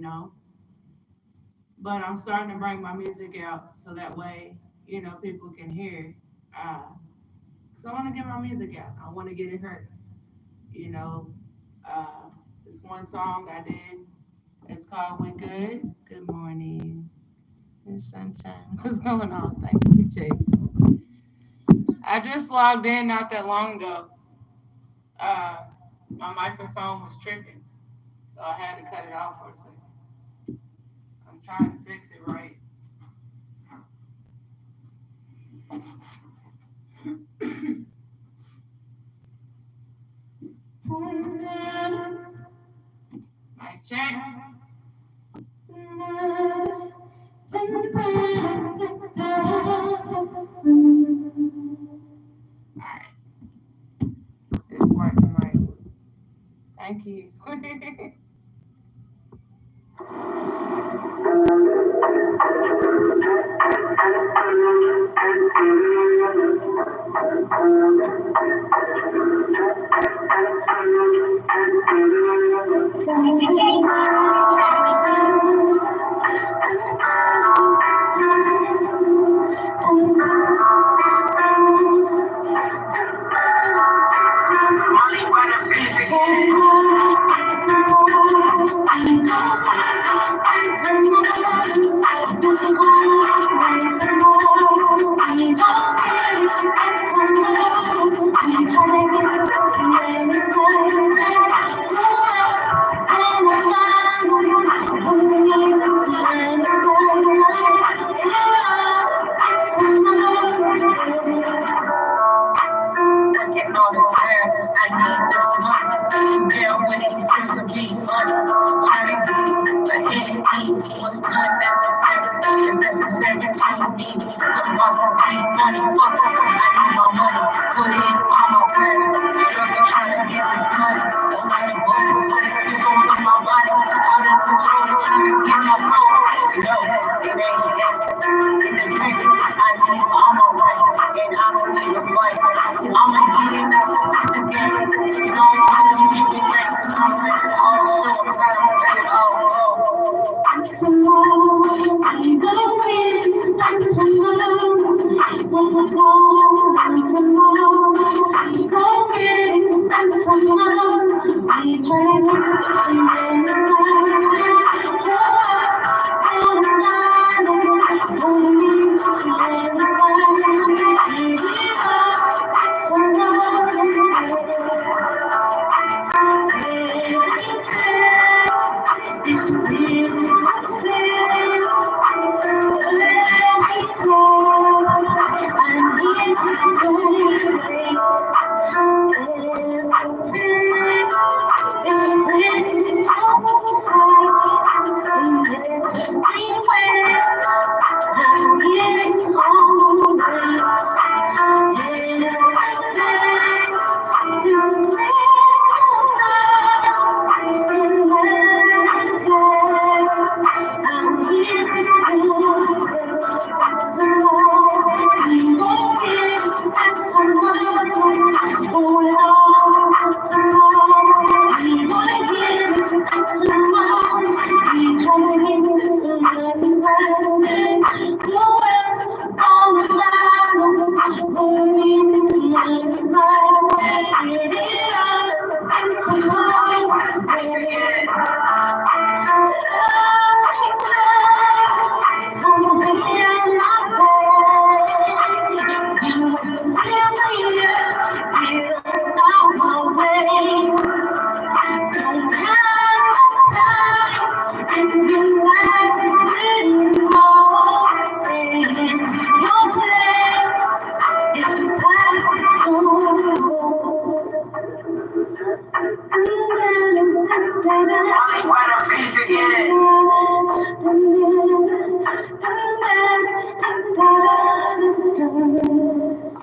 know. But I'm starting to bring my music out so that way, people can hear. Because I want to get my music out. I want to get it heard. You know, uh, this one song I did, it's called We Good. Good morning. It's sunshine. What's going on? Thank you, Jason. I just logged in not that long ago. Uh, my microphone was tripping, so I had to cut it off for a second. I'm trying to fix it right. My check. Alright, it's working right. Thank you.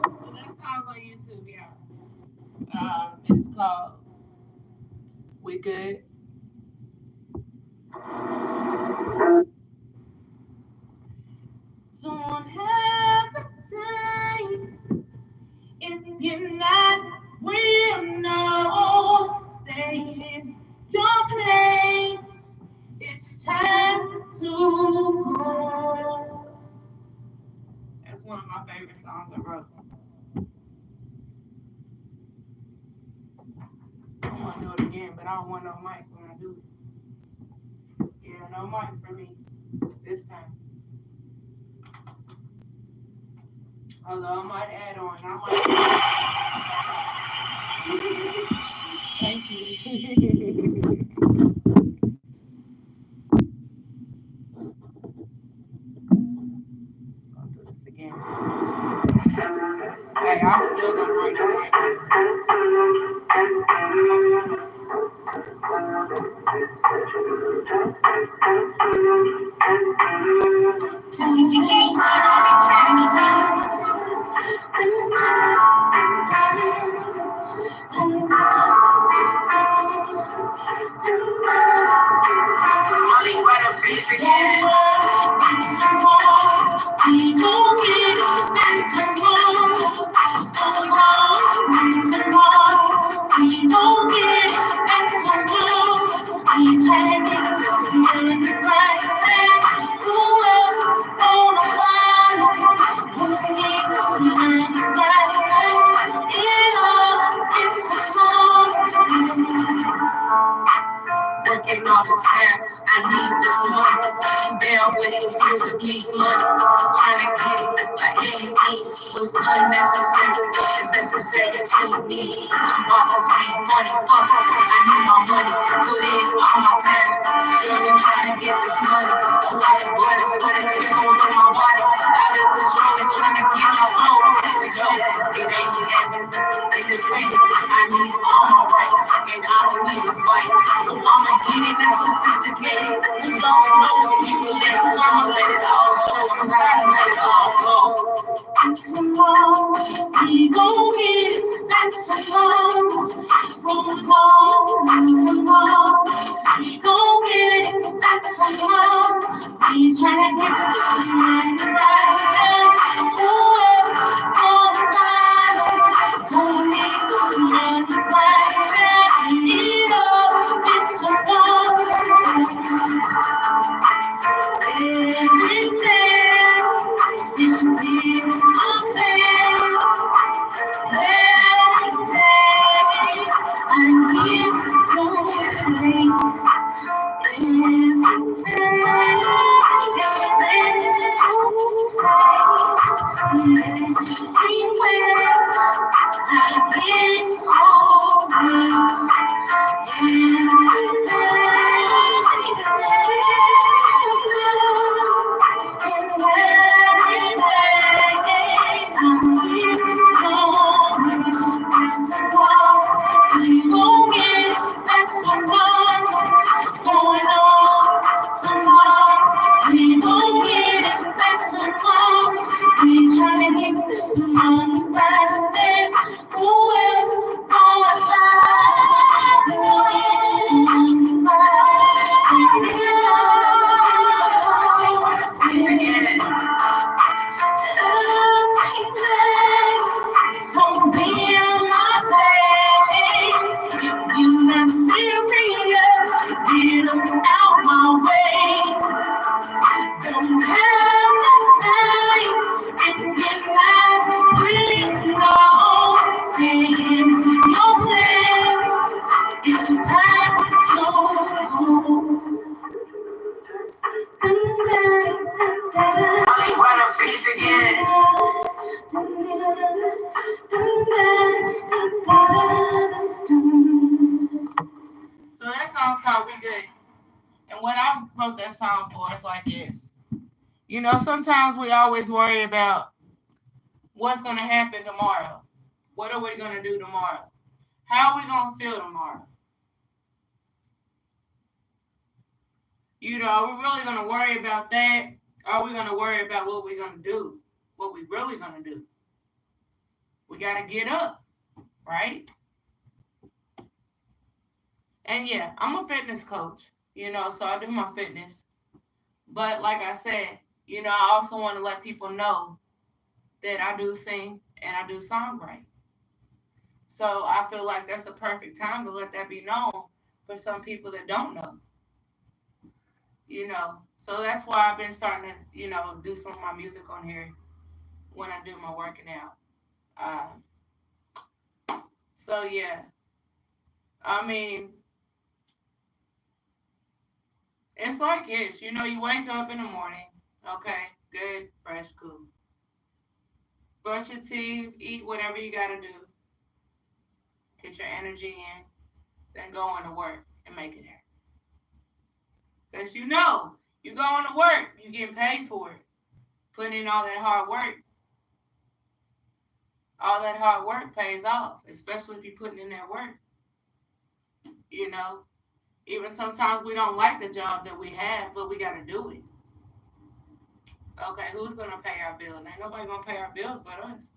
So that song's on YouTube, yeah. It's called We Good. Don't hesitate if you're not will no stay in your place. It's time. have to go. That's one of my favorite songs I wrote. I want to do it again, but I don't want no mic when I do it. Yeah, no mic for me this time. Although I might add on. Thank you. I'll do this again. Hey, I'm still gonna bring the mic. Only when a beast again. Working all the time, I need this money. Down with it, seems to be money. Trying to get it by any means was unnecessary. It's necessary to me. Some bosses need money, fuck it. I need my money. Put in all my time. Struggling trying to get this money. A lot of blood and sweat and tears all in my body. Out of control and trying to get my soul. So yo, it ain't happening. They just think I need all my rights and I don't need to fight. So I'ma get it that sophisticated. You don't know what people live, so I'ma let it all show. I'm trying to let it all go. Tomorrow, we gon' get it back tomorrow. Tomorrow, we gon' get it back tomorrow. We tryna get this money right. Who else gonna ride? Who needs this money right? Need all get tomorrow. Every day is real to say. Every day I need to explain. Every day is meant to say. Everywhere I get home. Trying to get this money right there. Who else gonna find? Who else gonna find? Please again. Every day, so be on my face. If you not serious, get out my way. Don't have the time and get out really long. Saying no place, it's time to go. Only run a piece again. So that song's called We Good. And what I wrote that song for is like this. You know, sometimes we always worry about what's going to happen tomorrow. What are we going to do tomorrow? How are we going to feel tomorrow? You know, are we really going to worry about that? Or are we going to worry about what we're going to do? What we really going to do? We got to get up, right? And yeah, I'm a fitness coach, you know, so I do my fitness. But like I said, you know, I also want to let people know that I do sing and I do songwrite. So I feel like that's a perfect time to let that be known for some people that don't know. you know. So that's why I've been starting to, do some of my music on here when I do my working out. So yeah, I mean, it's like this, you wake up in the morning, okay, good, fresh, cool. Brush your teeth, eat whatever you gotta do, get your energy in, then go on to work and make it there. Because you going to work, you getting paid for it. Putting in all that hard work pays off, especially if you're putting in that work, you know. Even sometimes we don't like the job that we have, but we gotta do it. Okay, who's gonna pay our bills? Ain't nobody gonna pay our bills but us.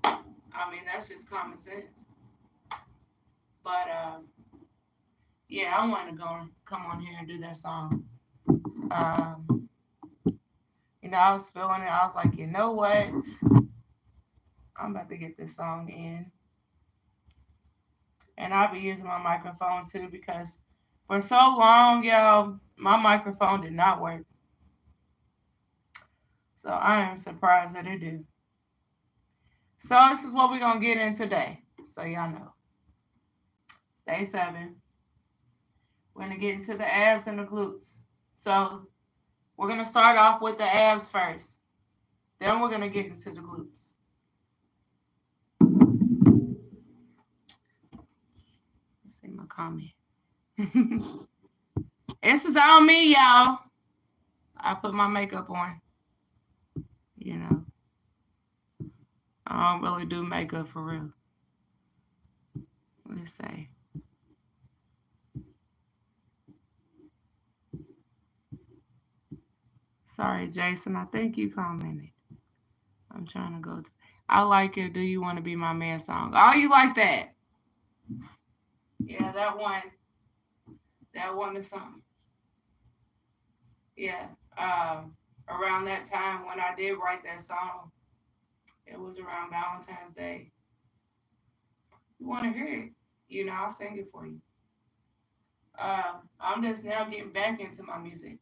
I mean, that's just common sense. But yeah, I wanted to go and come on here and do that song. Um, I was feeling it. I was like, you know what? I'm about to get this song in. And I'll be using my microphone too because for so long, y'all, my microphone did not work. So I am surprised that it did. So this is what we're going to get in today. So y'all know. Day 7. We're going to get into the abs and the glutes. So we're going to start off with the abs first. Then we're going to get into the glutes. Let's see my comment. This is on me, y'all. I put my makeup on. I don't really do makeup for real. Let's say. Sorry, Jason. I think you commented. I'm trying to go. I like it. Do you want to be my man song? Oh, you like that? Yeah, that one. That one is something. Yeah. Around that time when I did write that song, it was around Valentine's Day. You want to hear it? I'll sing it for you. I'm just now getting back into my music.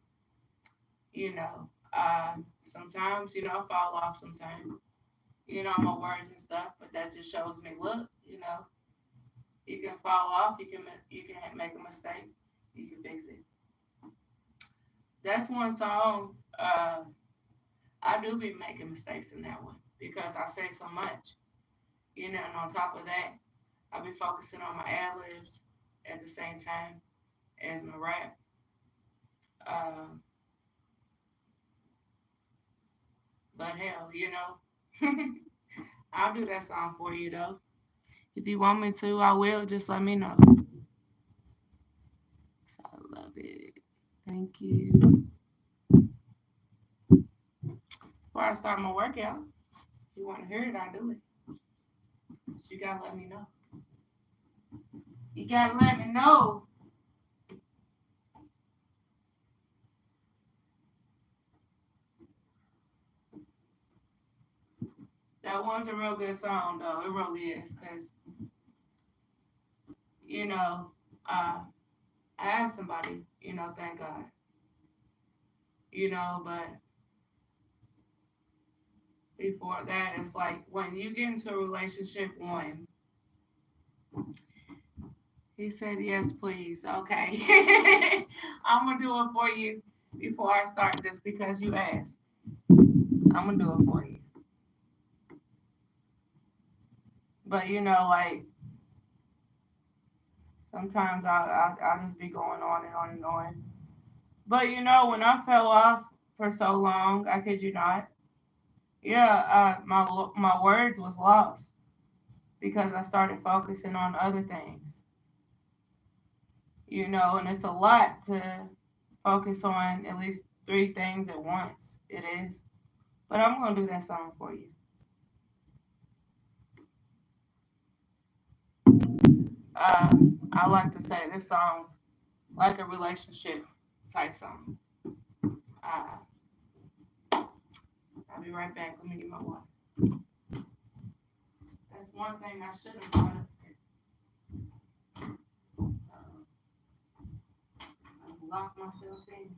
Sometimes, I fall off sometimes, my words and stuff, but that just shows me, look, you can fall off, you can make a mistake, you can fix it. That's one song, I do be making mistakes in that one because I say so much, and on top of that, I be focusing on my ad-libs at the same time as my rap. Um, but hell, I'll do that song for you though. If you want me to, I will. Just let me know. So I love it. Thank you. Before I start my workout, if you want to hear it, I'll do it. But you gotta let me know. You gotta let me know. That one's a real good song, though. It really is, because, I have somebody, thank God. But before that, it's like when you get into a relationship, one, he said, yes, please. Okay. I'm going to do it for you before I start just because you asked. I'm going to do it for you. But, like, sometimes I'll just be going on and on and on. But, when I fell off for so long, I kid you not, yeah, my words was lost because I started focusing on other things. And it's a lot to focus on at least 3 things at once. It is. But I'm going to do that song for you. I like to say this song's like a relationship type song. I'll be right back. Let me get my water. That's one thing I should have brought up here. lock myself in.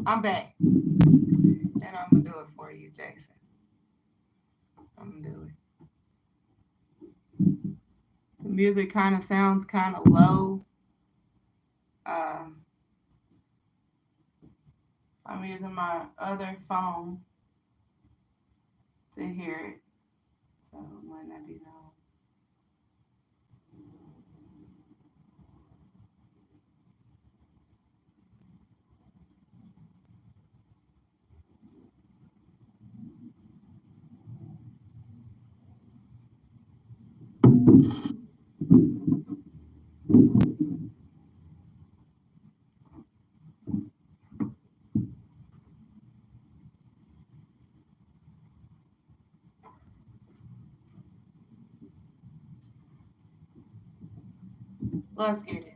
I'm back, and I'm gonna do it for you, Jason. I'm gonna do it. The music kind of sounds kind of low. Uh, I'm using my other phone to hear it, so it might not be loud. Let's get it.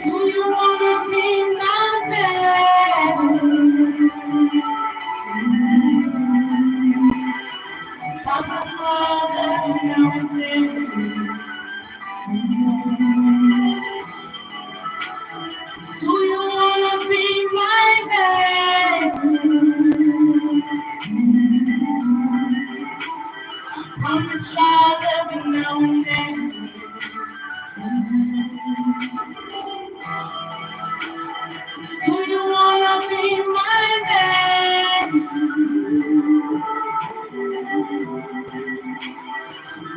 Do you wanna be my baby? Promise all that you know me. Do you wanna be my baby? Promise I'll love you now and then. Do you wanna be my baby?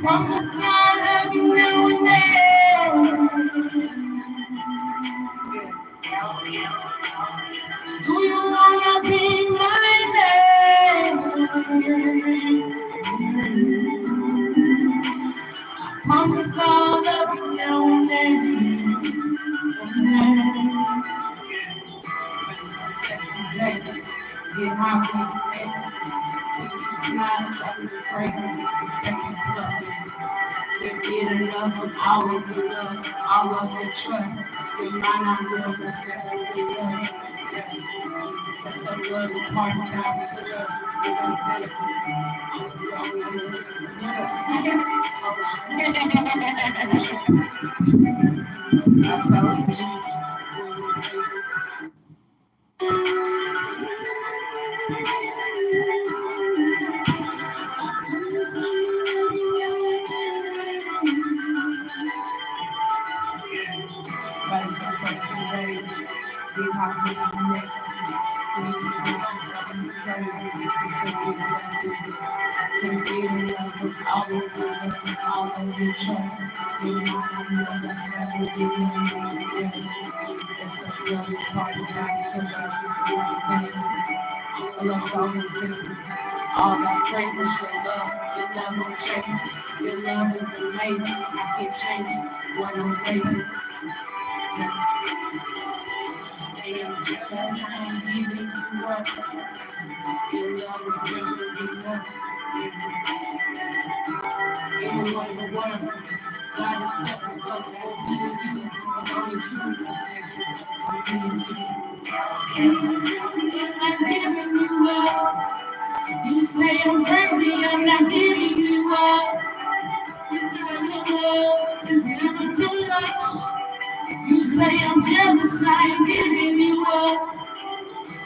Promise I'll love you now and then. Do you wanna be my baby? Promise I'll love you now and then. Sexy baby, get high with this. Take you smile, drive me crazy. The sexy stuff, can't get enough of all of the love, all of the trust. Your mind on girls that separately love. Such a love is hard to find to love. As I'm saying, I told you. But it's so sexy, baby. Big hot with next. See you smile, driving me crazy. The sexy stuff, can't get enough of all of the love, all of the trust. Your mind on yours, that's never been yeah. Such a love is hard to find to love. I love all the things. All that crazy shit, love, your love will chase. Your love is amazing. I can't change it when I'm crazy. Just I'm giving you up. Your love is really enough. In all the world, God is separate, so it's for me and you. It's only true. I see it too. I'm giving you love. You say I'm crazy, I'm not giving you up. Because your love is never too much. You say I'm jealous, I ain't giving you up.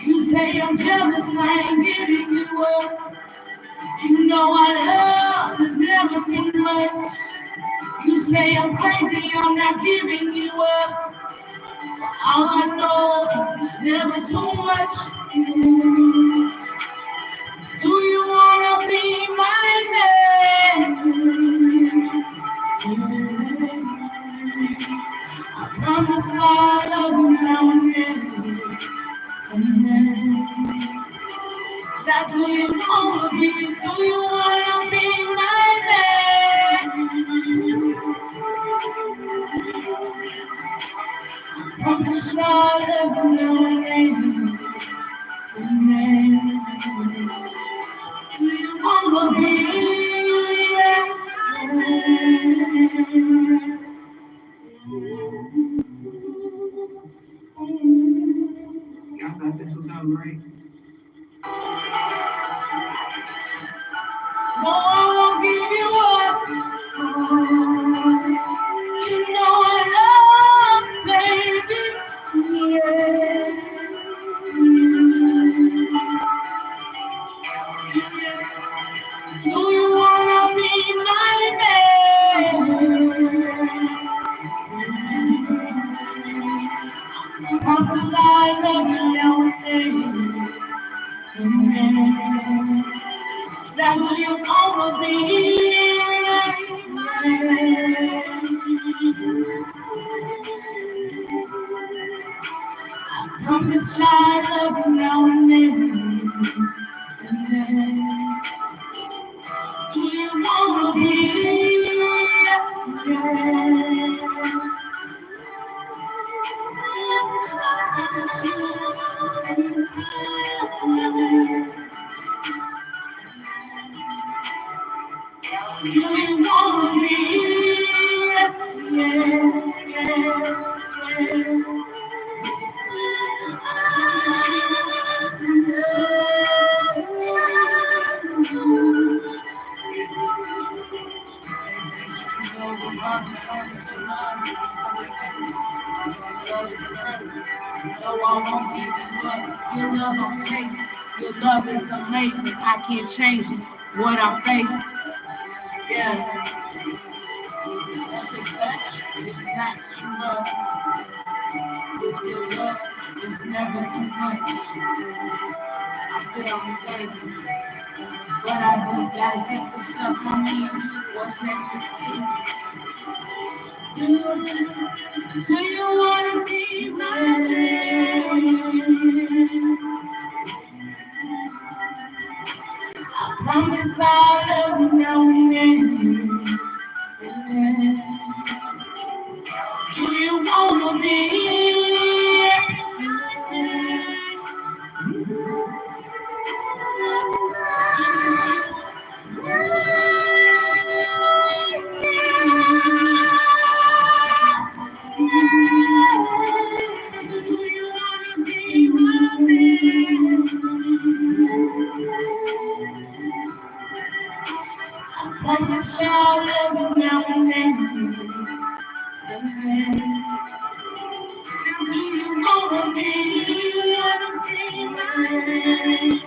You say I'm jealous, I ain't giving you up. You know our love is never too much. You say I'm crazy, I'm not giving you up. All I know is never too much. Do you wanna be my man? I promise I'll love you now and then. That do you wanna be? Do you wanna be my man? I promise I'll love you now and then. Do you wanna be? I thought this was gonna break. No, I won't give you up. You know I love, baby. Yeah. Do you wanna be my man? Promise I love you now and then. That's who you wanna be. Promise I love you now and then. Do you wanna be? Do you wanna be? No, I won't give you up. Your love I'm chasing. Your love is amazing. I can't change it. What I face. Yeah. That's your touch. It's not true love. With your love, it's never too much. I feel I'm deserving. But I do gotta set this up on me and you. What's next is true. Do you wanna be my man? I promise I'll love you now and then. Do you wanna be? Promise I'll love you now and then. Now do you wanna be? Wanna be mine?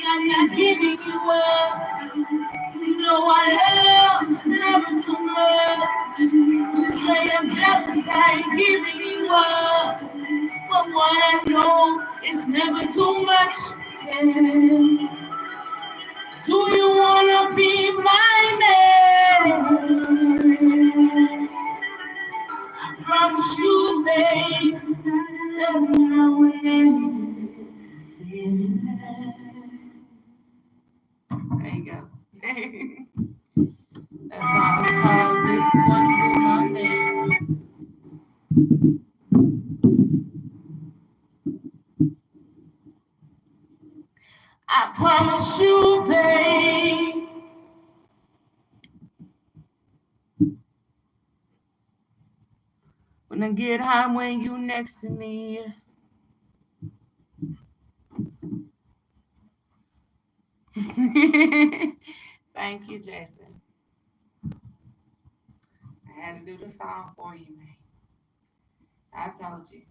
I'm not giving you up. You know I love is never too much. You say I'm jealous, I ain't giving you up. But what I know is never too much. Yeah. Do you wanna be my man? I promise you, babe. Now and then. There you go. That song is called "Do You Wanna Be My Man." I promise you, babe. When I get high when you next to me. Thank you, Jason. I had to do the song for you, man. I told you.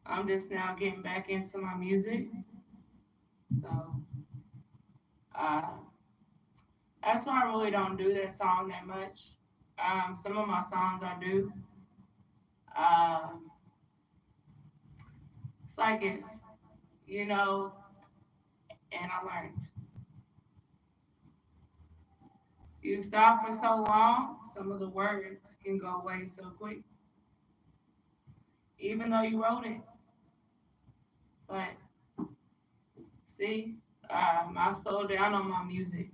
I'm just now getting back into my music. So uh, that's why I really don't do that song that much. Some of my songs I do. Um, it's like it's, you know, and I learned. You stop for so long, some of the words can go away so quick, even though you wrote it. But see, I slowed down on my music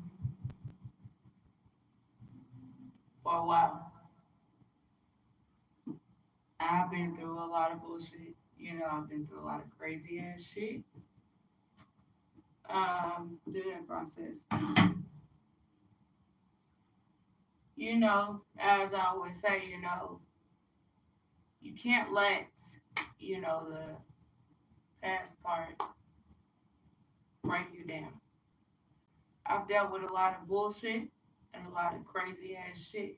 for a while. I've been through a lot of bullshit. I've been through a lot of crazy ass shit through that process. As I always say, you can't let, the past part break you down. I've dealt with a lot of bullshit and a lot of crazy ass shit.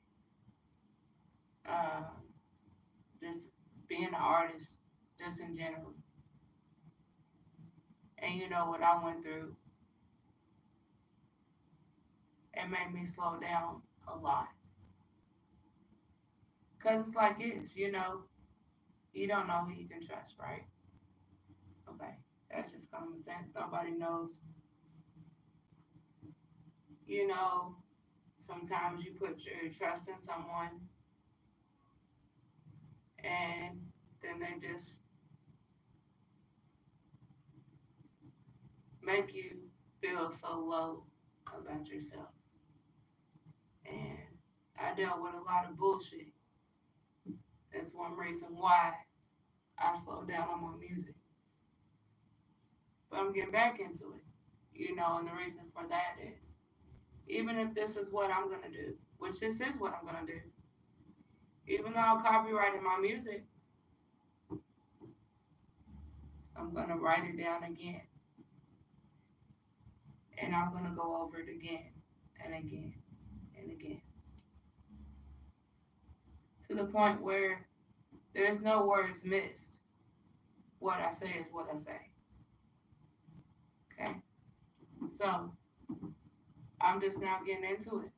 Uh, just being an artist, just in general. And what I went through, it made me slow down a lot. Because it's like this, you don't know who you can trust, right? Okay, that's just common sense. Nobody knows. You know, Sometimes you put your trust in someone and then they just make you feel so low about yourself. And I dealt with a lot of bullshit. That's one reason why I slowed down on my music. But I'm getting back into it. And the reason for that is even if this is what I'm going to do, which this is what I'm going to do, even though I'm copyrighting my music, I'm going to write it down again. And I'm going to go over it again and again and again. To the point where there's no words missed. What I say is what I say. Okay? So, I'm just now getting into it.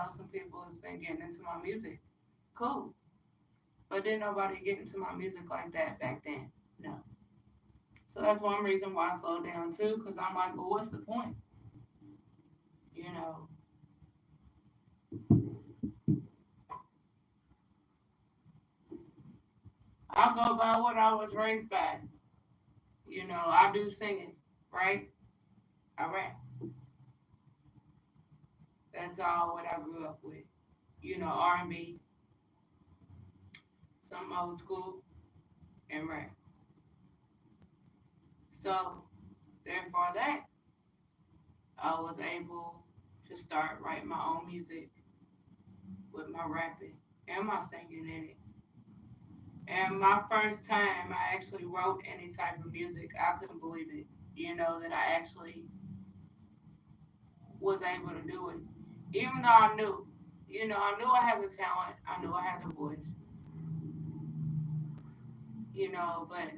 Some people has been getting into my music. Cool. But didn't nobody get into my music like that back then. No. So that's one reason why I slowed down too, because I'm like, well, what's the point? You know, I go by what I was raised by. I do singing, right? I rap. That's all what I grew up with. R&B, some old school, and rap. So, therefore that, I was able to start writing my own music with my rapping and my singing in it. And my first time I actually wrote any type of music, I couldn't believe it. That I actually was able to do it. Even though I knew, I knew I had the talent, I knew I had the voice, but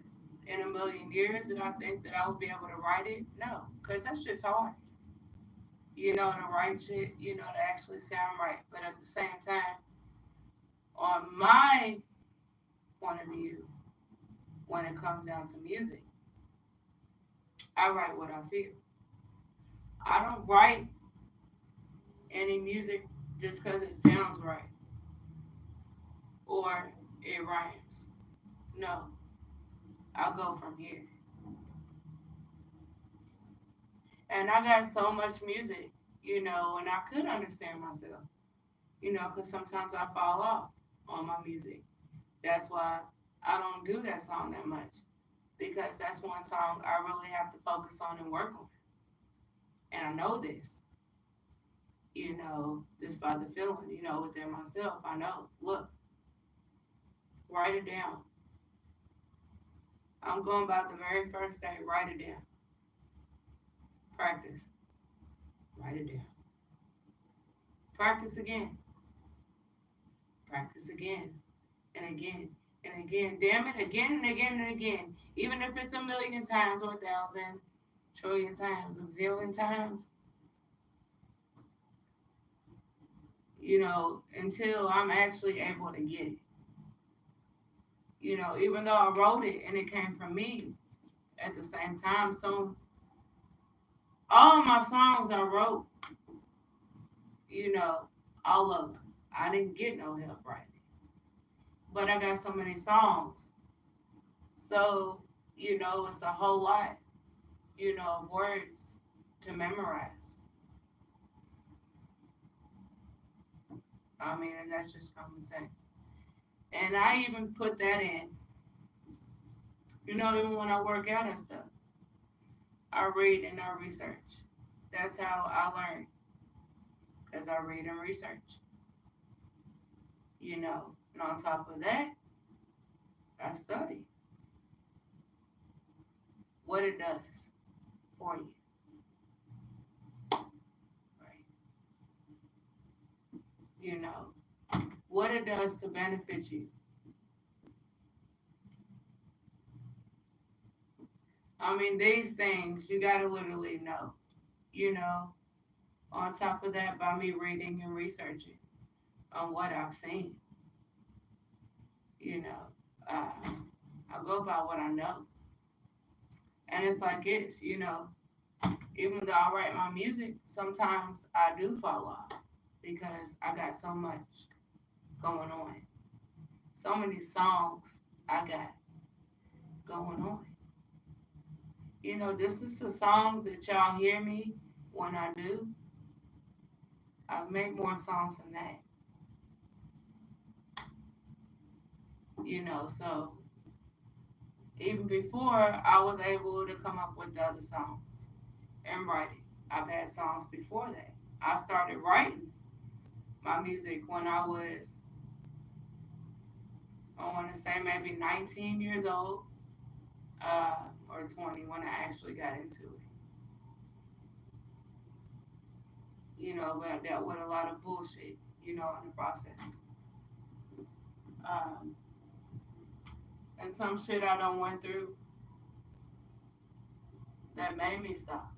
in a million years did I think that I would be able to write it? No, because that shit's hard. To write shit, to actually sound right. But at the same time, on my point of view, when it comes down to music, I write what I feel. I don't write any music just because it sounds right or it rhymes. No, I'll go from here. And I got so much music, and I could understand myself, because sometimes I fall off on my music. That's why I don't do that song that much, because that's one song I really have to focus on and work on. And I know this, just by the feeling, within myself. I know, look, Write it down. I'm going by the very first day. Write it down. Practice. Write it down. Practice again. Practice again and again and again. Damn it, again and again and again. Even if it's a million times or 1,000, trillion times, a zillion times, until I'm actually able to get it. Even though I wrote it and it came from me at the same time. So all of my songs I wrote, you know, all of them. I didn't get no help writing it. But I got so many songs. So, it's a whole lot, of words to memorize. I mean, and that's just common sense. And I even put that in, even when I work out and stuff. I read and I research. That's how I learn, because I read and research, And on top of that, I study what it does for you, right? You know, what it does to benefit you. I mean, these things you got to literally know, you know, on top of that, by me reading and researching on what I've seen, you know, uh, I go by what I know. And it's like it's, even though I write my music, sometimes I do fall off because I got so much going on. So many songs I got going on. This is the songs that y'all hear me when I do. I make more songs than that. So even before I was able to come up with the other songs and write it. I've had songs before that. I started writing my music when I was, I want to say maybe 19 years old, or 20 when I actually got into it. But I dealt with a lot of bullshit, in the process. Um, and some shit I don't went through that made me stop.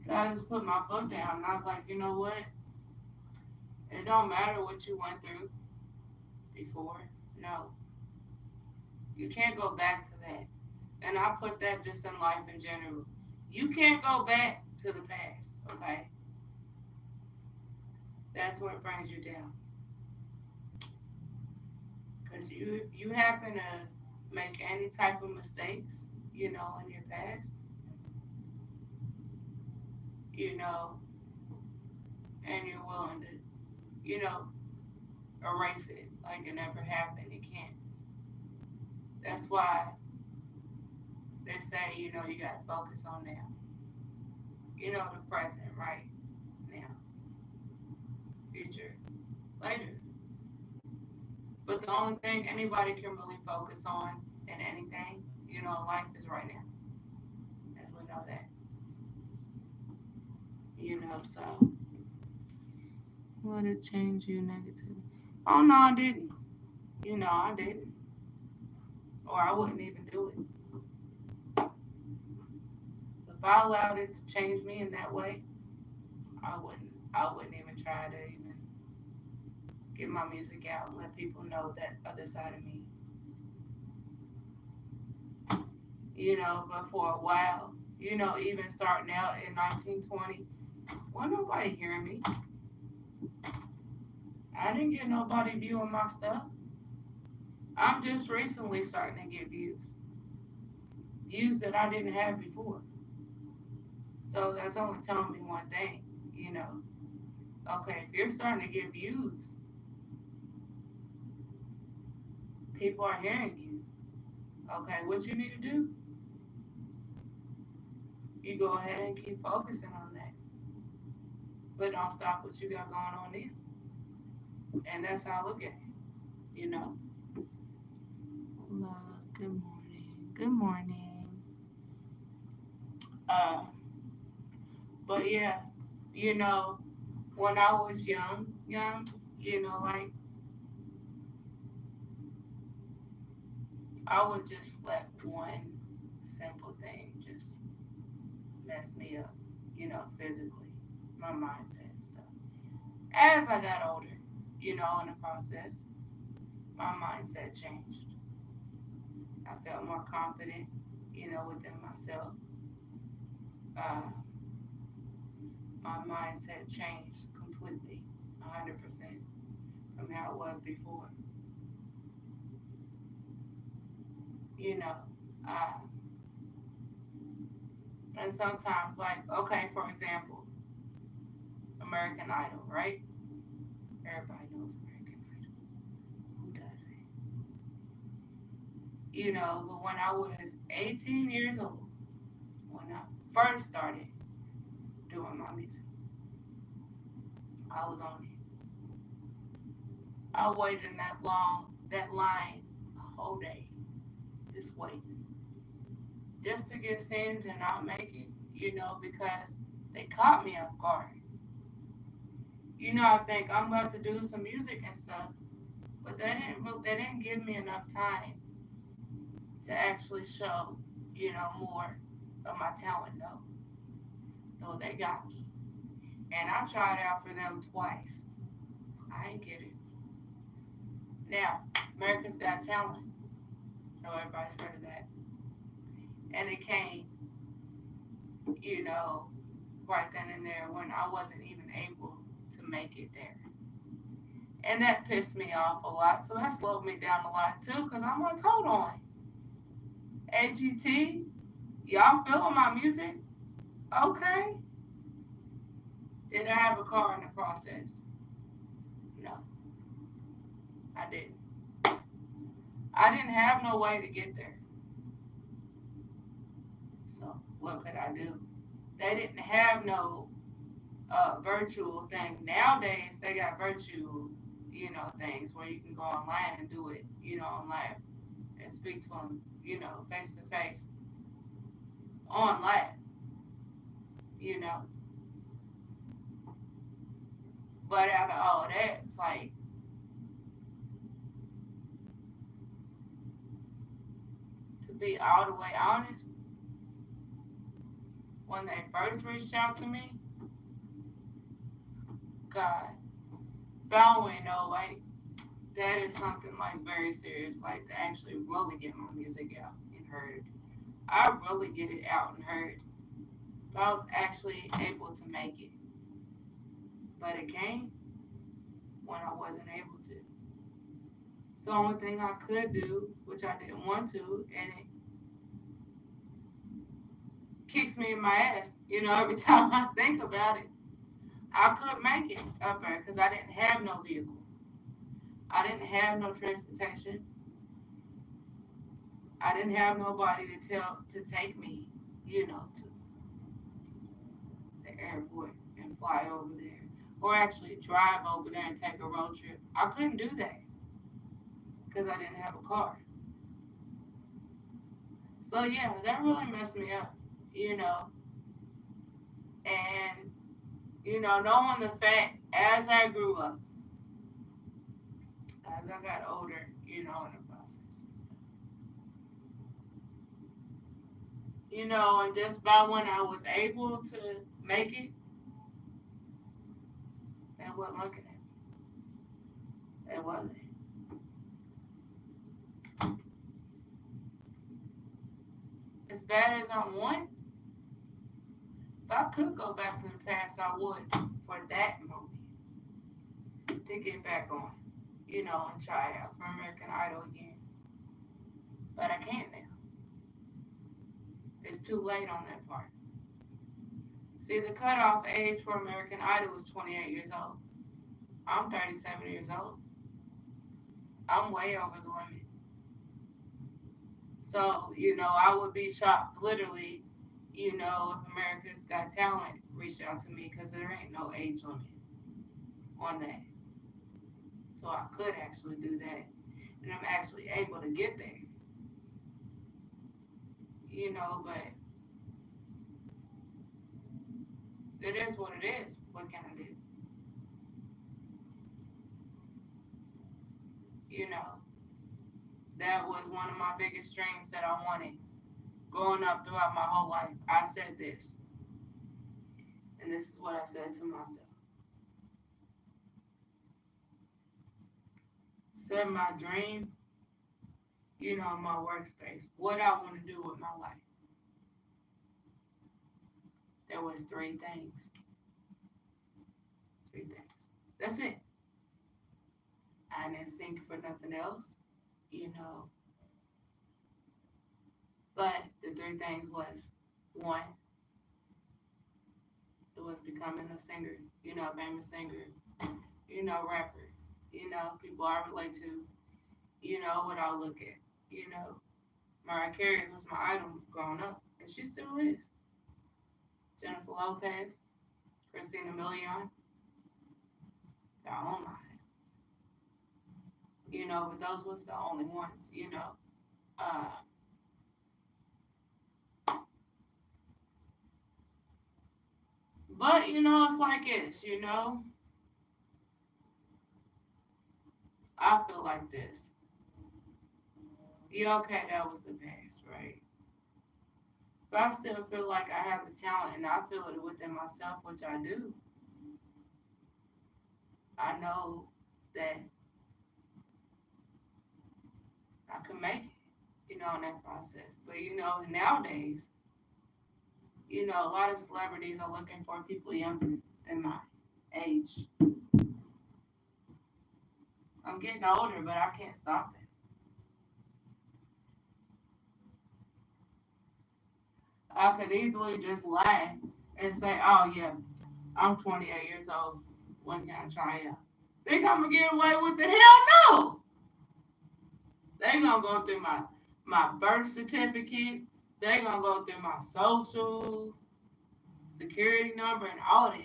I just put my foot down and I was like, you know what? It don't matter what you went through before. No, you can't go back to that. And I put that just in life in general. You can't go back to the past, okay? That's what brings you down. Because you happen to make any type of mistakes, in your past, you know, and you're willing to, erase it like it never happened. It can't. That's why they say, you got to focus on now. The present, right now, future, later. But the only thing anybody can really focus on in anything, in life is right now. As we know that. So would it change you negatively? Oh no, I didn't. I didn't. Or I wouldn't even do it. If I allowed it to change me in that way, I wouldn't. I wouldn't even try to even get my music out and let people know that other side of me. But for a while, even starting out in 1920, wasn't nobody hearing me. I didn't get nobody viewing my stuff. I'm just recently starting to get views. Views that I didn't have before. So that's only telling me one thing, Okay, if you're starting to get views, people are hearing you. Okay, what you need to do, you go ahead and keep focusing on that. but don't stop what you got going on there. And that's how I look at it, you know. Love, good morning. Good morning. Uh, but yeah, you know, when I was young, like I would just let one simple thing just mess me up, physically, my mindset and stuff. As I got older, in the process, my mindset changed. I felt more confident, within myself. Uh, my mindset changed completely, 100% from how it was before. You know, uh, and sometimes, like, okay, for example, American Idol, right? Everybody knows American Idol. Who doesn't? But when I was 18 years old, when I first started doing my music, I was on it. I waited in that line, a whole day, just waiting, just to get seen to not make it, because they caught me off guard. I think I'm about to do some music and stuff, but they didn't give me enough time to actually show, more of my talent. No, they got me, and I tried out for them twice. I ain't get it. Now, America's Got Talent. I know everybody's heard of that, and it came, you know, right then and there when I wasn't even able to make it there. And that pissed me off a lot. So that slowed me down a lot too, because I'm like, hold on. AGT, y'all feeling my music? Okay. Did I have a car in the process? No, I didn't. I didn't have no way to get there. So what could I do? They didn't have no virtual thing. Nowadays they got virtual, things where you can go online and do it, online and speak to them, face to face on live, you know. But out of all that, it's like, to be all the way honest, when they first reached out to me, God, if I don't know, like, that is something like very serious, like to actually really get my music out and heard. I really get it out and heard. If I was actually able to make it. But it came when I wasn't able to. So the only thing I could do, which I didn't want to, and it kicks me in my ass, every time I think about it. I couldn't make it up there because I didn't have no vehicle. I didn't have no transportation. I didn't have nobody to take me, to the airport and fly over there. Or actually drive over there and take a road trip. I couldn't do that because I didn't have a car. So yeah, that really messed me up, you know. And knowing the fact as I grew up, as I got older, in the process and stuff, and just by when I was able to make it, they wasn't looking at me. It wasn't. As bad as I want, if I could go back to the past, I would for that moment to get back on, and try out for American Idol again. But I can't now. It's too late on that part. See, the cutoff age for American Idol is 28 years old. I'm 37 years old. I'm way over the limit. So, I would be shocked, literally, You know, if America's Got Talent reached out to me, because there ain't no age limit on that. So I could actually do that. And I'm actually able to get there. You know, but it is what it is. What can I do? You know, that was one of my biggest dreams that I wanted growing up throughout my whole life. I said this, and this is what I said to myself. I said my dream, you know, my workspace, what I want to do with my life. There was three things. Three things. That's it. I didn't think for nothing else, you know. But the three things was one, it was becoming a singer, you know, a famous singer, you know, rapper, you know, people I relate to, you know, what I look at, you know. Mariah Carey was my idol growing up, and she still is. Jennifer Lopez, Christina Milian, they're all my idols, you know, but those was the only ones, you know. Uh, but, you know, it's like this, you know. I feel like this. Yeah, okay, that was the past, right? But I still feel like I have the talent and I feel it within myself, which I do. I know that I can make it, you know, in that process. But, you know, nowadays, you know, a lot of celebrities are looking for people younger than my age. I'm getting older, but I can't stop it. I could easily just laugh and say, oh, yeah, I'm 28 years old. When can I try out? Think I'm going to get away with it? Hell no! They gonna go through my birth certificate. They gonna go through my social security number and all that.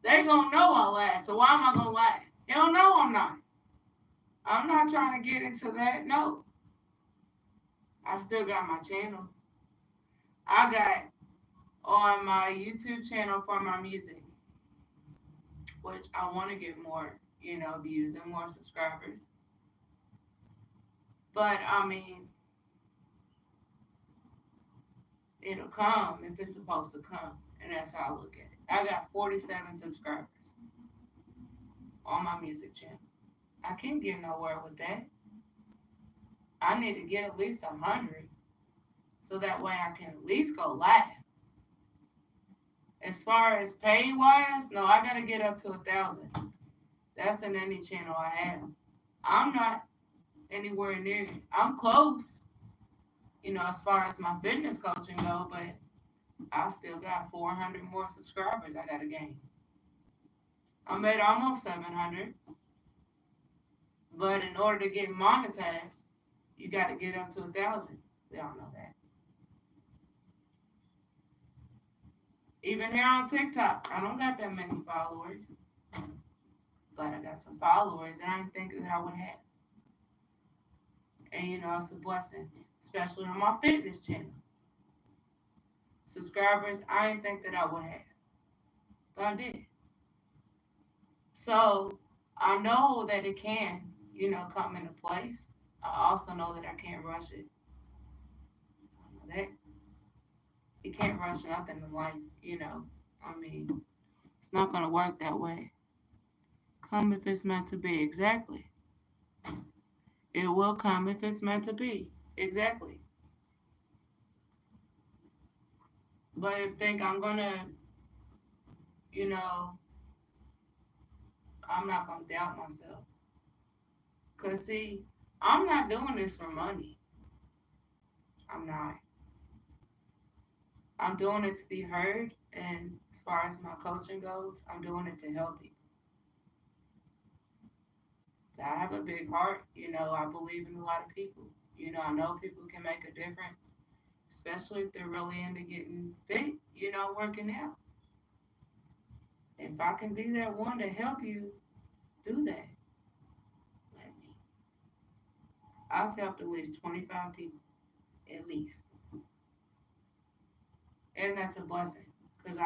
They gonna know I laugh. So why am I gonna laugh? Hell no, I'm not. I'm not trying to get into that. No, I still got my channel. I got on my YouTube channel for my music, which I want to get more, you know, views and more subscribers. But I mean, it'll come if it's supposed to come. And that's how I look at it. I got 47 subscribers on my music channel. I can't get nowhere with that. I need to get at least 100 so that way I can at least go live. As far as pay wise, no, I gotta get up to 1,000. That's in any channel I have. I'm not anywhere near it. I'm close, you know, as far as my fitness coaching go, but I still got 400 more subscribers I gotta gain. I'm at almost 700, but in order to get monetized, you gotta get up to 1,000. We all know that. Even here on TikTok, I don't got that many followers, but I got some followers that I didn't think that I would have. And you know, it's a blessing, especially on my fitness channel. Subscribers, I didn't think that I would have, but I did. So I know that it can, you know, come into place. I also know that I can't rush it. I know that you can't rush nothing in life, you know. I mean, it's not gonna work that way. Come if it's meant to be. Exactly. It will come if it's meant to be. Exactly. But if think I'm gonna, you know, I'm not gonna doubt myself. Cause see, I'm not doing this for money. I'm not. I'm doing it to be heard, and as far as my coaching goes, I'm doing it to help people. So I have a big heart, you know. I believe in a lot of people. You know, I know people can make a difference, especially if they're really into getting fit, working out. If I can be that one to help you do that, let me. I've helped at least 25 people, at least. And that's a blessing. Because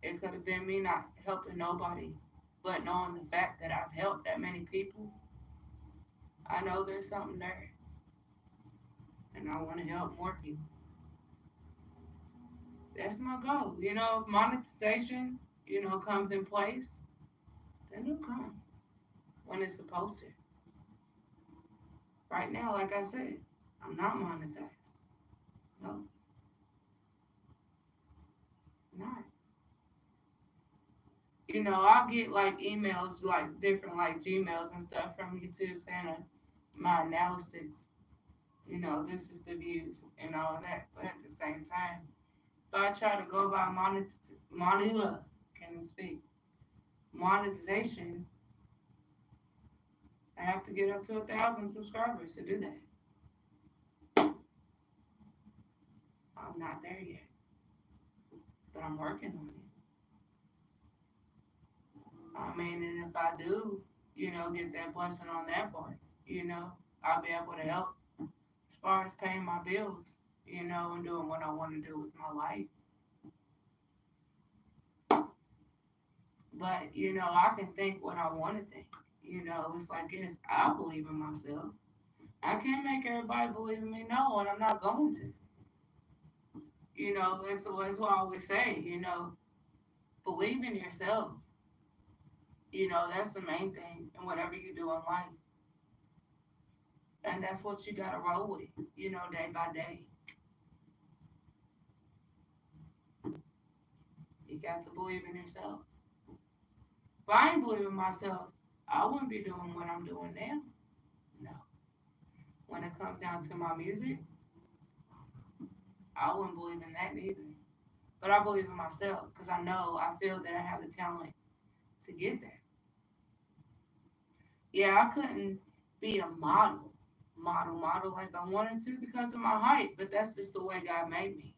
it could have been me not helping nobody, but knowing the fact that I've helped that many people, I know there's something there. And I want to help more people. That's my goal. If monetization, comes in place, then it'll come when it's supposed to. Right now, like I said, I'm not monetized. No, not. I'll get like emails, like different like Gmails and stuff from YouTube saying my analytics, this is the views and all that. But at the same time, if I try to go by can speak monetization, I have to get up to 1,000 subscribers to do that. I'm not there yet, but I'm working on it. And if I do, get that blessing on that part, I'll be able to help as far as paying my bills, and doing what I want to do with my life. But, I can think what I want to think. It's like this. I believe in myself. I can't make everybody believe in me, no, and I'm not going to. That's what I always say, believe in yourself. That's the main thing in whatever you do in life. And that's what you got to roll with, day by day. You got to believe in yourself. If I ain't believe in myself, I wouldn't be doing what I'm doing now. No. When it comes down to my music, I wouldn't believe in that neither. But I believe in myself because I feel that I have the talent to get there. Yeah, I couldn't be a model like I wanted to because of my height, but that's just the way God made me.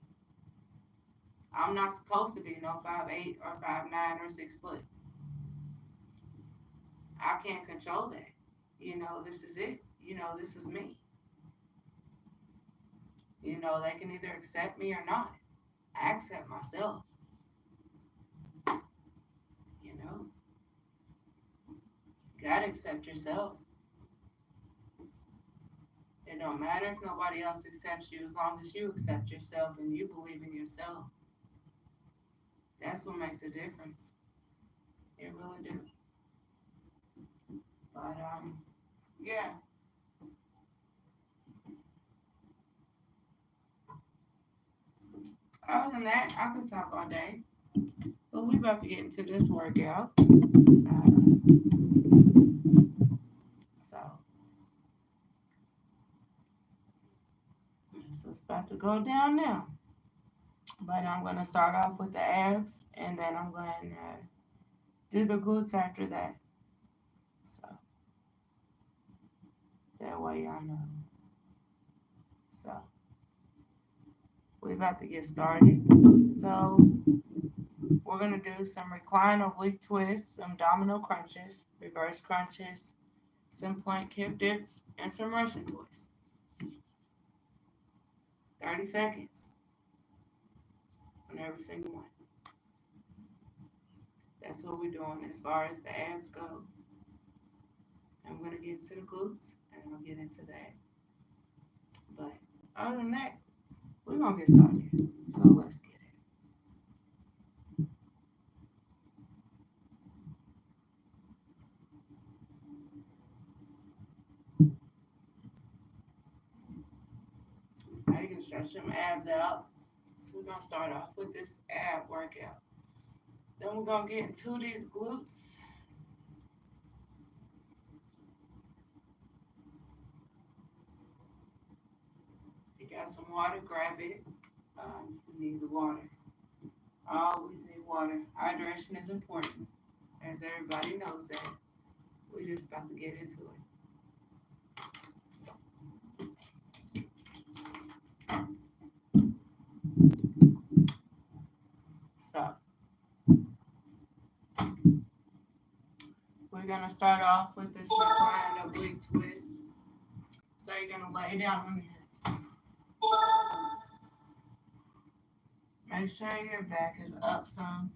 I'm not supposed to be no 5'8" or 5'9" or 6 foot. I can't control that. This is it. This is me. They can either accept me or not. I accept myself. You gotta accept yourself. It don't matter if nobody else accepts you as long as you accept yourself and you believe in yourself. That's what makes a difference. It really do. But yeah. Other than that, I could talk all day. But we about to get into this workout. So it's about to go down now. But I'm going to start off with the abs, and then I'm going to do the glutes after that. So that way y'all know. So we're about to get started. So we're going to do some recline oblique twists, some domino crunches, reverse crunches, some plank hip dips, and some Russian twists. 30 seconds on every single one. That's what we're doing as far as the abs go. I'm going to get into the glutes, and I'll get into that. But other than that, we're going to get started. So let's get it. So you can stretch them abs out. So we're going to start off with this ab workout. Then we're going to get into these glutes. You got some water, grab it. You need the water. I always need water. Hydration is important, as everybody knows that. We're just about to get into it. we're gonna start off with this recline oblique twist. So you're gonna lay down on your make sure your back is up some.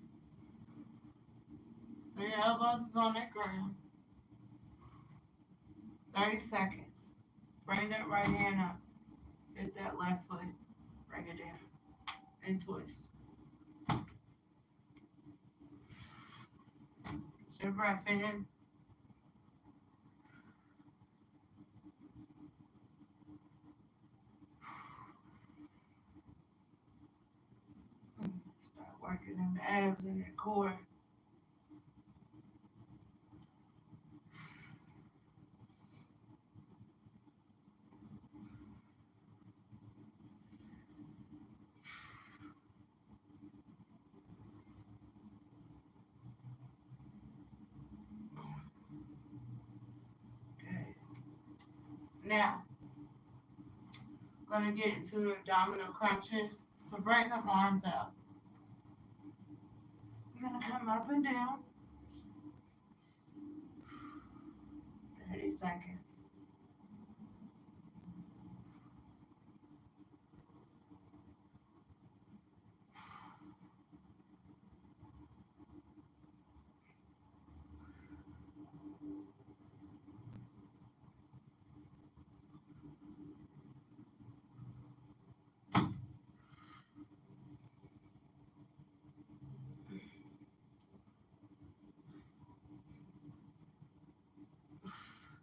So your elbows is on the ground. 30 seconds. Bring that right hand up. Hit that left foot. Bring it down. And twist. Get your breath in. Start working them abs and your core. Okay. Now, I'm going to get into the abdominal crunches. So bring them arms out. You're going to come up and down. 30 seconds.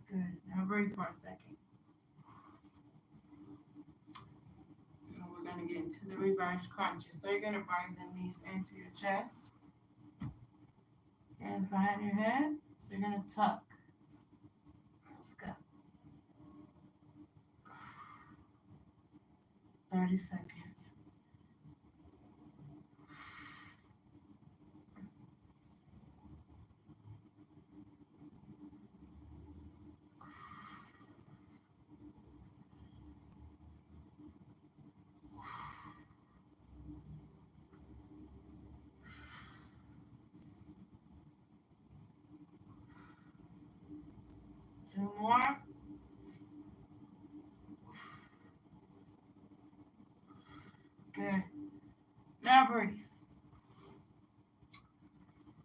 Good. Now breathe for a second. And we're going to get into the reverse crunches. So you're going to bring the knees into your chest. Hands behind your head. So you're going to tuck. Let's go. 30 seconds. Two more. Good. Now breathe.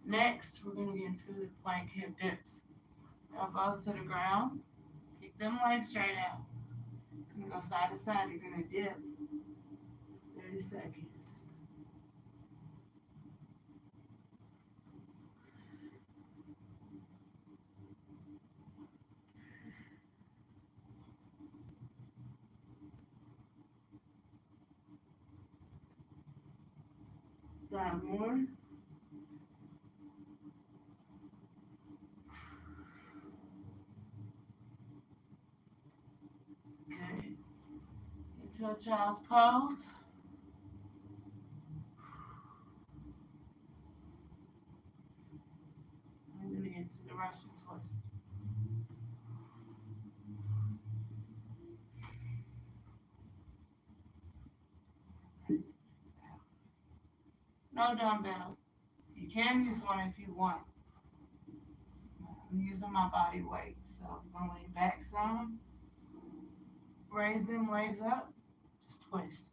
Next, we're going to get into the plank hip dips. Elbows to the ground. Keep them legs straight out. You're going to go side to side. You're going to dip. 30 seconds. Five more. Okay. Into a child's pose. I'm going to get into the Russian twist. No dumbbell. You can use one if you want. I'm using my body weight, so I'm going to lean back some. Raise them legs up. Just twist.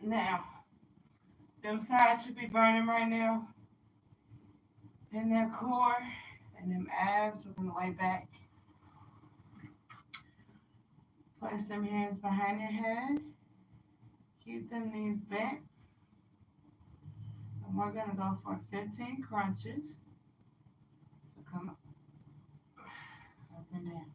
Now, them sides should be burning right now. In their core and them abs, we're going to lay back. Place them hands behind your head. Keep them knees bent. And we're going to go for 15 crunches. So come up and down.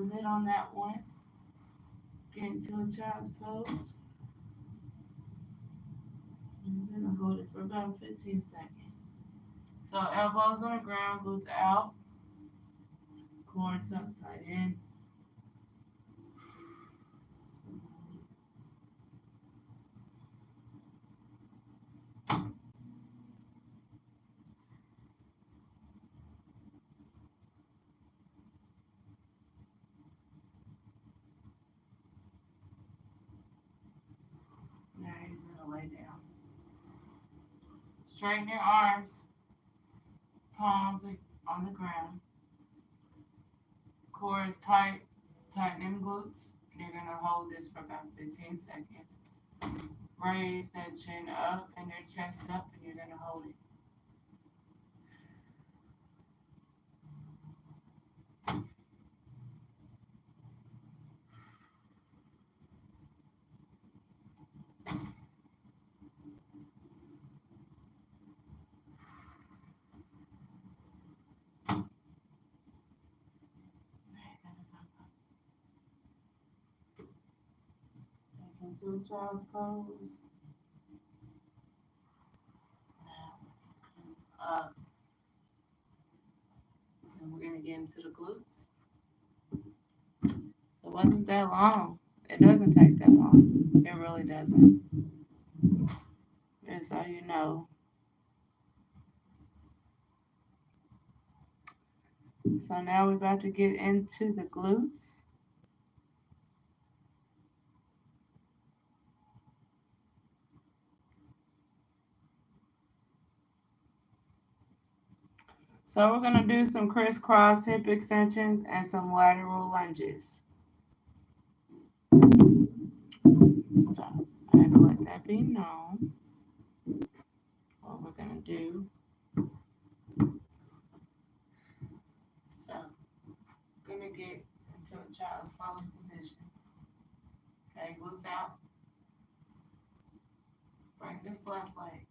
was it on that one. Get into a child's pose. I'm gonna hold it for about 15 seconds. So elbows on the ground, glutes out, core tucked tight in. Now you're gonna lay down. Straighten your arms, palms on the ground. Core is tight, tightening glutes. You're gonna hold this for about 15 seconds. Raise that chin up and your chest up, and you're gonna hold it. Back into a child's pose. Now, up. And we're gonna get into the glutes. It wasn't that long. It doesn't take that long. It really doesn't. Just so you know. So now we're about to get into the glutes. So we're gonna do some crisscross hip extensions and some lateral lunges. So I had to let that be known. What we're gonna do. So we're gonna get into a child's pose position. Okay, glutes out. Bring this left leg.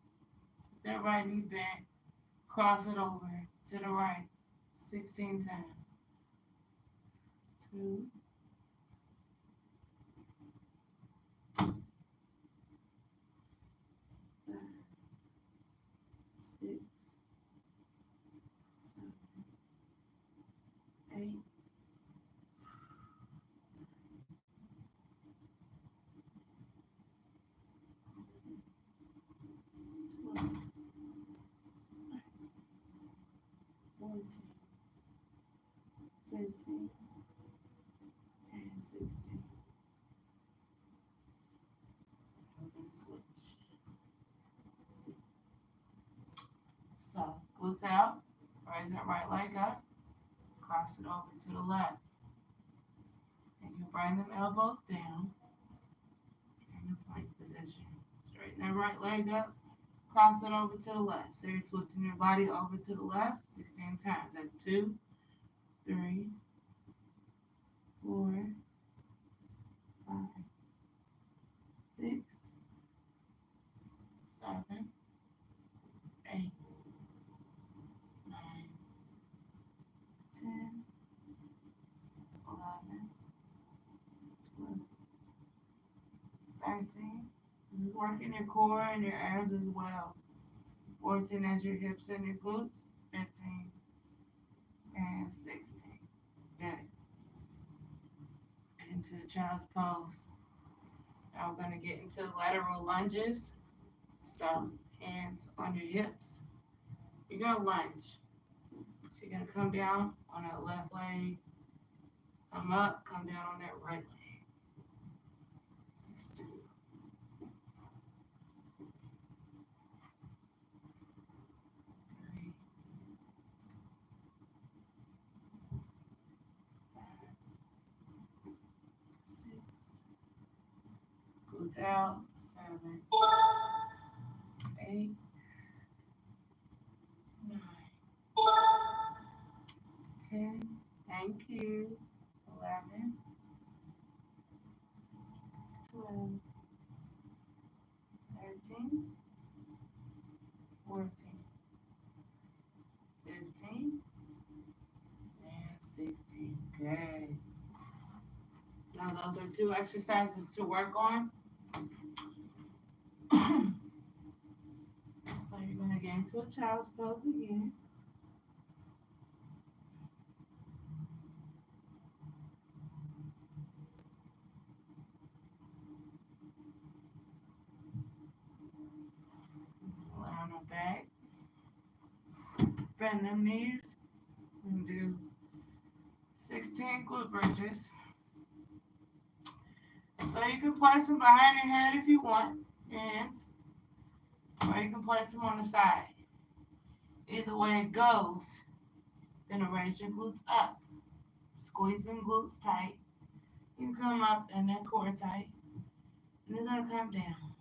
That right knee bent. Cross it over to the right 16 times. 2, 5, 6, 7, 8, 12, 14, 15, and 16. We're going to switch. So, glutes out, raise that right leg up, cross it over to the left. And you bring them elbows down in the plank position. Straighten that right leg up, cross it over to the left. So you're twisting your body over to the left 16 times. That's 2, 3, 4, 5, 6, 7, 8, 9, 10, 11, 12, 13. This is working your core and your abs as well. 14 as your hips and your glutes. 15 and 16. Good. Into the child's pose. Now we're going to get into lateral lunges. So hands on your hips. You're going to lunge. So you're going to come down on that left leg. Come up, come down on that right leg. Let's do 3, 5, 6. Glutes out. 7, 8, 9, 10. Thank you. 11, 12, 13, 14, 15, and 16. Good. Now those are two exercises to work on. So you're going to get into a child's pose again. Lay on the back. Bend them knees and do 16 glute bridges. So you can place them behind your head if you want, your hands, or you can place them on the side. Either way it goes, then raise your glutes up. Squeeze them glutes tight. You come up and then core tight. And you're going to come down.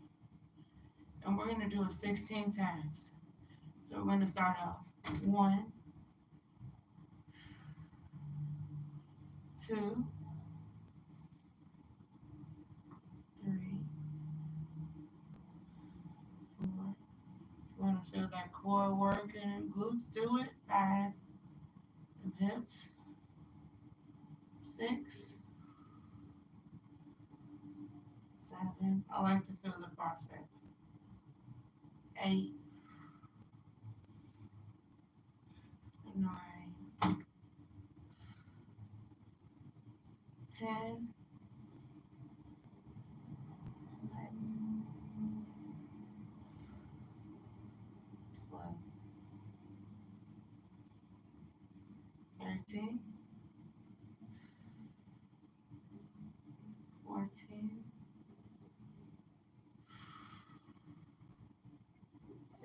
And we're going to do it 16 times. So we're going to start off. 1, 2, 3, 4. You want to feel that core work and glutes, do it. 5. And hips. 6. 7. I like to feel the process. 8. 9. 10. 11. 12. 13. 14.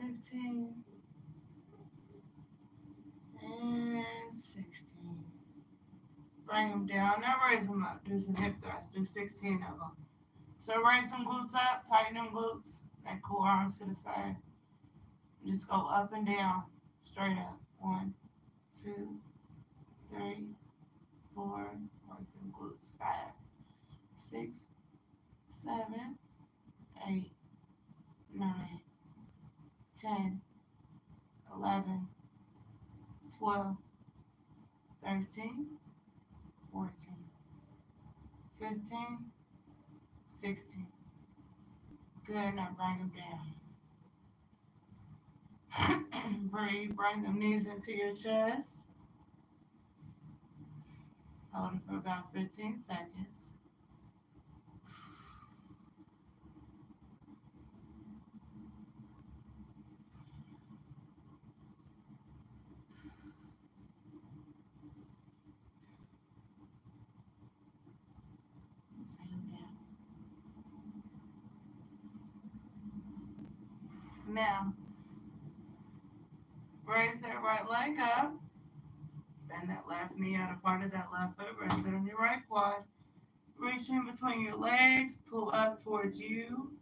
15. And 16. Bring them down. Now raise them up. Do some hip thrusts. Do 16 of them. So raise some glutes up. Tighten them glutes. That core arms to the side. Just go up and down. Straight up. 1, 2, 3, 4. Work them glutes. 5, 6, 7, 8, 9, 10, 11, 12, 13, 14, 15, 16. Good, now bring them down. Breathe, bring them knees into your chest. Hold it for about 15 seconds. Now, raise that right leg up. Bend that left knee out of part of that left foot. Rest it on your right quad. Reach in between your legs. Pull up towards you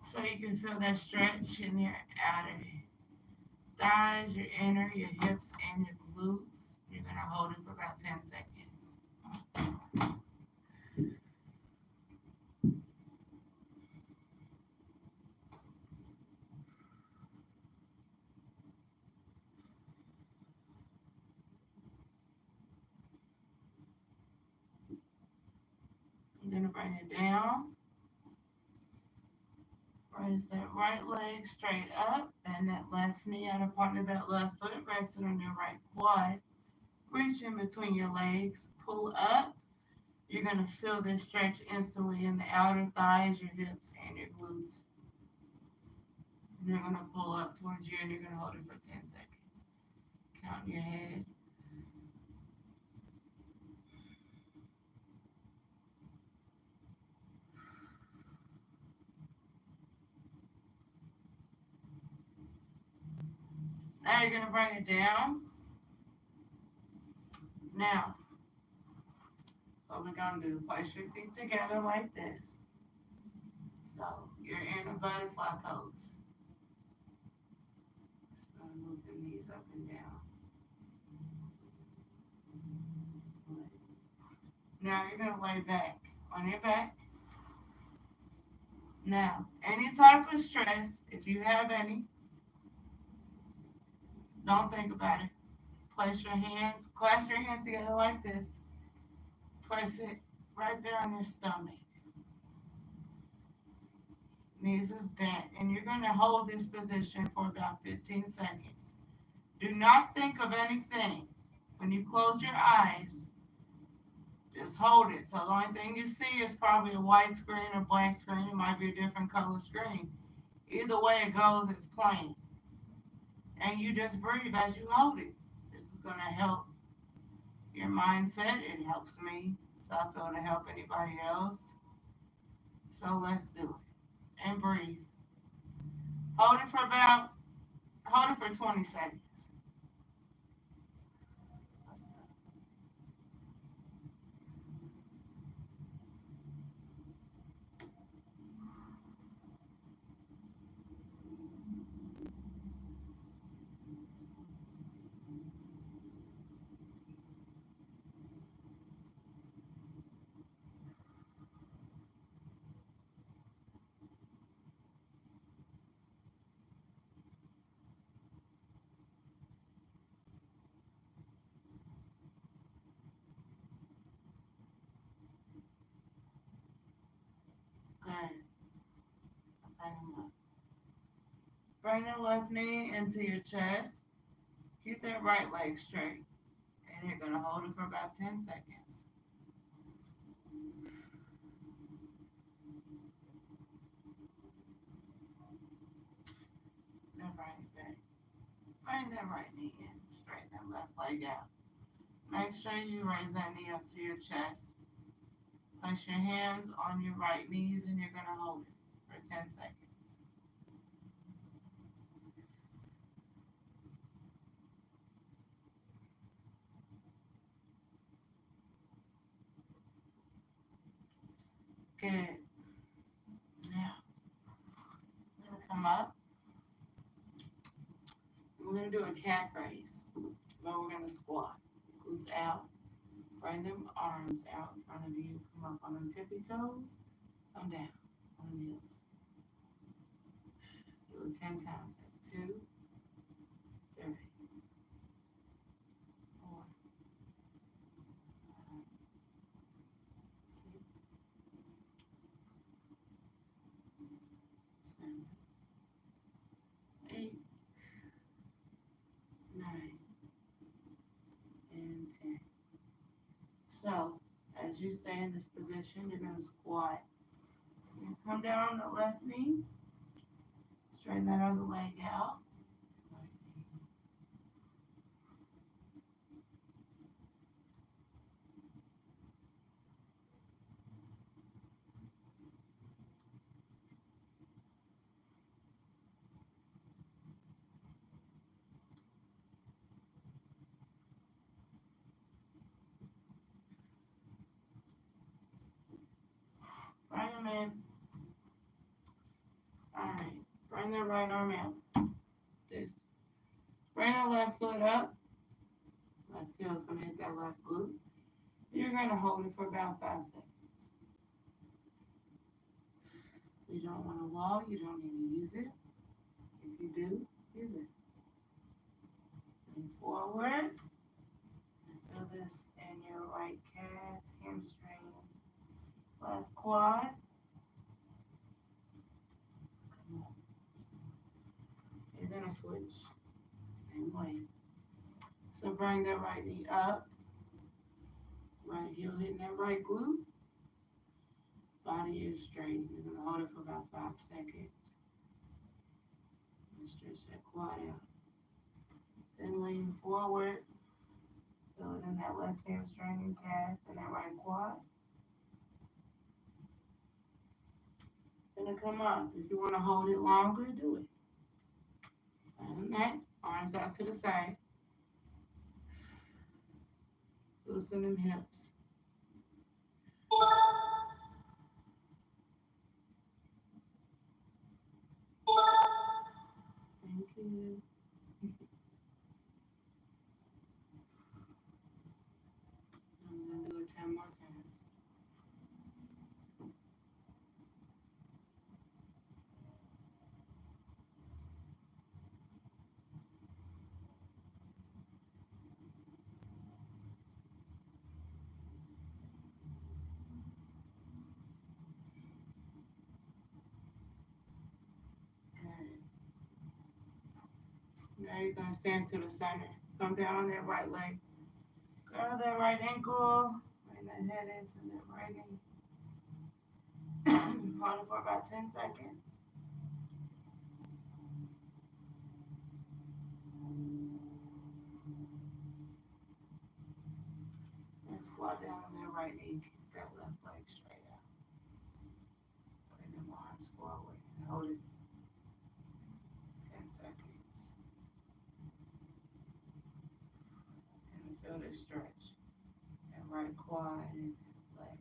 so you can feel that stretch in your outer thighs, your inner, your hips, and your glutes. You're going to hold it for about 10 seconds. You're going to bring it down. Raise that right leg straight up. Bend that left knee out of part of that left foot. Rest it on your right quad. Reach in between your legs. Pull up. You're going to feel this stretch instantly in the outer thighs, your hips, and your glutes. And you're going to pull up towards you and you're going to hold it for 10 seconds. Count your head. Now you're going to bring it down. Now, so we're going to do, place your feet together like this. So you're in a butterfly pose. Just going to move the knees up and down. Now you're going to lay back on your back. Now, any type of stress, if you have any, don't think about it. Place your hands, clasp your hands together like this. Place it right there on your stomach. Knees is bent, and you're going to hold this position for about 15 seconds. Do not think of anything. When you close your eyes, just hold it. So the only thing you see is probably a white screen or black screen. It might be a different color screen. Either way it goes, it's plain. And you just breathe as you hold it. This is going to help your mindset. It helps me. So I feel to help anybody else. So let's do it. And breathe. Hold it for 20 seconds. Good. Bring the left knee into your chest. Keep that right leg straight. And you're going to hold it for about 10 seconds. Then bring it back. Bring that right knee in. Straighten that left leg out. Make sure you raise that knee up to your chest. Place your hands on your right knees and you're going to hold it for 10 seconds. Good. Now, I'm going to come up. We're going to do a calf raise. But we're going to squat. Glutes out. Bring them arms out in front of you. Come up on them tippy toes. Come down on the heels. Do it 10 times. That's 2, 3, 4, 5, 6, 7, 8, 9, and 10. So, as you stay in this position, you're going to squat. You come down on the left knee. Straighten that other leg out. Bring them in. Alright. Bring that right arm out. This. Bring that left foot up. Left heel is going to hit that left glute. You're going to hold it for about 5 seconds. You don't want to wall. You don't need to use it. If you do, use it. Lean forward. Feel this in your right calf, hamstring, left quad. You're going to switch. Same way. So bring that right knee up. Right heel hitting that right glute. Body is straight. You're going to hold it for about 5 seconds. And stretch that quad out. Then lean forward. Feel it in that left hamstring and calf and that right quad. Gonna come up. If you want to hold it longer, do it. And that, arms out to the side. Loosen them hips. Thank you. I'm gonna do it 10 more times. Now you're going to stand to the center. Come down on that right leg. Grab that right ankle. Bring that head into that right knee. Hold it for about 10 seconds. And squat down on that right knee. Keep that left leg straight out. Bring them arms forward and hold it 10 seconds. And feel this stretch. That right quad and left.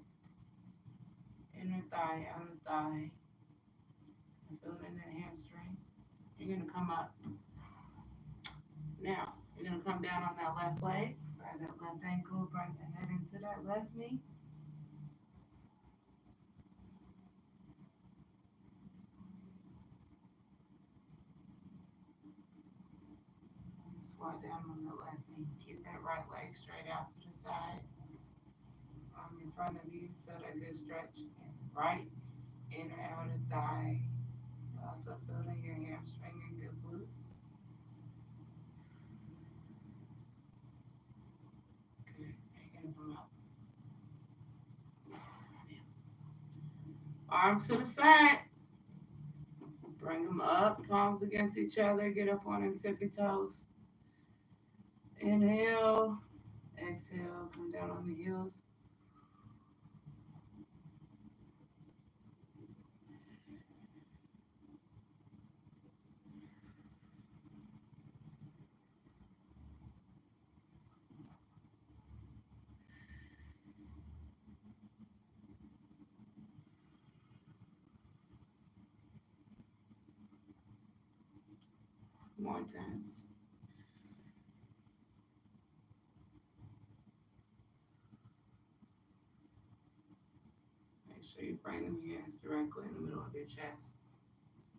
Inner thigh, outer thigh. And feel it in that hamstring. You're going to come up. Now, you're going to come down on that left leg. Grab that left ankle. Bring the head into that left knee. Squat down on the left knee. Keep that right leg straight out to the side. Arm in front of you. Feel that good stretch. In right, inner, outer thigh. Also feel it in your hamstring and your glutes. Good. You're going to come up. Arms to the side. Bring them up. Palms against each other. Get up on them tippy toes. Inhale. Exhale. Come down on the heels. More times. Make sure you bring them hands directly in the middle of your chest.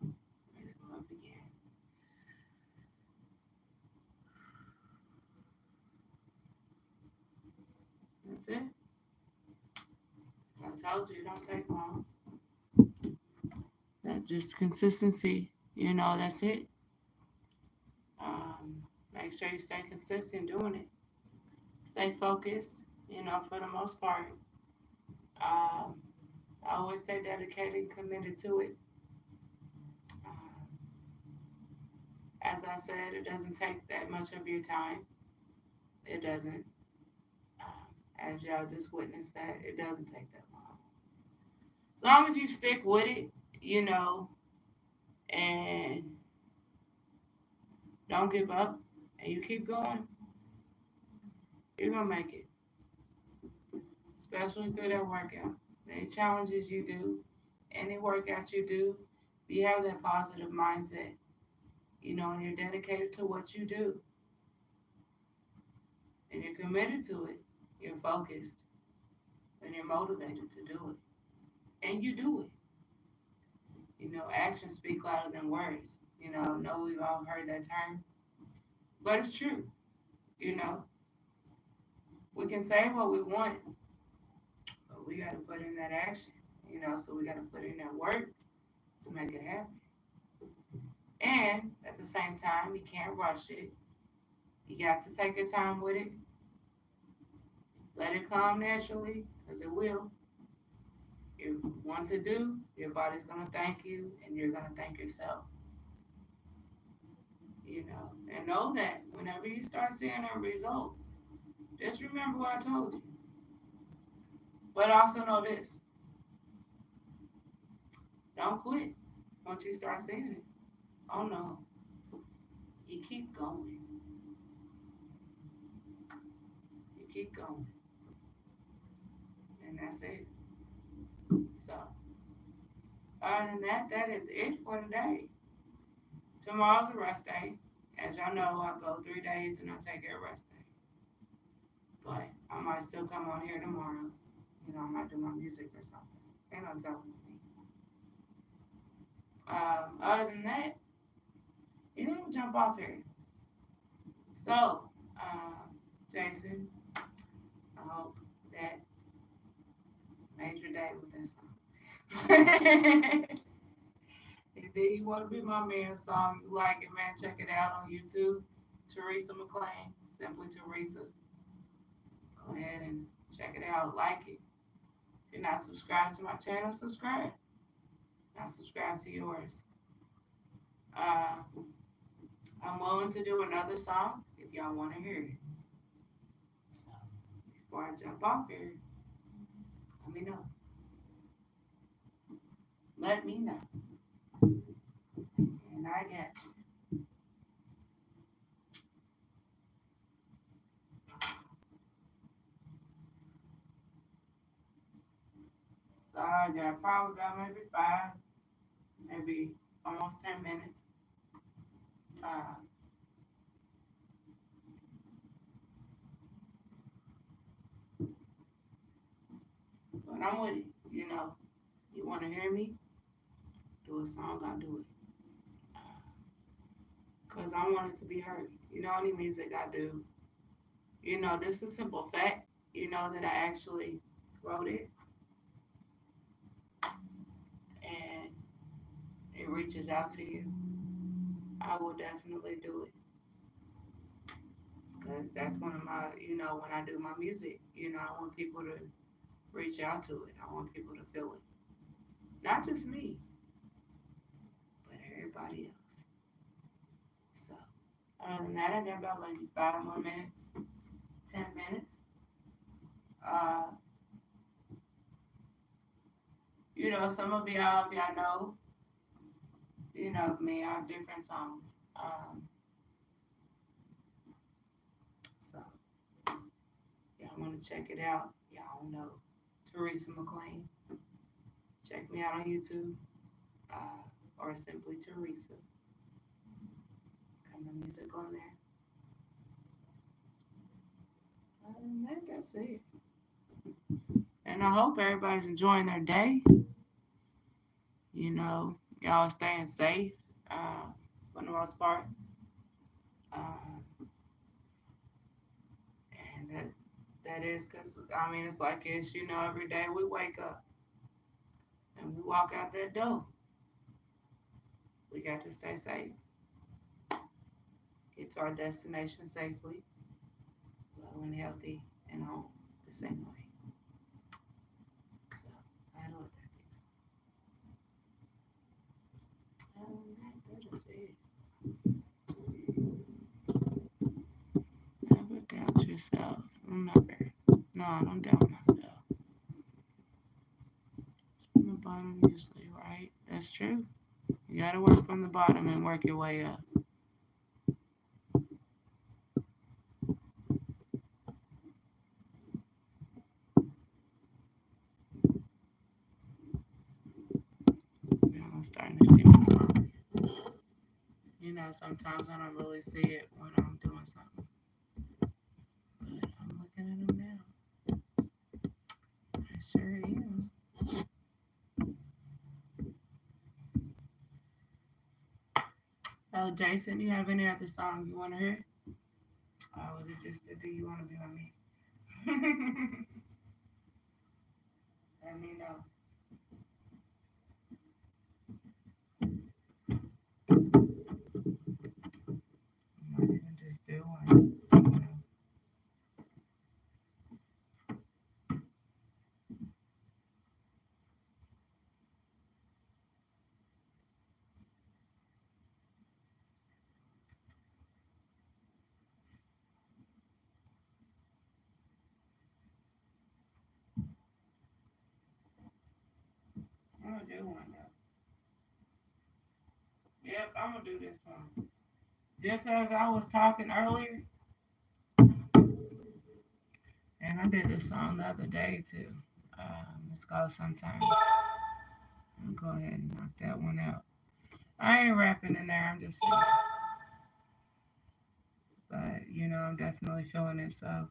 Raise them up again. That's it. I told you it don't take long. That just consistency, that's it. Make sure you stay consistent doing it. Stay focused, for the most part. I always stay dedicated and committed to it. As I said, it doesn't take that much of your time. It doesn't. As y'all just witnessed that, it doesn't take that long. As long as you stick with it, and don't give up, and you keep going, you're going to make it. Especially through that workout. Any challenges you do, any workout you do, you have that positive mindset, and you're dedicated to what you do. And you're committed to it. You're focused. And you're motivated to do it. And you do it. Actions speak louder than words. I know we've all heard that term. But it's true. We can say what we want, but we got to put in that action. So we got to put in that work to make it happen. And at the same time, you can't rush it. You got to take your time with it. Let it come naturally, because it will. You want to do, your body's going to thank you, and you're going to thank yourself. And know that whenever you start seeing the results, just remember what I told you. But also know this. Don't quit once you start seeing it. Oh no. You keep going. You keep going. And that's it. So, other than that, that is it for today. Tomorrow's a rest day. As y'all know, I go 3 days and I take a rest day. But I might still come on here tomorrow. I might do my music or something. They don't tell me. Other than that, jump off here. So, Jason, I hope that made your day with this song. And then you want to be my man song. You like it, man. Check it out on YouTube. Teresa McLean. Simply Teresa. Go ahead and check it out. Like it. If you're not subscribed to my channel, subscribe. Not subscribe to yours. Uh, I'm willing to do another song if y'all want to hear it. So before I jump off here, let me know. Let me know. And I got you. So I got probably about maybe 5, maybe almost 10 minutes. Uh, but I'm with it. You know, you want to hear me? Do a song, I'll do it. Because I want it to be heard. You know, any music I do, you know, this is a simple fact, you know, that I actually wrote it. And it reaches out to you. I will definitely do it. Because that's one of my, you know, when I do my music, you know, I want people to reach out to it. I want people to feel it. Not just me, but everybody else. So, other than that, I got about maybe 5 more minutes, 10 minutes. Uh, you know, some of y'all, if y'all know me, I have different songs. So, y'all want to check it out, y'all know Teresa McLean. Check me out on YouTube or simply Teresa. Kind of music on there. Other than that, that's it. And I hope everybody's enjoying their day. You know, y'all staying safe for the most part. And that is because, I mean, it's like it's, you know, every day we wake up and we walk out that door. We got to stay safe. Get to our destination safely, well and healthy, and home the same way. So, I know what that is it. Never doubt yourself. Remember. No, I don't doubt myself. It's from the bottom usually, right? That's true. You gotta work from the bottom and work your way up. Now I'm starting to see more. You know, sometimes I don't really see it when I'm doing something. But I'm looking at them now. I sure am. Oh, Jason, you have any other song you want to hear? Or was it just the Do You Want to Be With Me? Let me know. I might even just do one. I'm gonna do one though. Yep, I'm gonna do this one. Just as I was talking earlier, and I did this song the other day too. It's called Sometimes. I'll go ahead and knock that one out. I ain't rapping in there, I'm just singing. But, you know, I'm definitely feeling it, so.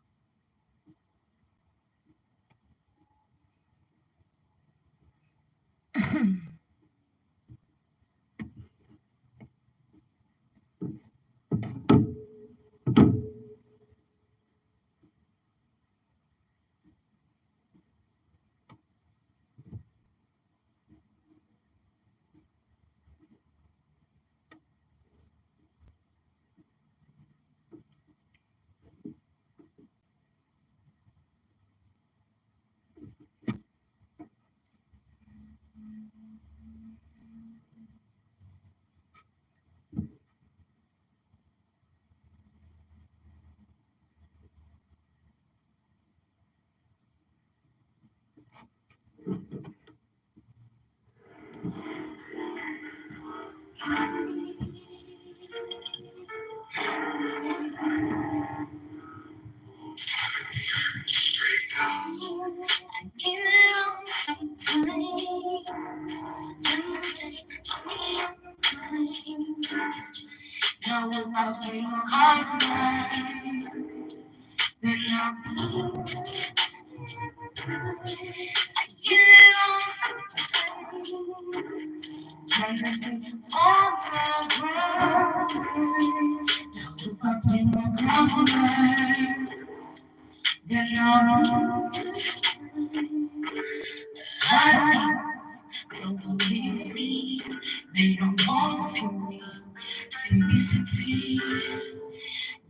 Now if I play my cards right, then I'll be trying to think all around. Now if I play my cards right, then I'll they don't believe me, they don't want to see me succeed.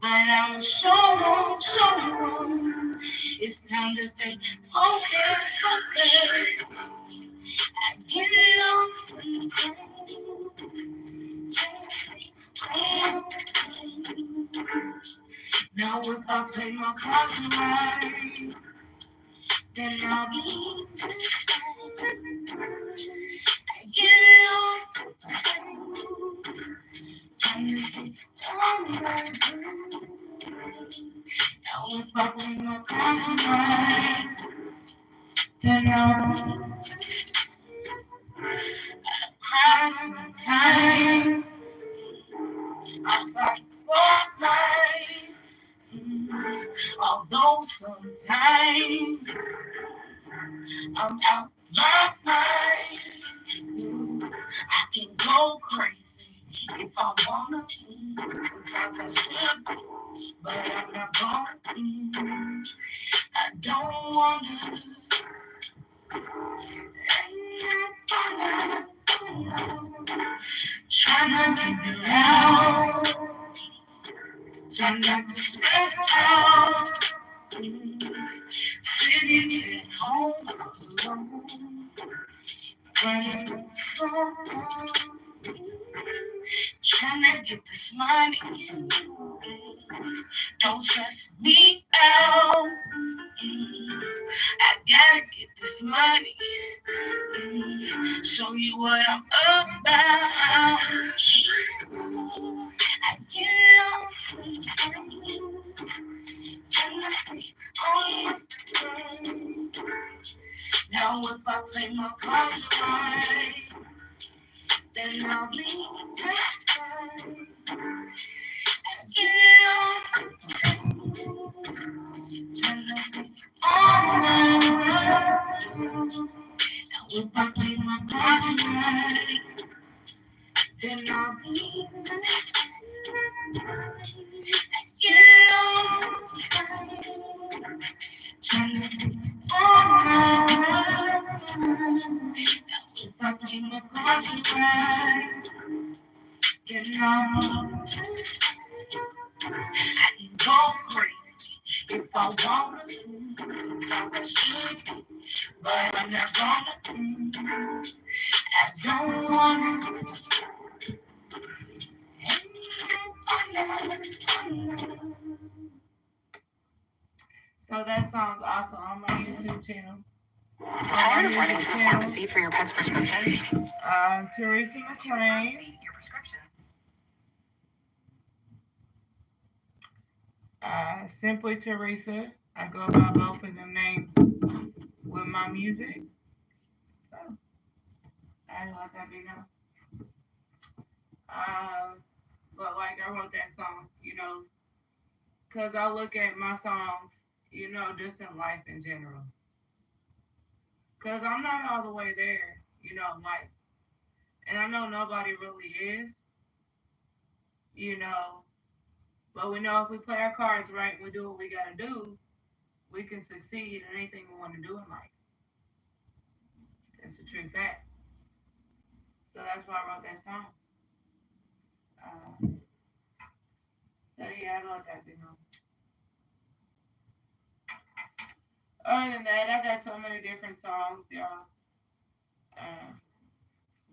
But I'll show them, it's time to stay focused, focused. I get lost sometimes. Now if I play my cards right, then I'll be just fine. I get lost sometimes. Now if I play my cards right, then I'll cry sometimes. I fight for life, although sometimes I'm out my mind. I can go crazy if I wanna. Sometimes I should, but I'm not gonna. I don't wanna. Try not to get out. Try not to stress out. Sitting at home alone. Running so trying to get this money. Don't stress me out. I gotta get this money. Show you what I'm about. I get lost sometimes. Trying to stay on my friends. Now if I play my cards right, then I'll be just fine. I get lost sometimes. Trying to stay on my friends. Now if I play my cards right, then I'll be just fine. I get lost sometimes. Trying to stay on my friends. If I play my cards right, then I'm I can go crazy if I wanna. Sometimes I should, but I'm not gonna. I don't wanna. So that song's also on my YouTube channel. Tired of running to the pharmacy for your pet's prescriptions? Teresa McLean. Your prescription. Simply Teresa. I go by both of them names with my music. So I let that be known. But like I wrote that song, because I look at my songs, just in life in general. Because I'm not all the way there, in life. And I know nobody really is, you know. But we know if we play our cards right and we do what we got to do, we can succeed in anything we want to do in life. That's the true fact. So that's why I wrote that song. Uh, so yeah, I love that, Other than that, I got so many different songs, y'all.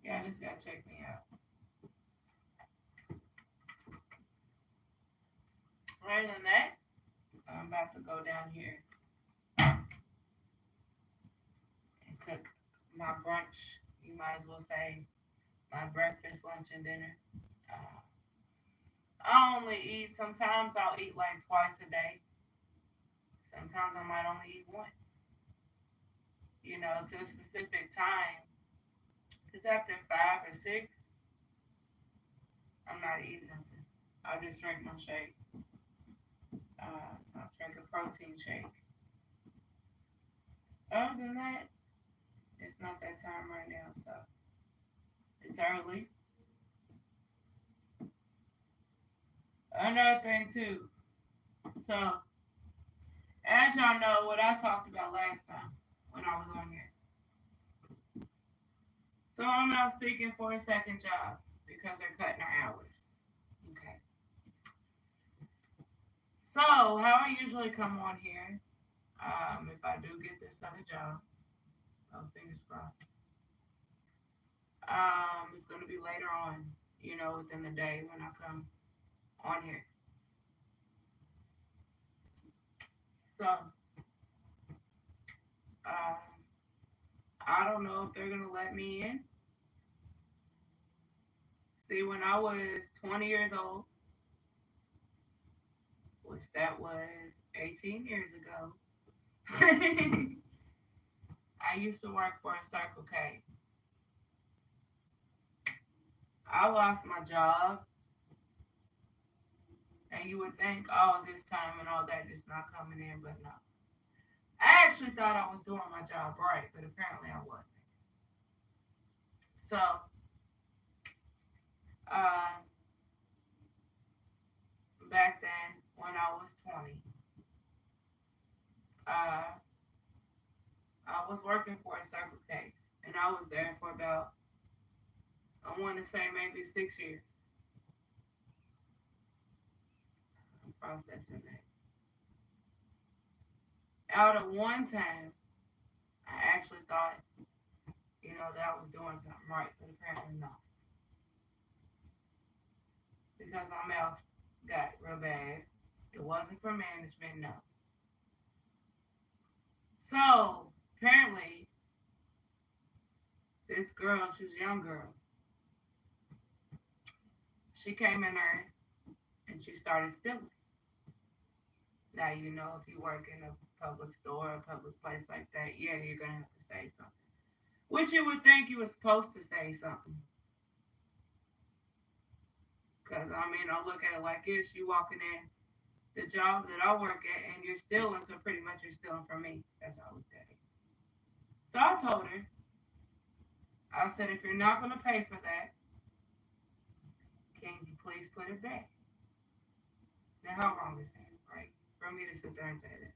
Y'all just gotta check me out. Other than that, I'm about to go down here and cook my brunch. You might as well say my breakfast, lunch, and dinner. Uh, I only eat, sometimes I'll eat like twice a day. Sometimes I might only eat once, to a specific time. Because after 5 or 6, I'm not eating nothing. I'll just drink my shake. I'll drink a protein shake. Other than that, it's not that time right now, so it's early. Another thing too, so as y'all know, what I talked about last time when I was on here. So I'm out seeking for a second job because they're cutting our hours. Okay. So how I usually come on here, if I do get this other job, fingers crossed. It's gonna be later on, within the day when I come on here. So um, I don't know if they're gonna let me in. See, when I was 20 years old, which that was 18 years ago, I used to work for a Circle K. I lost my job, and you would think all this time and all that just not coming in, but no. I actually thought I was doing my job right, but apparently I wasn't. So, uh, back then, when I was 20, uh, I was working for a Circle K, and I was there for about, I want to say maybe 6 years. I'm processing that. Out of one time, I actually thought, that I was doing something right, but apparently not. Because my mouth got real bad. It wasn't for management, no. So, apparently, this girl, she's a young girl, she came in there and she started stealing. Now, if you work in a public store, a public place like that, yeah, you're going to have to say something. Which you would think you were supposed to say something. Because, I look at it like this. You walking in the job that I work at and you're stealing, so pretty much you're stealing from me. That's how I looked at it. So I told her, I said, if you're not going to pay for that, can you please put it back? Now, how wrong is that, right? For me to sit there and say that.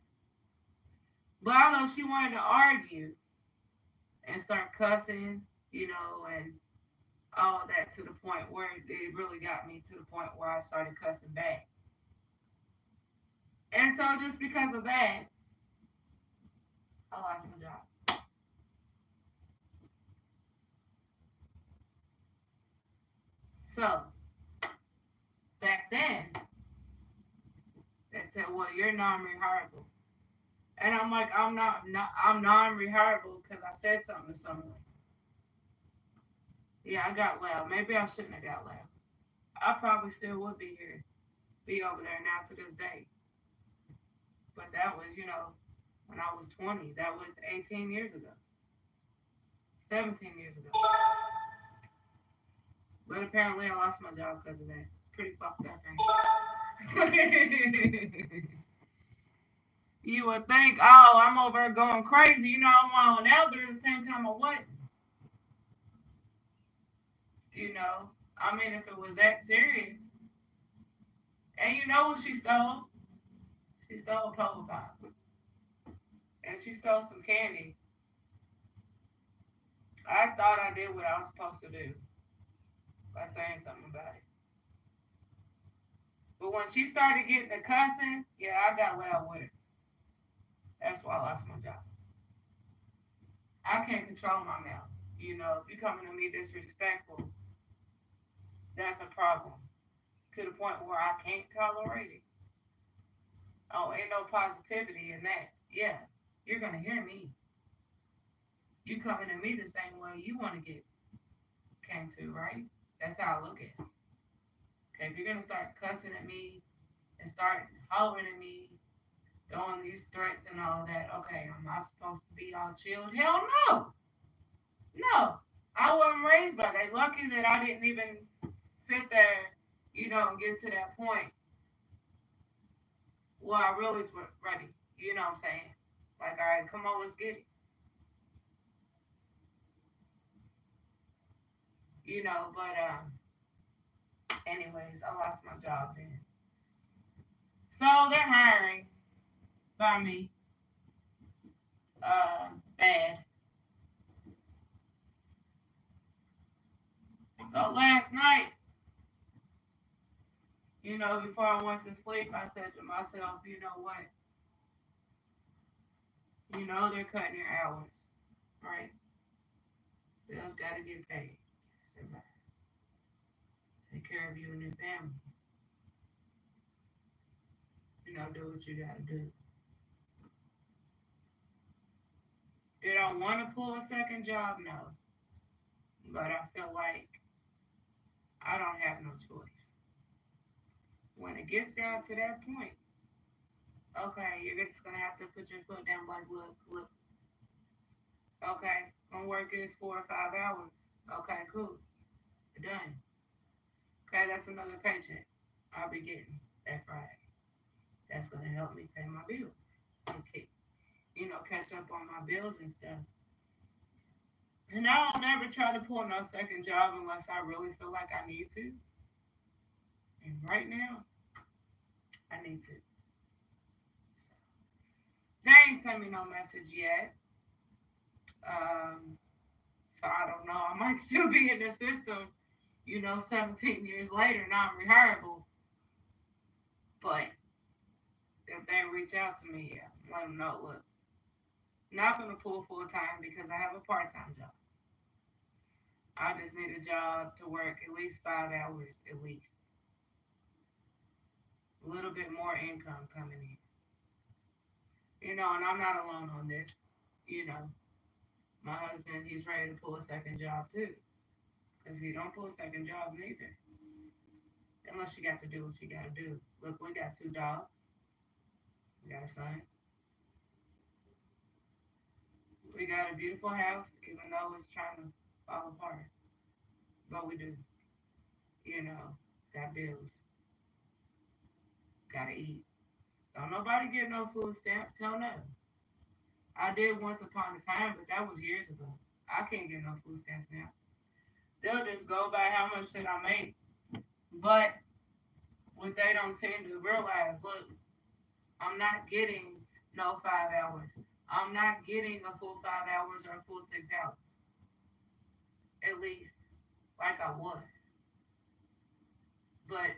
But although she wanted to argue and start cussing, and all that to the point where it really got me to the point where I started cussing back. And so just because of that, I lost my job. So back then, they said, well, you're non-rehirable. And I'm like, I'm non-rehirable because I said something to someone. Yeah, I got loud. Maybe I shouldn't have got loud. I probably still would be over there now to this day. But that was, when I was 20. That was 18 years ago. 17 years ago. But apparently I lost my job because of that. It's pretty fucked up, ain't it? You would think, oh, I'm over there going crazy. I'm on out, but at the same time, I wasn't. If it was that serious. And you know what she stole? She stole a Polo Pop. And she stole some candy. I thought I did what I was supposed to do by saying something about it. But when she started getting the cussing, yeah, I got loud with her. That's why I lost my job. I can't control my mouth. You know, if you're coming to me disrespectful, that's a problem. To the point where I can't tolerate it. Oh, ain't no positivity in that. Yeah, you're gonna hear me. You coming at me the same way you want to get came to, right? That's how I look at it. Okay, if you're gonna start cussing at me and start hollering at me, throwing these threats and all that, okay, am I supposed to be all chilled? Hell no, no. I wasn't raised by that. Lucky that I didn't even sit there, and get to that point where I really was ready. You know what I'm saying? Like, all right, come on, let's get it. But anyways, I lost my job then. So they're hiring by me. Bad. So last night, before I went to sleep, I said to myself, you know what? They're cutting your hours, right? Bills got to get paid. Survive. Take care of you and your family. Do what you got to do. Did I want to pull a second job? No. But I feel like I don't have no choice. When it gets down to that point, okay, you're just going to have to put your foot down like, look, okay, gonna work this 4 or 5 hours. Okay, cool. Done. Okay, that's another paycheck I'll be getting that Friday. That's gonna help me pay my bills. Okay, catch up on my bills and stuff. And I don't ever try to pull no second job unless I really feel like I need to. And right now, I need to. So, they ain't sent me no message yet. Um, so I don't know. I might still be in the system, 17 years later, not rehirable. But if they reach out to me, yeah, let them know. Look, not gonna pull full time because I have a part time job. I just need a job to work at least 5 hours, at least a little bit more income coming in. And I'm not alone on this. You know, my husband, he's ready to pull a second job too, because he don't pull a second job neither, unless you got to do what you got to do. Look, we got 2 dogs. We got a son. We got a beautiful house, even though it's trying to fall apart. But we do. Got bills. Gotta eat. Don't nobody get no food stamps. Hell no. I did once upon a time, but that was years ago. I can't get no food stamps now. They'll just go by how much shit I make. But what they don't tend to realize, look, I'm not getting no 5 hours. I'm not getting a full 5 hours or a full 6 hours. At least like I was. But,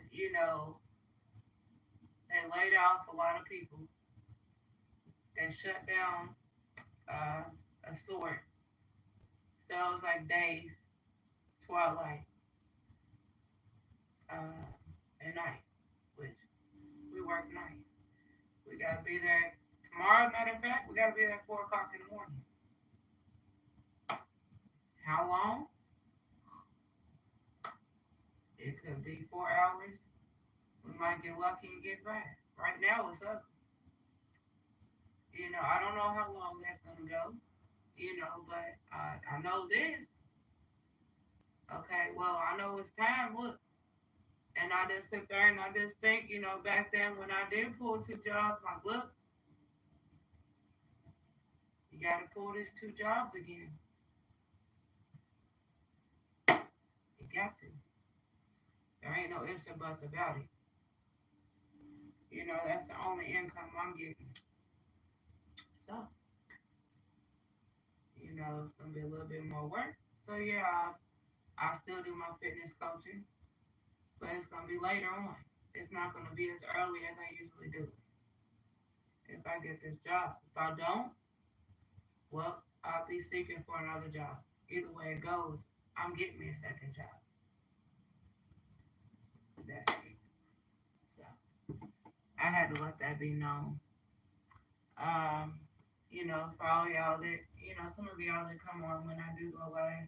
they laid off a lot of people. They shut down uh, a sort. So it was like days, twilight, uh, and night, which we work night. We gotta be there tomorrow. Matter of fact, we gotta be there at 4 o'clock in the morning. How long? It could be 4 hours. We might get lucky and get back. Right now it's up. I don't know how long that's gonna go. But I know this. Okay, well I know it's time. Look, and I just sit there and I just think, back then when I did pull 2 jobs, like, look, you gotta pull these 2 jobs again. You got to. There ain't no ifs or buts about it. That's the only income I'm getting. So, it's gonna be a little bit more work. So yeah, I still do my fitness coaching, but it's gonna be later on. It's not gonna be as early as I usually do. if I get this job. If I don't, well, I'll be seeking for another job. Either way it goes, I'm getting me a second job. That's it. So I had to let that be known. Um, for all y'all that, some of y'all that come on when I do go live,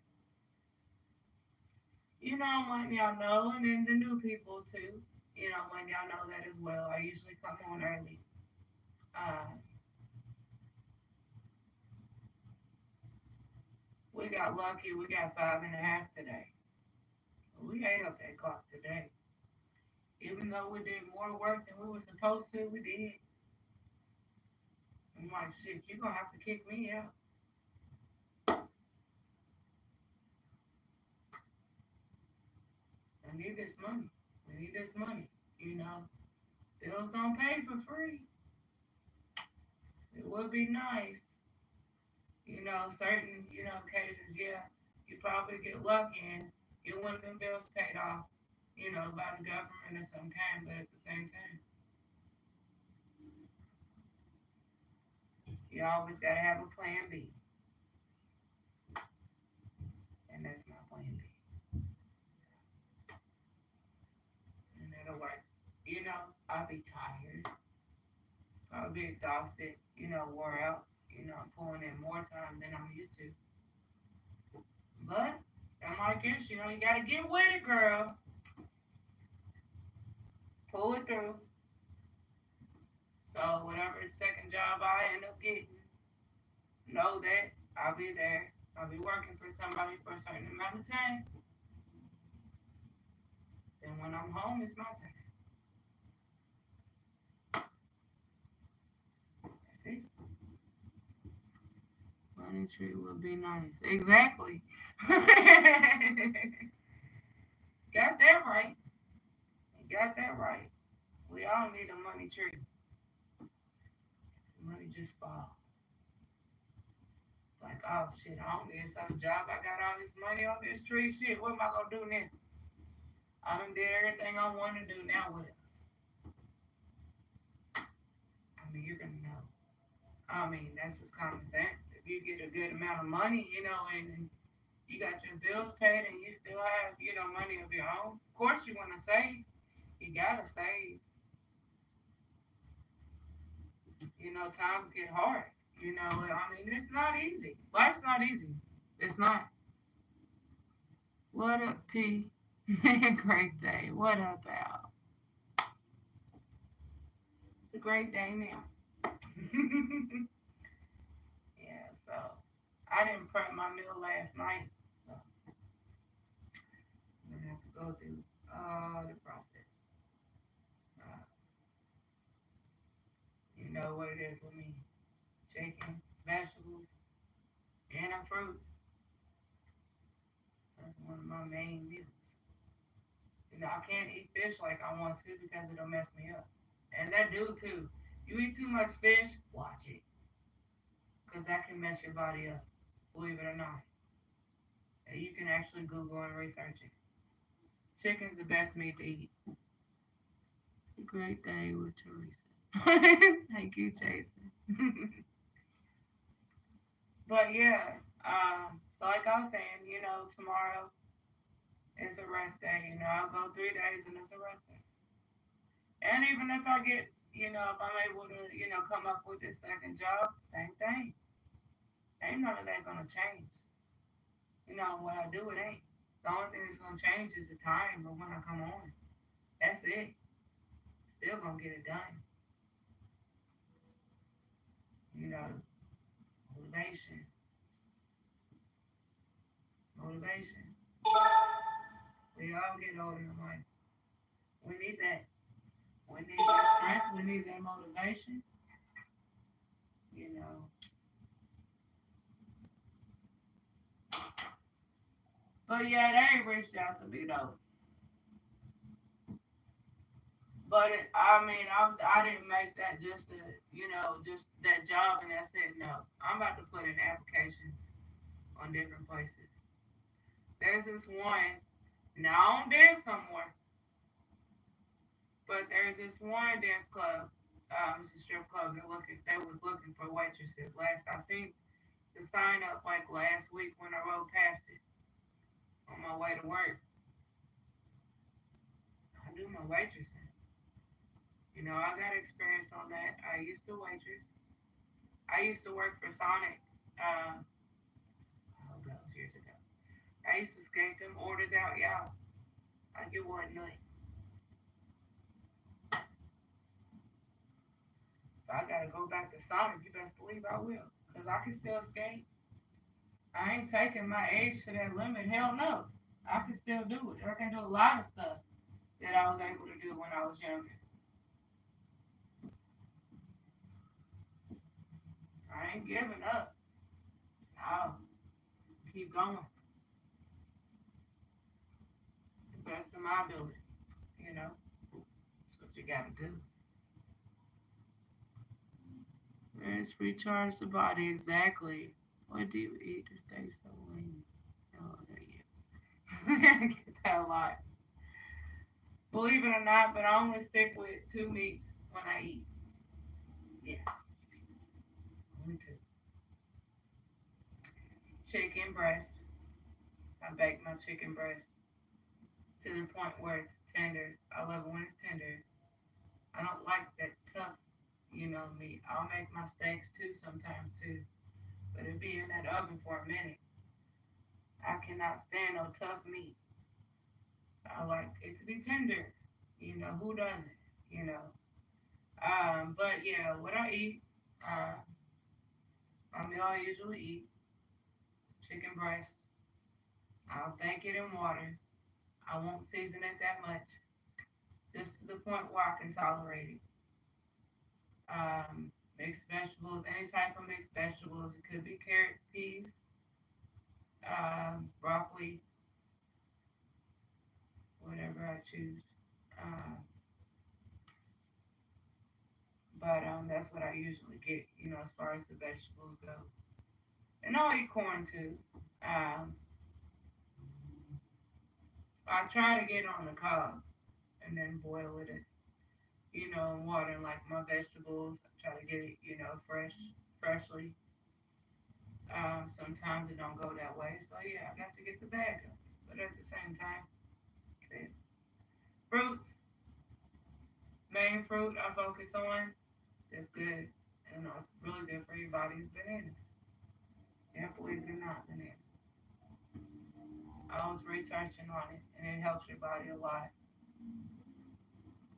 I'm letting y'all know, and then the new people too, I'm letting y'all know that as well. I usually come on early. Uh, we got lucky. We got 5.5 today. We ate up that clock today. Even though we did more work than we were supposed to, we did. I'm like, shit, you're going to have to kick me out. I need this money. We need this money. Bills don't pay for free. It would be nice. Certain, occasions, yeah, you probably get lucky and get one of them bills paid off, by the government of some kind, but at the same time, you always got to have a plan B. And that's my plan B. And that'll work. I'll be tired. I'll be exhausted, wore out, pulling in more time than I'm used to. But I'm like this, you gotta get with it, girl. Pull it through. So whatever second job I end up getting, know that I'll be there. I'll be working for somebody for a certain amount of time. Then when I'm home, it's my turn. That's it. Money tree would be nice. Exactly. Got that right. You got that right. We all need a money tree. Money just fall. Like, oh shit, I don't need some job. I got all this money on this tree. Shit, what am I gonna do now? I done did everything I want to do. Now what else? I mean, you're gonna know. I mean, that's just common sense. If you get a good amount of money, and you got your bills paid and you still have, money of your own, of course you want to save. You gotta save. Times get hard. I mean, it's not easy. Life's not easy. It's not. What up, T? Great day. What up, Al? It's a great day now. Yeah, so I didn't prep my meal last night. So I'm gonna have to go through all the process. Uh, you know what it is with me. Chicken, vegetables, and a fruit. That's one of my main meals. I can't eat fish like I want to because it'll mess me up. And that do too. You eat too much fish, watch it. Because that can mess your body up. Believe it or not. You can actually Google and research it. Chicken's the best meat to eat. Great day with Teresa. Thank you, Jason. But yeah, so like I was saying, tomorrow is a rest day. I'll go 3 days and it's a rest day. And even if I get, if I'm able to, come up with this second job, same thing. Ain't none of that gonna change. What I do, it ain't. The only thing that's gonna change is the time of when I come on. That's it. Still gonna get it done. Motivation. Motivation. We all get older in life. We need that. We need that strength. We need that motivation. You know. But yeah, they ain't reached out to me though. But I didn't make that just to, just that job, and I said no. I'm about to put in applications on different places. There's this one. Now I don't dance somewhere, but there's this one dance club It's a strip club. They was looking for waitresses. Last I seen the sign up like last week when I rode past it on my way to work. I do my waitressing. I got experience on that. I used to waitress. I used to work for Sonic. Oh, that was years ago. I used to skate them orders out, y'all. Like it wasn't nothing. If I gotta go back to Sonic, you best believe I will. Cause I can still skate. I ain't taking my age to that limit. Hell no. I can still do it. I can do a lot of stuff that I was able to do when I was younger. I ain't giving up. I'll keep going. The best of my ability. You know, that's what you gotta do. Rest, recharge the body. Exactly. What do you eat to stay so lean? Oh, there you I get that a lot. Believe it or not, but I only stick with two meats when I eat. Yeah, only two. Chicken breast. I bake my chicken breast to the point where it's tender. I love it when it's tender. I don't like that tough, meat. I'll make my steaks too sometimes too, but it be in that oven for a minute. I cannot stand no tough meat. I like it to be tender. Who doesn't? You know. But yeah, what I eat, uh, my meal I usually eat chicken breast. I'll bake it in water. I won't season it that much, just to the point where I can tolerate it. Mixed vegetables, any type of mixed vegetables. It could be carrots, peas, broccoli, whatever I choose. Um, but that's what I usually get, as far as the vegetables go. And I'll eat corn too. Um, I try to get on the cob and then boil it, in water and like my vegetables. I try to get it, freshly. Sometimes it don't go that way, so yeah, I got to get the bag of it. But at the same time, fruits, main fruit I focus on. That's good. It's really good for your body. Is bananas. Yeah, believe it or not, bananas. I was researching on it, and it helps your body a lot.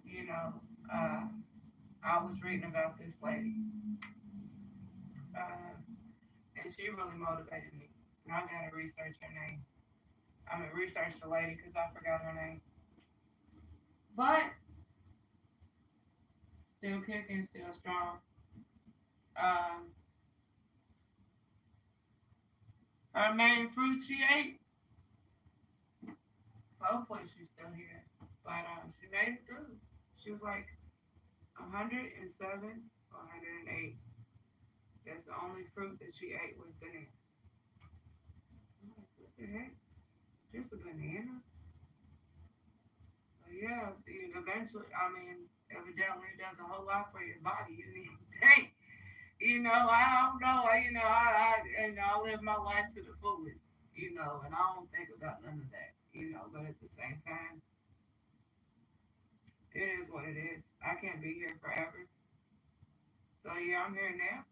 You know, uh, I was reading about this lady, uh, and she really motivated me. And I gotta research her name. I'm gonna research the lady because I forgot her name. But still kicking, still strong. Um, her main fruit she ate. Hopefully she's still here. But she made it through. She was like 107 or 108. That's the only fruit that she ate was bananas. I'm like, what the heck? Just a banana? But yeah, eventually, I mean, evidently it does a whole lot for your body. You need to think. I don't know. I live my life to the fullest. And I don't think about none of that. But at the same time, it is what it is. I can't be here forever. So yeah, I'm here now.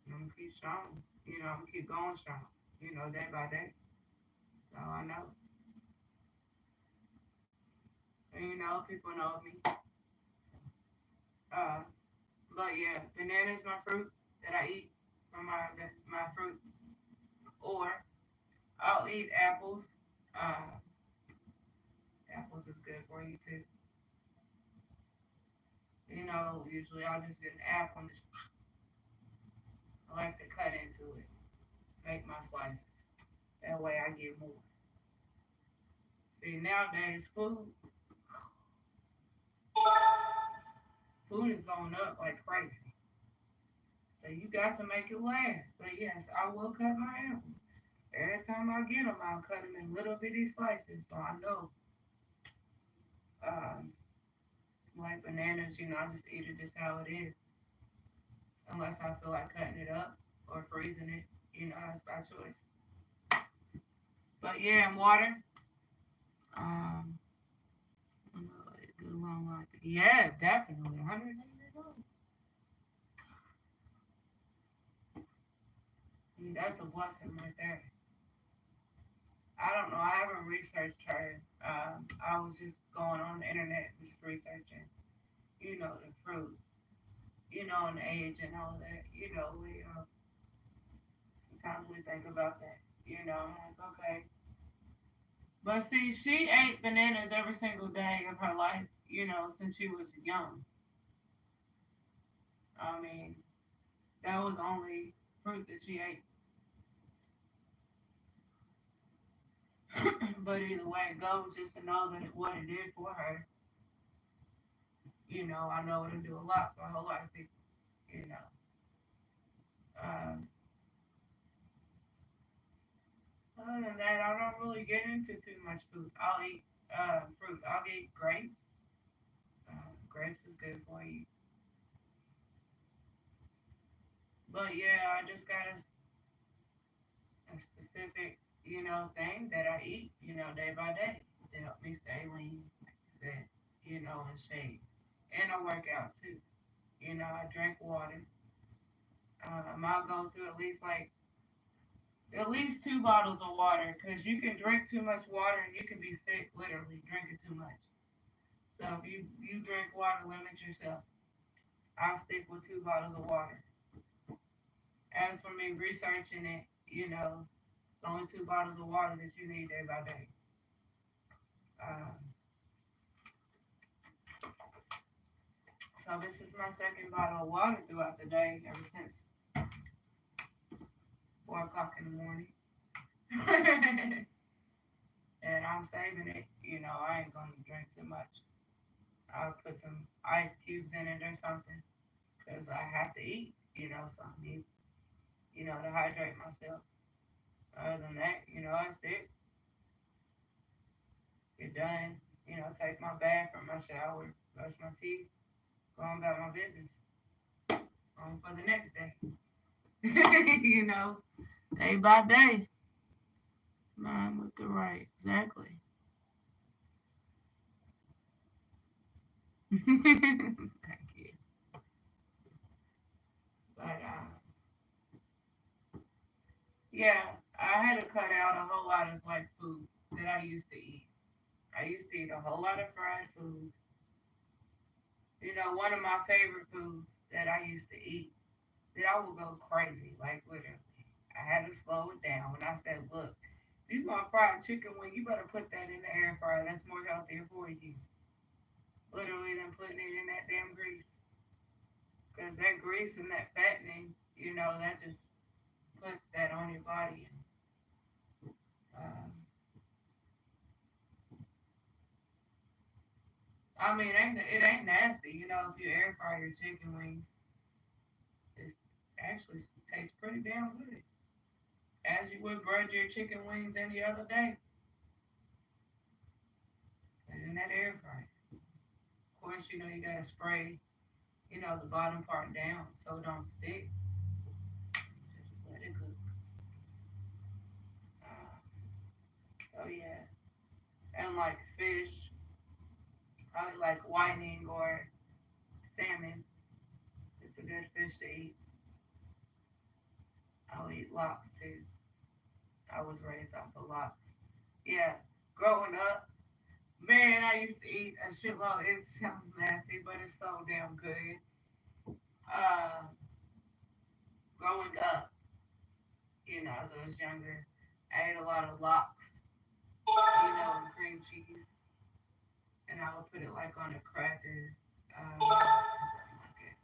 And I'm gonna keep strong. I'm gonna keep going strong. Day by day. So I know. And people know me. Uh, but yeah, banana is my fruit that I eat from my fruits. Or I'll eat apples. Uh, apples is good for you too. Usually I'll just get an apple and just, I like to cut into it, make my slices. That way I get more. See, nowadays food is going up like crazy. So you got to make it last. So yes, I will cut my apples. Every time I get them, I'll cut them in little bitty slices so I know um, Like bananas, I just eat it just how it is. Unless I feel like cutting it up or freezing it. That's by choice. But yeah, and water. Um, good long life. Yeah, definitely. 180 years old. That's a blessing right there. I don't know. I haven't researched her. I was just going on the internet, just researching, the fruits, and the age and all that. We sometimes we think about that. Like okay, but see, she ate bananas every single day of her life. Since she was young. I mean, that was only fruit that she ate. But either way it goes, just to know that what it did for her, I know it'll do a lot for a whole lot of people, you know. Um, Other than that, I don't really get into too much food. I'll eat fruit. I'll eat grapes. Grapes is good for you. But yeah, I just got a specific, thing that I eat, day by day to help me stay lean, like you said, and shape. And I work out too. I drink water. I'll go through at least 2 bottles of water because you can drink too much water and you can be sick literally drinking too much. So if you drink water, limit yourself. I'll stick with 2 bottles of water. As for me researching it, it's only 2 bottles of water that you need day by day. Um, so this is my second bottle of water throughout the day ever since 4 o'clock in the morning. And I'm saving it. I ain't gonna drink too much. I'll put some ice cubes in it or something because I have to eat. So I need to hydrate myself. Other than that, I sit, get done, take my bath from my shower, brush my teeth, go on about my business. On for the next day. you know, Day by day. Mine with the right, exactly. Thank you. But yeah, I had to cut out a whole lot of like food that I used to eat. I used to eat a whole lot of fried food. One of my favorite foods that I used to eat that I would go crazy, like literally. I had to slow it down when I said, look, if you want fried chicken wing, you better put that in the air fryer. That's more healthier for you. Literally than putting it in that damn grease. Because that grease and that fattening, that just puts that on your body. Um, I mean, it ain't nasty, if you air fry your chicken wings. It actually tastes pretty damn good. As you would bread your chicken wings any other day, put it in that air fryer. Of course, you gotta spray, the bottom part down so it don't stick. Just let it cook. Uh, so yeah, and like fish, probably like whiting or salmon. It's a good fish to eat. I'll eat lox too. I was raised off of lox. Yeah, growing up, man, I used to eat a shitload. It sounds nasty, but it's so damn good. Uh, Growing up, as I was younger, I ate a lot of lox, and cream cheese, and I would put it like on a cracker, something like it,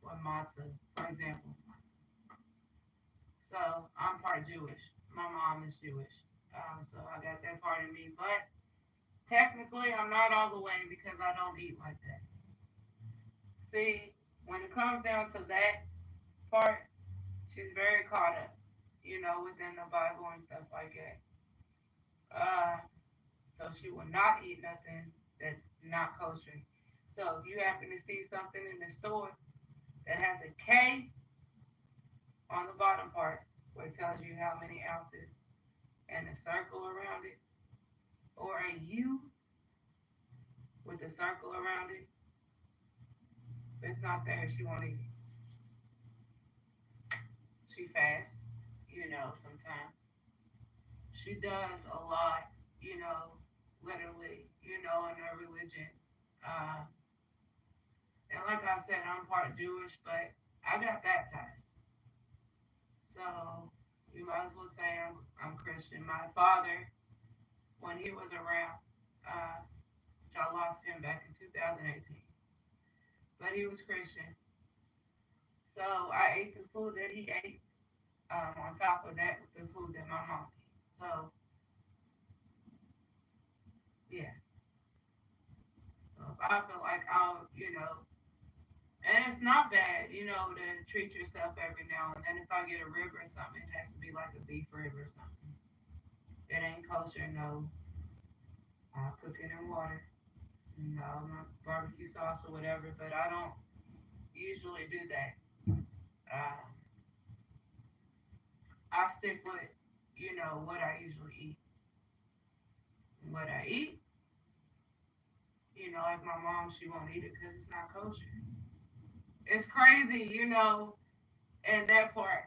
or matzah, for example. So I'm part Jewish. My mom is Jewish, so I got that part of me. But technically, I'm not all the way because I don't eat like that. See, when it comes down to that part, she's very caught up, within the Bible and stuff like that. Uh, so she will not eat nothing. that's not kosher. So if you happen to see something in the store that has a K on the bottom part, where it tells you how many ounces, and a circle around it, or a U with a circle around it, if it's not there, she won't eat it. She fasts, sometimes. She does a lot, literally, in her religion. Uh, and like I said, I'm part Jewish, but I got baptized. So you might as well say I'm Christian. My father, when he was around, uh, I lost him back in 2018, but he was Christian. So I ate the food that he ate. On top of that, the food that my mom ate. So yeah, so if I feel like and it's not bad, to treat yourself every now and then. If I get a rib or something, it has to be like a beef rib or something. It ain't kosher, no. I'll cook it in water, my barbecue sauce or whatever, but I don't usually do that. Uh, I stick with, what I usually eat. What I eat, like my mom, she won't eat it because it's not kosher. It's crazy, and that part.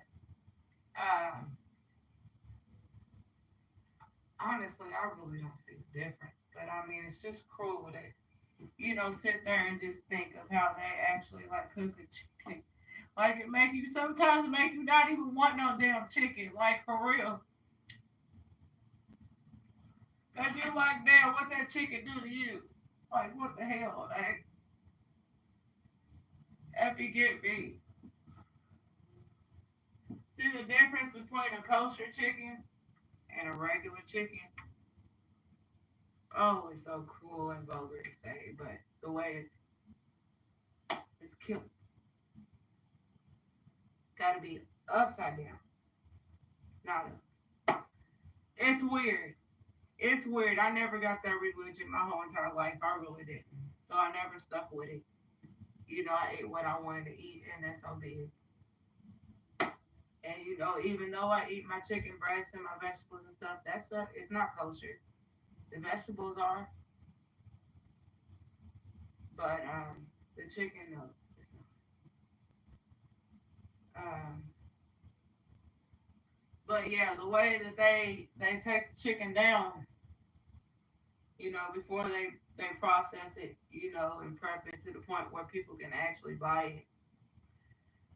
Um, Honestly, I really don't see the difference. But I mean, it's just cruel to, sit there and just think of how they actually like cook a chicken. Like it make you sometimes make you not even want no damn chicken. Like for real. Cause you're like, damn, what that chicken do to you? Like what the hell? Like if you get me. See the difference between a kosher chicken and a regular chicken? Oh, it's so cruel and vulgar to say, but the way it's killed. It's got to be upside down, not up. It's weird. It's weird. I never got that religion my whole entire life. I really didn't. So I never stuck with it. I ate what I wanted to eat, and that's so big. And even though I eat my chicken breast and my vegetables and stuff, that stuff is not kosher. The vegetables are, but the chicken no, it's not. But yeah, the way that they take the chicken down, before they process it, and prep it to the point where people can actually buy it,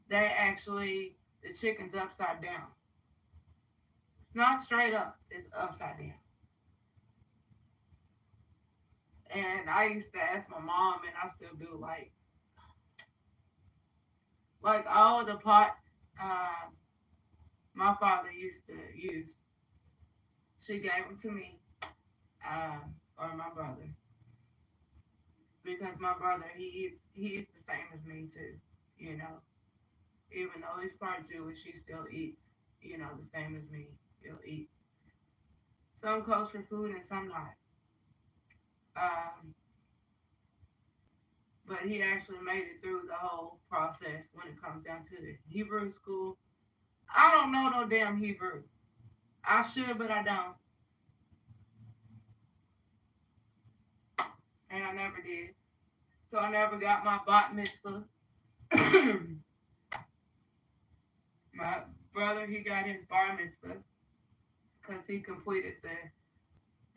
they actually the chicken's upside down. It's not straight up; it's upside down. And I used to ask my mom, and I still do, like all the pots uh, my father used to use. She gave them to me, or my brother, because my brother he eats the same as me too. You know, even though he's part Jewish, he still eats the same as me. He'll eat some kosher food and some not. Um, but he actually made it through the whole process when it comes down to the Hebrew school. I don't know no damn Hebrew. I should, but I don't, and I never did. So I never got my bat mitzvah. My brother, he got his bar mitzvah because he completed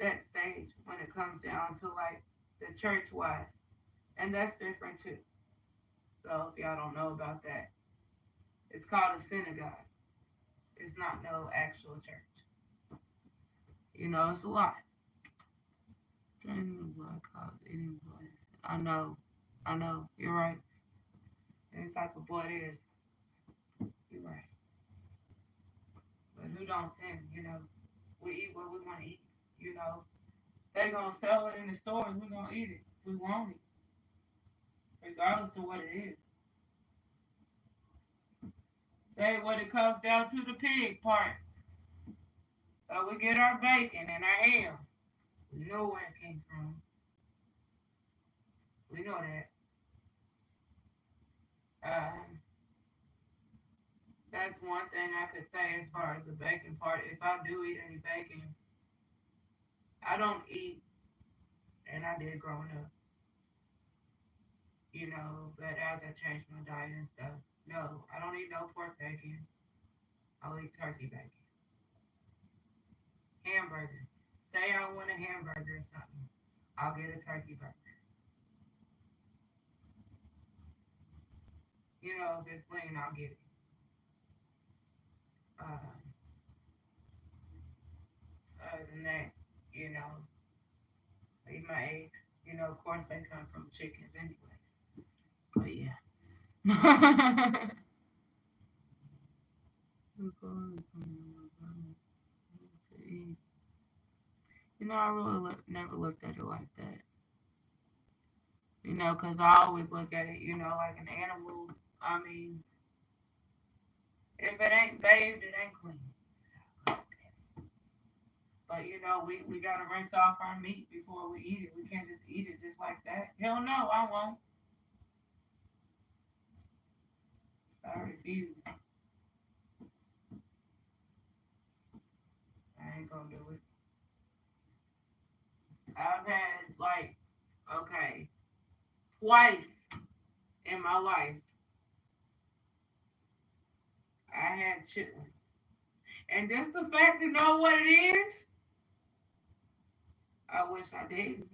that stage when it comes down to like the church wise, and that's different too. So if y'all don't know about that, it's called a synagogue. It's not no actual church. It's a lot. Draining the blood causes eating blood. I know. You're right. Any type of blood is. You're right. But who don't sin? We eat what we want to eat. You know, they gonna sell it in the stores. We gonna eat it. We want it, regardless of what it is. Say when it comes down to the pig part, we get our bacon and our ham. We know where it came from. We know that. Um, that's one thing I could say as far as the bacon part. If I do eat any bacon, I don't eat, and I did growing up, but as I changed my diet and stuff, no, I don't eat no pork bacon. I'll eat turkey bacon. Hamburger. Say I want a hamburger or something. I'll get a turkey burger. If it's lean, I'll get it. Uh, other than that, you know, eat my eggs. Of course they come from chickens anyways. But yeah. I really never looked at it like that. Because I always look at it, like an animal. I mean, if it ain't bathed, it ain't clean. But we gotta rinse off our meat before we eat it. We can't just eat it just like that. Hell no, I won't. I refuse. I ain't gonna do it. I've had like, okay, twice in my life I had chitlins. And just the fact to know what it is, I wish I didn't.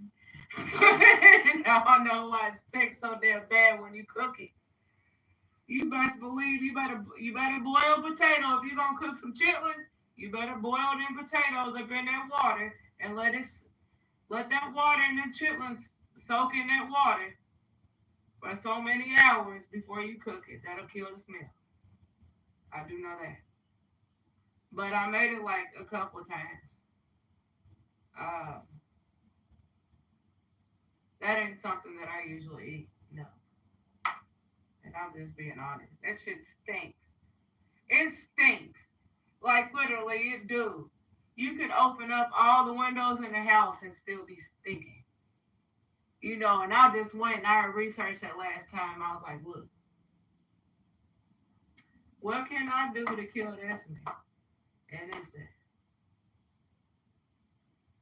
Now I know why it stinks so damn bad when you cook it. You best believe you better boil potato if you're gonna cook some chitlins. You better boil them potatoes up in that water and let that water and the chitlins soak in that water for so many hours before you cook it. That'll kill the smell. I do know that. But I made it like a couple times. Uh, that ain't something that I usually eat. No. And I'm just being honest. That shit stinks. It stinks. Like literally it do. You can open up all the windows in the house and still be stinking. And I just went and I researched that last time. I was like, look, what can I do to kill this smell? And it said,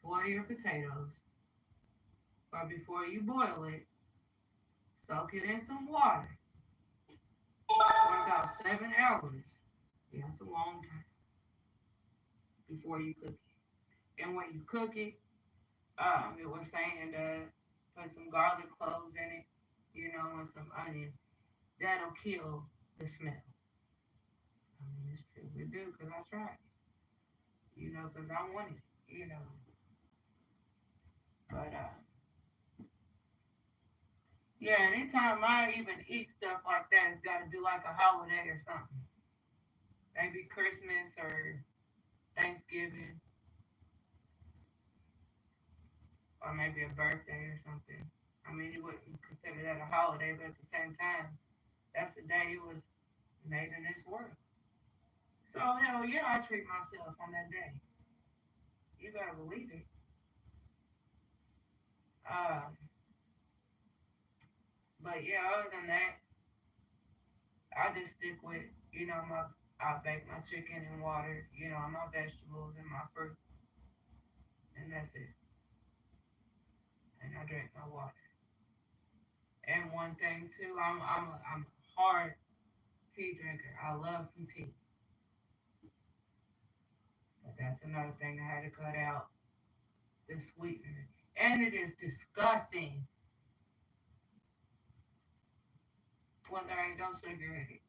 boil your potatoes. But before you boil it, soak it in some water for about 7 hours. Yeah, it's a long time before you cook it. And when you cook it, it was saying to put some garlic cloves in it, and some onion. That'll kill the smell. I mean, it's true. It do, because I tried it, because I wanted it, But, yeah, anytime I even eat stuff like that, it's got to be like a holiday or something. Maybe Christmas or Thanksgiving, or maybe a birthday or something. I mean, you wouldn't consider that a holiday, but at the same time, that's the day it was made in this world. So, hell yeah, I treat myself on that day. You better believe it. Uh, but yeah, other than that, I just stick with, I bake my chicken in water, my vegetables and my fruit, and that's it. And I drink my water. And one thing too, I'm a hard tea drinker. I love some tea, but that's another thing I had to cut out the sweetener. And it is disgusting when there ain't no sugar in it.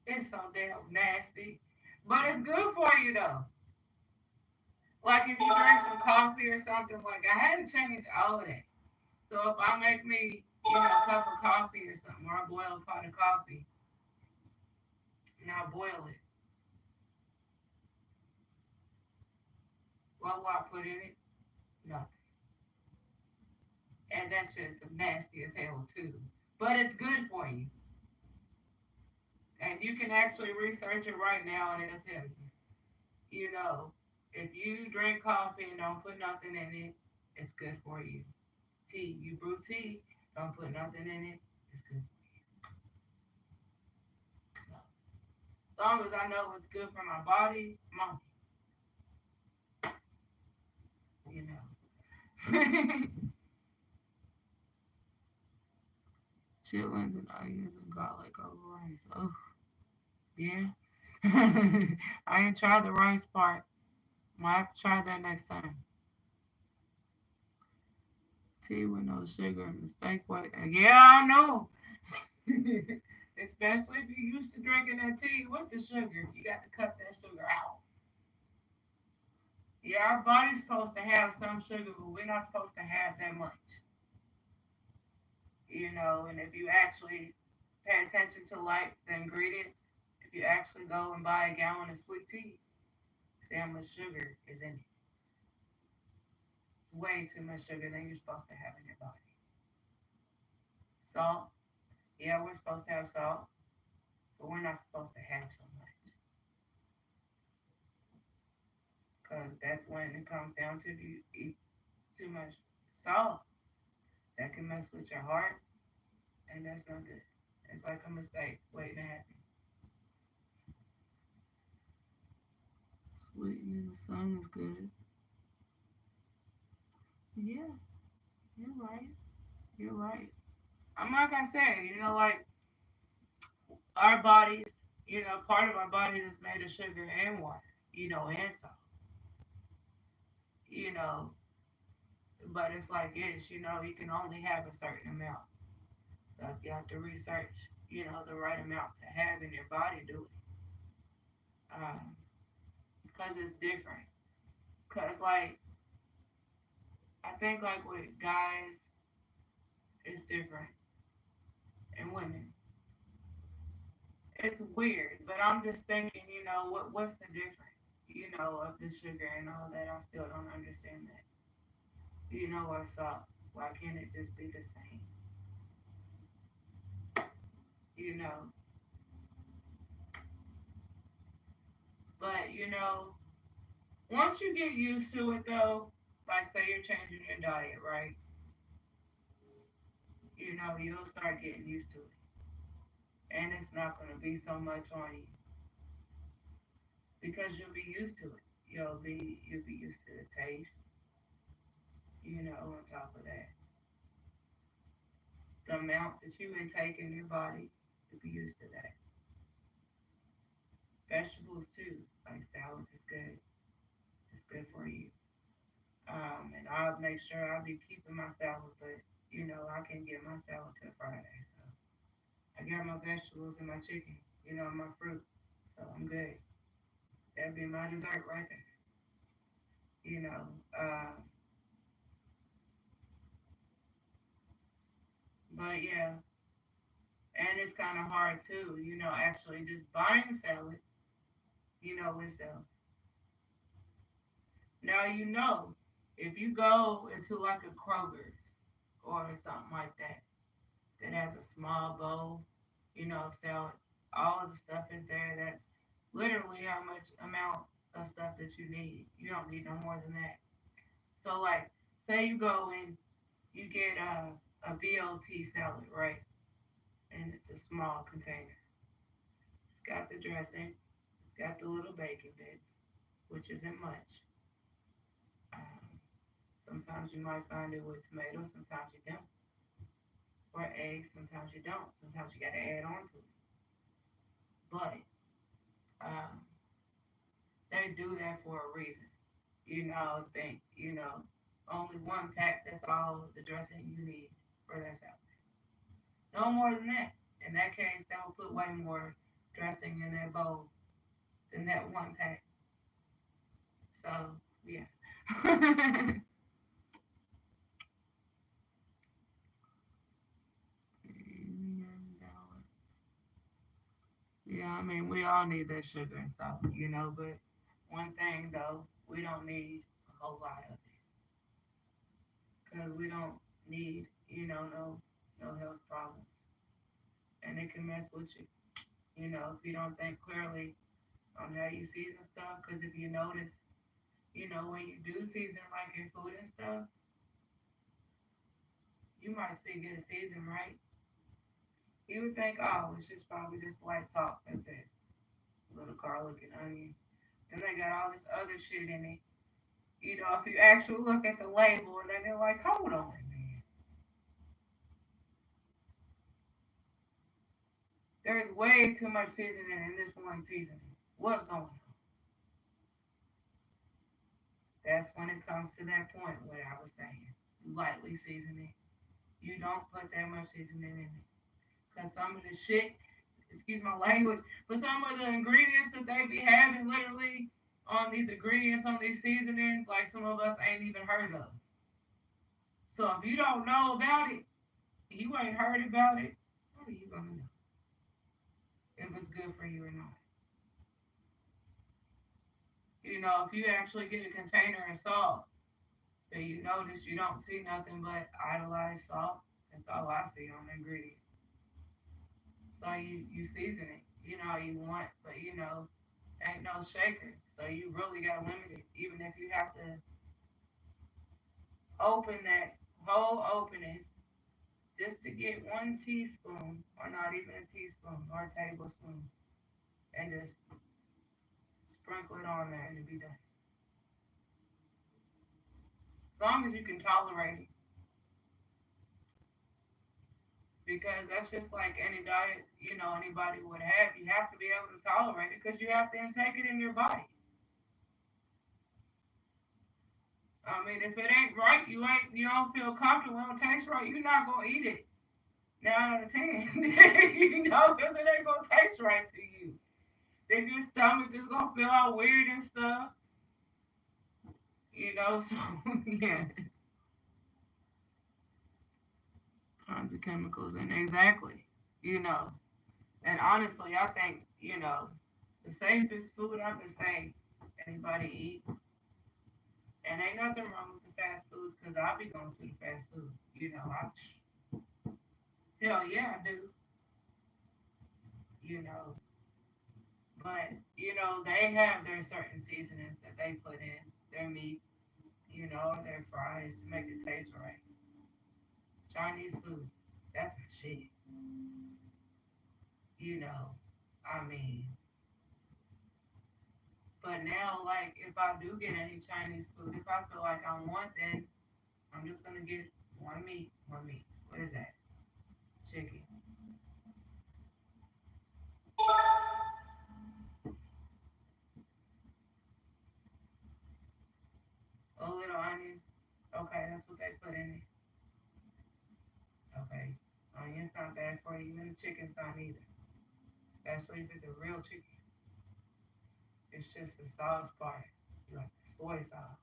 It's so damn nasty, but it's good for you though. Like if you drink some coffee or something, like I had to change all of that. So if I make me, a cup of coffee or something, or I boil a pot of coffee and I boil it, what will I put in it? Nothing. And that's just nasty as hell too. But it's good for you. And you can actually research it right now and it'll tell you. You know, if you drink coffee and don't put nothing in it, it's good for you. Tea, you brew tea, Don't put nothing in it. It's good. So, as long as I know it's good for my body, you know. Chitlins and onions and garlic over rice. Oh, yeah. I ain't tried the rice part. Might have to try that next time. Tea with no sugar, mistake what? Yeah, I know. Especially if you're used to drinking that tea with the sugar, you got to cut that sugar out. Yeah, our body's supposed to have some sugar, but we're not supposed to have that much. And if you actually pay attention to like the ingredients, if you actually go and buy a gallon of sweet tea, see how much sugar is in it. It's way too much sugar than you're supposed to have in your body. Salt, yeah, we're supposed to have salt, but we're not supposed to have so much. Because that's when it comes down to if you eat too much salt, that can mess with your heart, and that's not good. It's like a mistake waiting to happen. Sweetening in the sun is good. Yeah, you're right. You're right. I'm like I said, like our bodies, part of our bodies is made of sugar and water, and salt, you know, but it's like this, you can only have a certain amount. So you have to research, the right amount to have in your body, do it. Because it's different. Because, like, I think, like, with guys, it's different. And women, it's weird. But I'm just thinking, what's the difference, of the sugar and all that? I still don't understand that. Or salt. Why can't it just be the same? You know. But, once you get used to it, though, like, say you're changing your diet, right? You'll start getting used to it. And it's not going to be so much on you because you'll be used to it. You'll be used to the taste, on top of that. The amount that you intake in your body, you'll be used to that. Vegetables too, like salads is good. It's good for you. And I'll make sure I'll be keeping my salad, but I can get my salad till Friday. So I got my vegetables and my chicken, my fruit. So I'm good. That'd be my dessert right there. You know. But yeah, and it's kind of hard too, actually just buying salad, itself. Now, if you go into like a Kroger's or something like that, that has a small bowl, of salad, all of the stuff is there. That's literally how much amount of stuff that you need. You don't need no more than that. So, like, say you go and you get a BLT salad, right? And it's a small container. It's got the dressing. It's got the little bacon bits, which isn't much. Um, Sometimes you might find it with tomatoes, sometimes you don't. Or eggs, sometimes you don't. Sometimes you got to add on to it. But um, they do that for a reason. Think, only one pack, that's all the dressing you need for that salad. No more than that. In that case, they will put way more dressing in that bowl than that one pack. So, yeah. Yeah, I mean, we all need that sugar and salt, but one thing, though, we don't need a whole lot of it because we don't need, no health problems. And it can mess with you, if you don't think clearly on how you season stuff. Because if you notice, when you do season like your food and stuff, You might see get a season right. You would think, oh, it's just probably just light salt. That's it. A little garlic and onion. Then they got all this other shit in it. You know, if you actually look at the label, and then they're like, hold on, man. There's way too much seasoning in this one seasoning. What's going on? That's when it comes to that point what I was saying. Lightly seasoning. You don't put that much seasoning in it. Because some of the shit, excuse my language, but some of the ingredients that they be having literally on these ingredients, on these seasonings, like some of us ain't even heard of. So if you don't know about it, you ain't heard about it, how are you gonna know if it's good for you or not? You know, if you actually get a container of salt, then you notice you don't see nothing but idolized salt. That's all I see on the ingredient. So you season it, you know, you want, but you know, ain't no shaker. So you really gotta limit it. Even if you have to open that whole opening just to get 1 teaspoon, or not even a teaspoon, or a tablespoon, and just sprinkle it on there and it'll be done. As long as you can tolerate it, because that's just like any diet, you know, anybody would have. You have to be able to tolerate it because you have to intake it in your body. I mean, if it ain't right, you don't feel comfortable, it don't taste right, you're not gonna eat it. 9 out of 10, you know, because it ain't gonna taste right to you. Then your stomach just gonna feel all weird and stuff, you know. So yeah, tons of chemicals, and exactly, you know. And honestly, I think the safest food I can say anybody eat, and ain't nothing wrong with the fast foods, because I'll be going to the fast food. Hell yeah, I do. You know, but they have their certain seasonings that they put in their meat, or their fries to make it taste right. Chinese food, that's my shit. You know, I mean, but now, like, if I do get any Chinese food, if I feel like I want, then I'm just gonna get one meat, one meat. What is that? Chicken. A little onion. Okay, that's what they put in it. Okay. Onion's not bad for you, and the chicken's not either. Especially if it's a real chicken. It's just the sauce part. You like the soy sauce.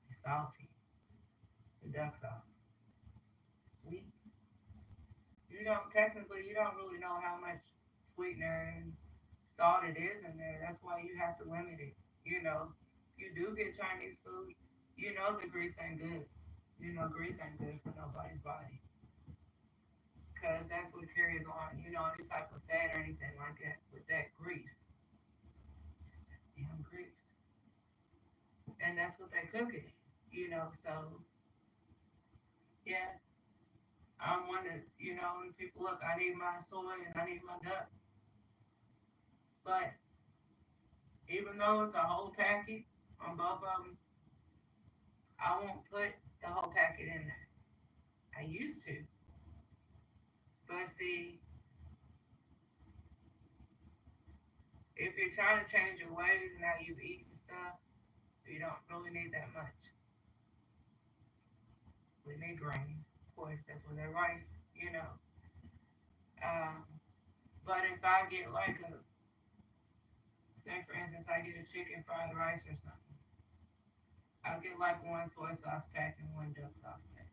It's salty. The duck sauce. Sweet. You don't really know how much sweetener and salt it is in there. That's why you have to limit it. You do get Chinese food, the grease ain't good. Grease ain't good for nobody's body. Because that's what carries on, any type of fat or anything like that with that grease. It's just damn grease. And that's what they cook it, so yeah, I'm one that, when people look, I need my soy and I need my duck. But even though it's a whole packet on both of them, I won't put the whole packet in there. I used to. But see, if you're trying to change your ways and how you eat and stuff, you don't really need that much. We need grain. Of course, that's where their rice. Um, but if I get like say for instance, I get a chicken fried rice or something, I'll get like one soy sauce pack and one duck sauce pack.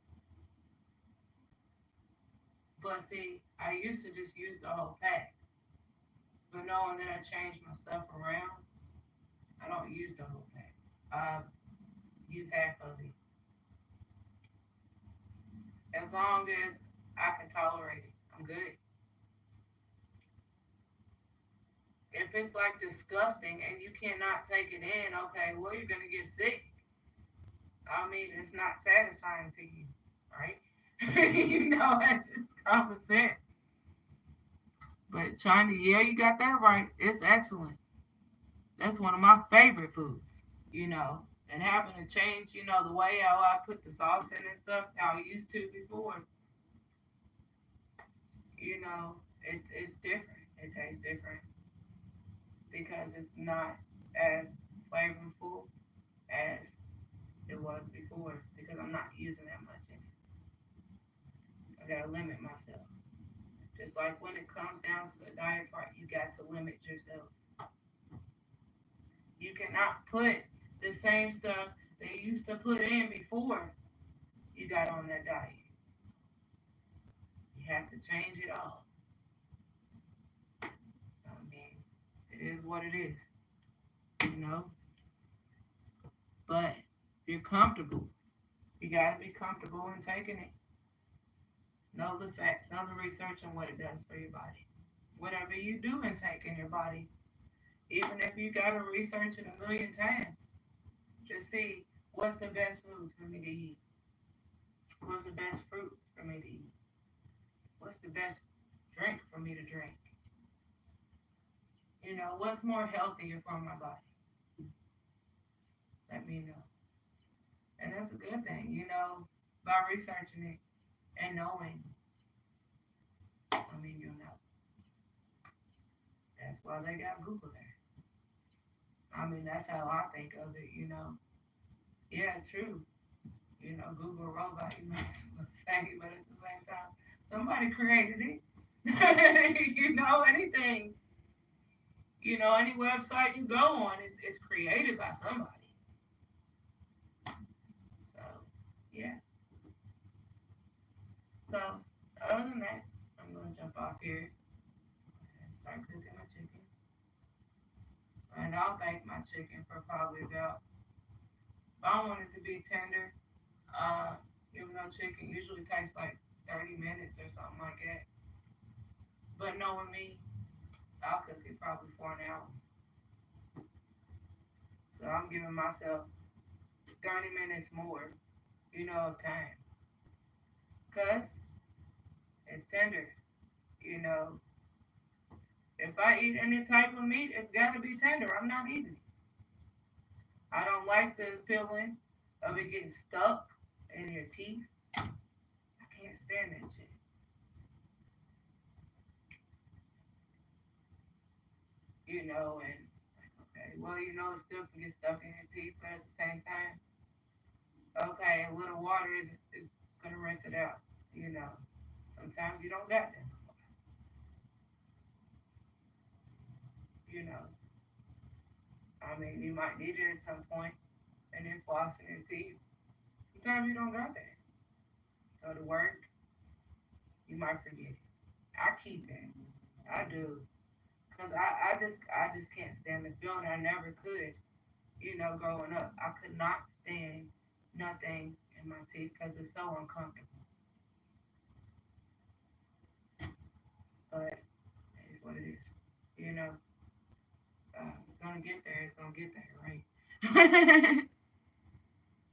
But see, I used to just use the whole pack. But knowing that I changed my stuff around, I don't use the whole pack. I use half of it. As long as I can tolerate it, I'm good. If it's like disgusting and you cannot take it in, okay, well, you're going to get sick. I mean, it's not satisfying to you, right? That's just common sense. But China, yeah, you got that right. It's excellent. That's one of my favorite foods, And having to change, the way how I put the sauce in and stuff, how I used to before, it's different. It tastes different because it's not as flavorful as it was before because I'm not using that much in it. I gotta limit myself. Just like when it comes down to the diet part, you got to limit yourself. You cannot put the same stuff they used to put in before you got on that diet. You have to change it all. I mean, it is what it is, you know. But if you're comfortable, you gotta be comfortable in taking it. Know the facts, know the research on what it does for your body. Whatever you do intake in your body, even if you gotta research it a million times, just see what's the best foods for me to eat. What's the best fruits for me to eat? What's the best drink for me to drink? What's more healthier for my body? Let me know. And that's a good thing, by researching it and knowing. You'll know. That's why they got Google there. That's how I think of it. Yeah, true. Google robot, you might as well say, but at the same time, somebody created it. Anything, any website you go on is created by somebody. So, yeah. So, other than that, I'm going to jump off here and start cooking my chicken. And I'll bake my chicken for probably about, if I want it to be tender, uh, even though chicken usually takes like 30 minutes or something like that. But knowing me, I'll cook it probably for an hour. So I'm giving myself 30 minutes more, of time. Because it's tender, you know. If I eat any type of meat, it's got to be tender. I'm not eating it. I don't like the feeling of it getting stuck in your teeth. I can't stand that shit. And okay, well, it still can get stuck in your teeth, but at the same time, okay, a little water is gonna rinse it out. You know, sometimes you don't got that. You know, you might need it at some point, and then flossing your teeth. Sometimes you don't got that. Go to work, you might forget it. I keep it. I do. Cause I just can't stand the feeling. I never could. Growing up, I could not stand nothing in my teeth because it's so uncomfortable. But it's what it is. You know, it's gonna get there. It's gonna get there, right?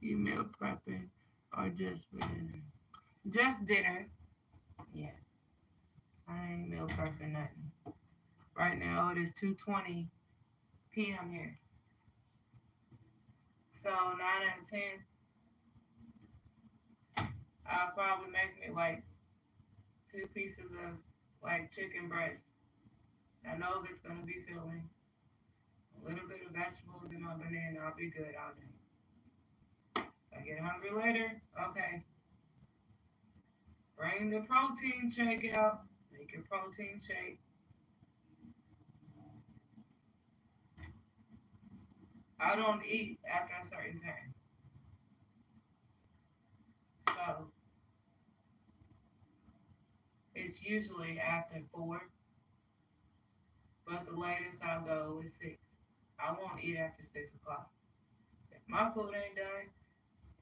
You meal prepping or just for dinner? Just dinner. Yeah, I ain't meal prepping nothing. Right now it is 2:20 p.m. here. So 9 out of 10, I'll probably make me like 2 pieces of like chicken breast. I know if it's gonna be filling. A little bit of vegetables in my banana, I'll be good all day. If I get hungry later, okay. Bring the protein shake out. Make your protein shake. I don't eat after a certain time. So it's usually after 4, but the latest I'll go is 6. I won't eat after 6 o'clock. If my food ain't done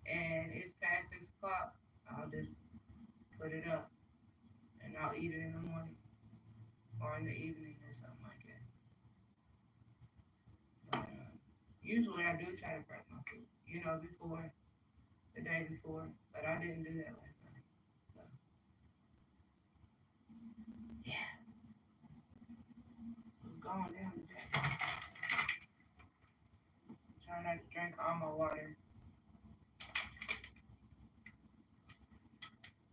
and it's past 6 o'clock, I'll just put it up and I'll eat it in the morning or in the evening or something like that. But usually I do try to prep my food, before the day before, but I didn't do that last night. So Yeah, it's going down today. Trying not to drink all my water.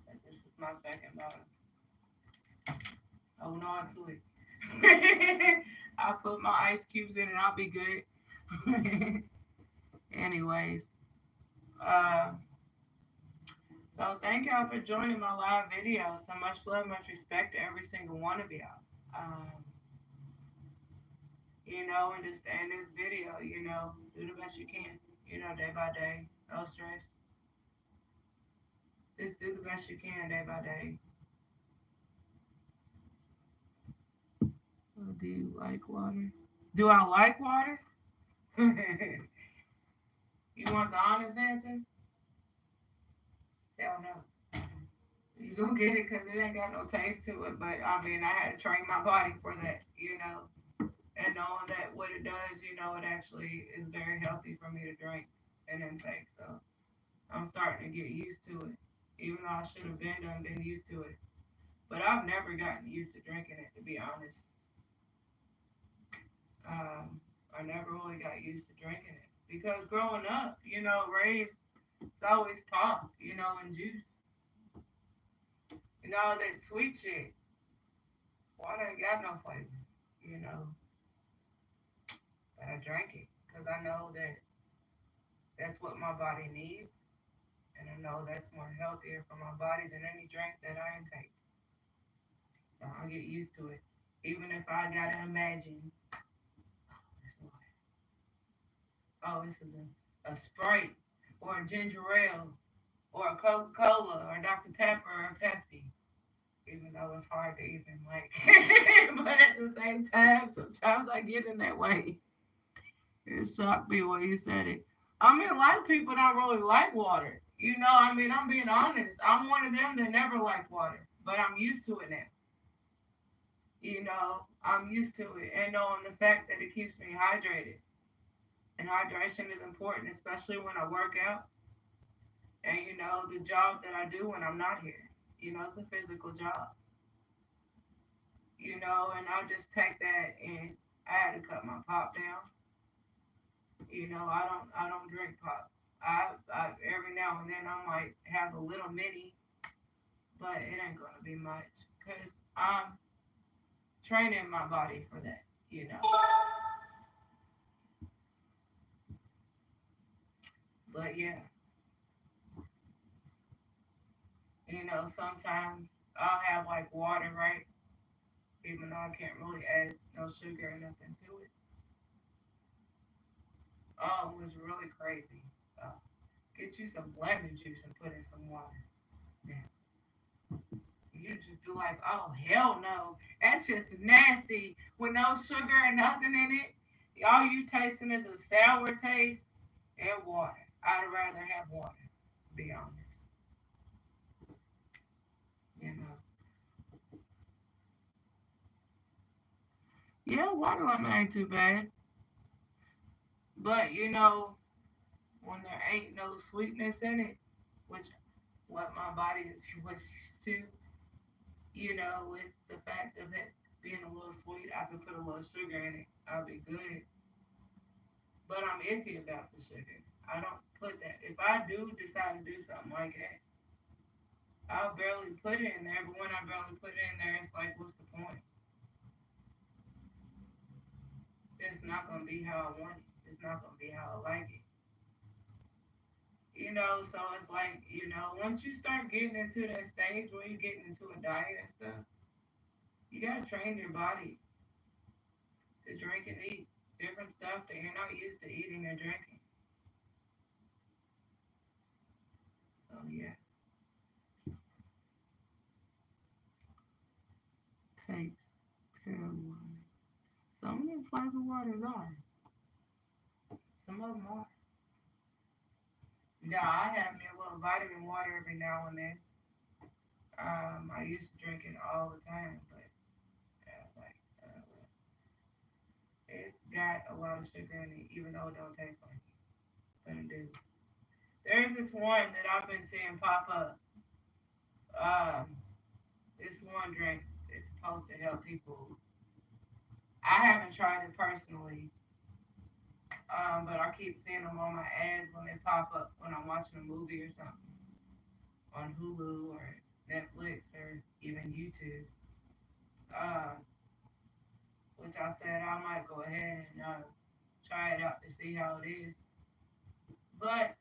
This is my second bottle. Hold on to it. I'll put my ice cubes in and I'll be good. Anyways, uh, so thank y'all for joining my live video. So much love, much respect to every single one of y'all. And just end this video, do the best you can, day by day, no stress. Just do the best you can day by day. Do you like water? Do I like water? You want the honest answer? Hell no. You gonna get it because it ain't got no taste to it. But I mean, I had to train my body for that. And knowing that what it does, it actually is very healthy for me to drink and intake. So I'm starting to get used to it, even though I should have been used to it. But I've never gotten used to drinking it, to be honest. I never really got used to drinking it because growing up, raised, it's always pop, and juice, all that sweet shit. Water ain't got no flavor, you know. But I drank it because I know that that's what my body needs, and I know that's more healthier for my body than any drink that I intake. So I'll get used to it, even if I gotta imagine, this water. Oh, this is a Sprite or a ginger ale or a Coca Cola or Dr Pepper or Pepsi. Even though it's hard to even like, but at the same time, sometimes I get in that way. It shocked me when you said it. I mean, a lot of people don't really like water. I'm being honest. I'm one of them that never liked water, but I'm used to it now. I'm used to it and knowing the fact that it keeps me hydrated. And hydration is important, especially when I work out and, the job that I do when I'm not here. It's a physical job, and I just take that and I had to cut my pop down. I don't drink pop. I every now and then I might have a little mini, but it ain't gonna be much because I'm training my body for that. But yeah, sometimes I'll have like water, right? Even though I can't really add no sugar or nothing to it. Oh, it was really crazy. Get you some lemon juice and put in some water. Now, you just be like, oh, hell no. That's just nasty with no sugar and nothing in it. All you tasting is a sour taste and water. I'd rather have water, to be honest. You know. Yeah, water lemon ain't too bad. But, when there ain't no sweetness in it, which what my body is was used to, with the fact of it being a little sweet, I could put a little sugar in it. I'll be good. But I'm iffy about the sugar. I don't put that. If I do decide to do something like that, I'll barely put it in there. But when I barely put it in there, it's like, what's the point? It's not gonna be how I want it. It's not gonna be how I like it. So it's like, once you start getting into that stage where you're getting into a diet and stuff, you gotta train your body to drink and eat different stuff that you're not used to eating or drinking. So yeah, takes terrible. Some of the flavored waters are. Some of them are. Yeah, I have me a little vitamin water every now and then. I used to drink it all the time, but yeah, it's like it's got a lot of sugar in it, even though it don't taste like it. But it do. There's this one that I've been seeing pop up. Um, this one drink. It's supposed to help people. I haven't tried it personally, but I keep seeing them on my ads when they pop up when I'm watching a movie or something on Hulu or Netflix or even YouTube. Uh, which I said I might go ahead and try it out to see how it is. But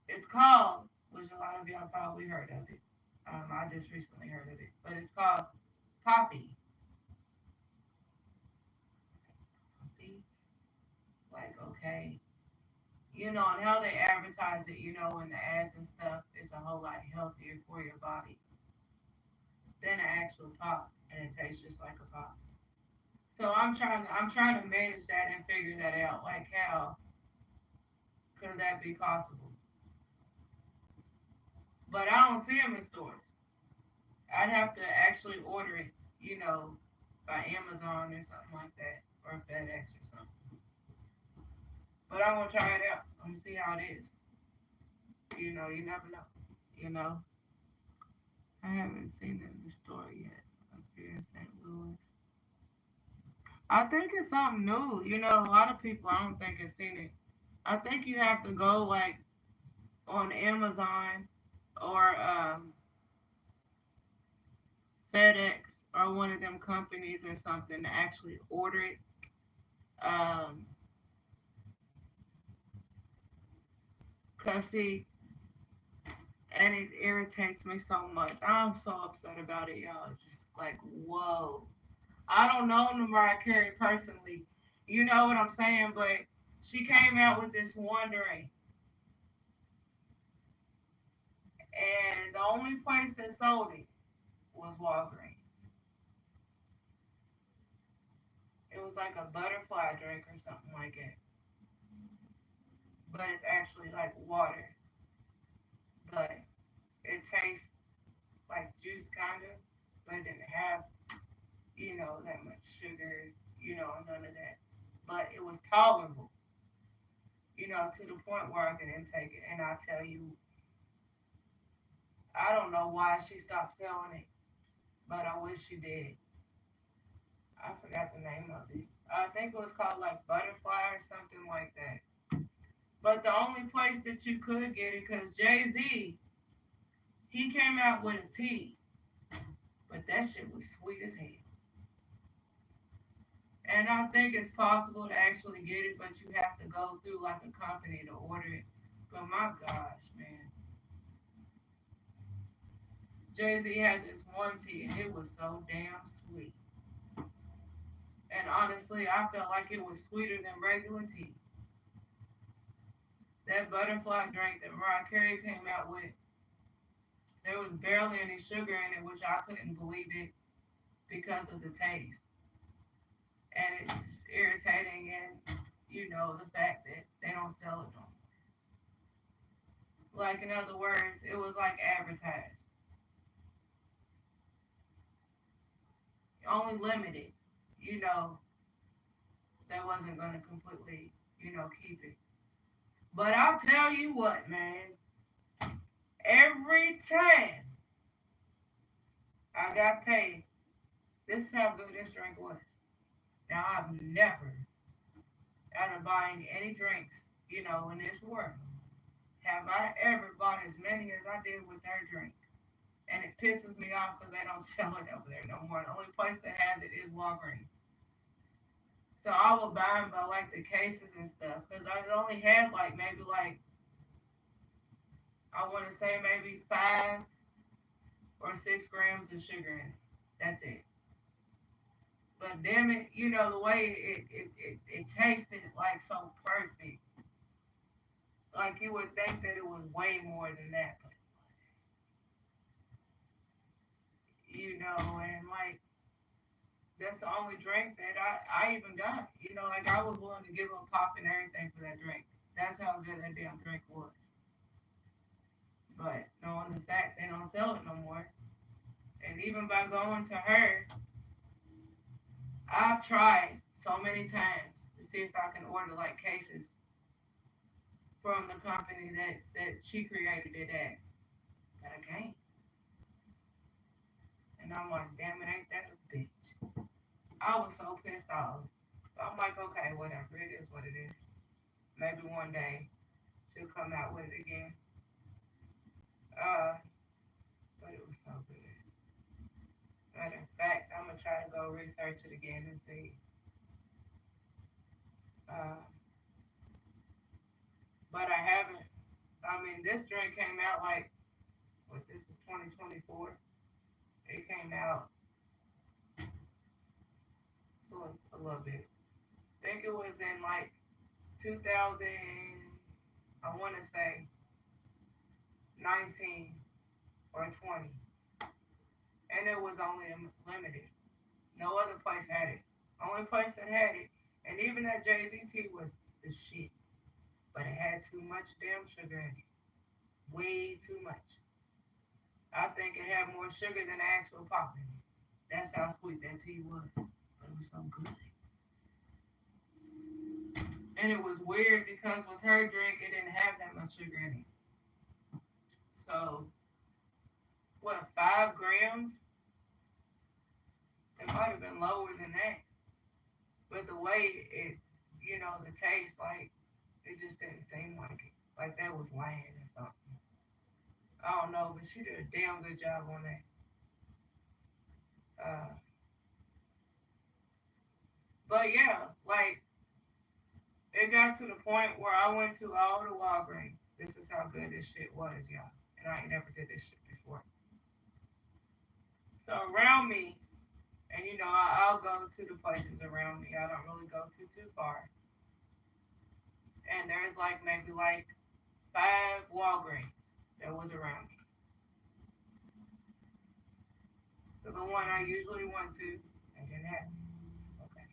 it's called, which a lot of y'all probably heard of it. I just recently heard of it, but it's called Poppy. Poppy, like okay, and how they advertise it, in the ads and stuff, it's a whole lot healthier for your body than an actual pop, and it tastes just like a pop. So I'm trying to manage that and figure that out. Like how could that be possible? But I don't see them in stores. I'd have to actually order it, by Amazon or something like that, or FedEx or something. But I want to try it out. I'm gonna see how it is. You never know. You know, I haven't seen it in the store yet up here in St. Louis. I think it's something new. A lot of people I don't think have seen it. I think you have to go like on Amazon or FedEx or one of them companies or something to actually order it. Um, Cause see, and it irritates me so much. I'm so upset about it, y'all. It's just like, whoa. I don't know Mariah Carey personally. You know what I'm saying? But she came out with this wondering, and the only place that sold it was Walgreens. It was like a butterfly drink or something like it, but it's actually like water, but it tastes like juice kind of, but it didn't have that much sugar, none of that. But it was tolerable, to the point where I could intake it. And I tell you, I don't know why she stopped selling it, but I wish she did. I forgot the name of it. I think it was called like Butterfly or something like that. But the only place that you could get it, because Jay Z, he came out with a tea, but that shit was sweet as hell. And I think it's possible to actually get it, but you have to go through like a company to order it. But my gosh, man, Jay Z had this one tea, and it was so damn sweet. And honestly, I felt like it was sweeter than regular tea. That butterfly drink that Mariah Carey came out with, there was barely any sugar in it, which I couldn't believe it because of the taste. And it's irritating, and the fact that they don't sell it no more. Like in other words, it was like advertised, only limited. You know, they wasn't gonna completely, keep it. But I'll tell you what, man. Every time I got paid, this is how good this drink was. Now I've never, out of buying any drinks, in this world, have I ever bought as many as I did with their drink. And it pisses me off because they don't sell it over there no more. The only place that has it is Walgreens. So I will buy them by like the cases and stuff because I only had like maybe like I want to say maybe 5 or 6 grams of sugar in it. That's it. But damn it, the way it tasted like so perfect. Like you would think that it was way more than that, but and like that's the only drink that I even got. Like I was willing to give them pop and everything for that drink. That's how good that damn drink was. But knowing the fact they don't sell it no more, and even by going to her, I've tried so many times to see if I can order like cases from the company that she created it at, but I can't. And I'm like, damn it, ain't that a bitch? I was so pissed off. I'm like, okay, whatever. It is what it is. Maybe one day she'll come out with it again. Uh, but it was so good. Matter of fact, I'm gonna try to go research it again and see. Uh, but I haven't. I mean, this drink came out like, what? This is 2024. It came out to a little bit. I think it was in like 2000. I want to say 19 or 20, and it was only limited. No other place had it. Only place that had it, and even that Jay Z tea was the shit, but it had too much damn sugar in it. Way too much. I think it had more sugar than the actual pop in it. That's how sweet that tea was. But it was so good. And it was weird because with her drink, it didn't have that much sugar in it. So, what, 5 grams? It might have been lower than that. But the way it, the taste, like, it just didn't seem like it. Like that was land or something. I don't know, but she did a damn good job on that. Uh, but yeah, like, it got to the point where I went to all the Walgreens. This is how good this shit was, y'all. And I ain't never did this shit before. So around me, and I'll go to the places around me. I don't really go too far. And there's like maybe like 5 Walgreens that was around me. So the one I usually went to, they didn't have it. Okay.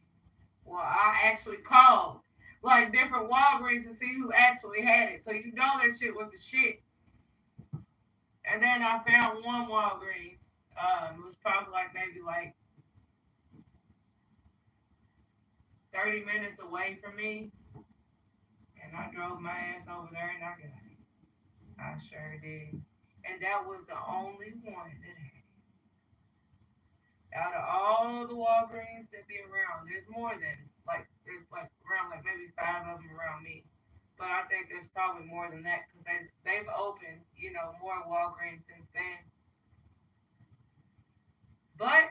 Well, I actually called like different Walgreens to see who actually had it. So that shit was the shit. And then I found one Walgreens. It was probably like maybe like 30 minutes away from me. And I drove my ass over there and I got it. I sure did. And that was the only one that had it. Out of all the Walgreens that be around, there's more than there's like around like maybe 5 of them around me. But I think there's probably more than that because they've opened more Walgreens since then. But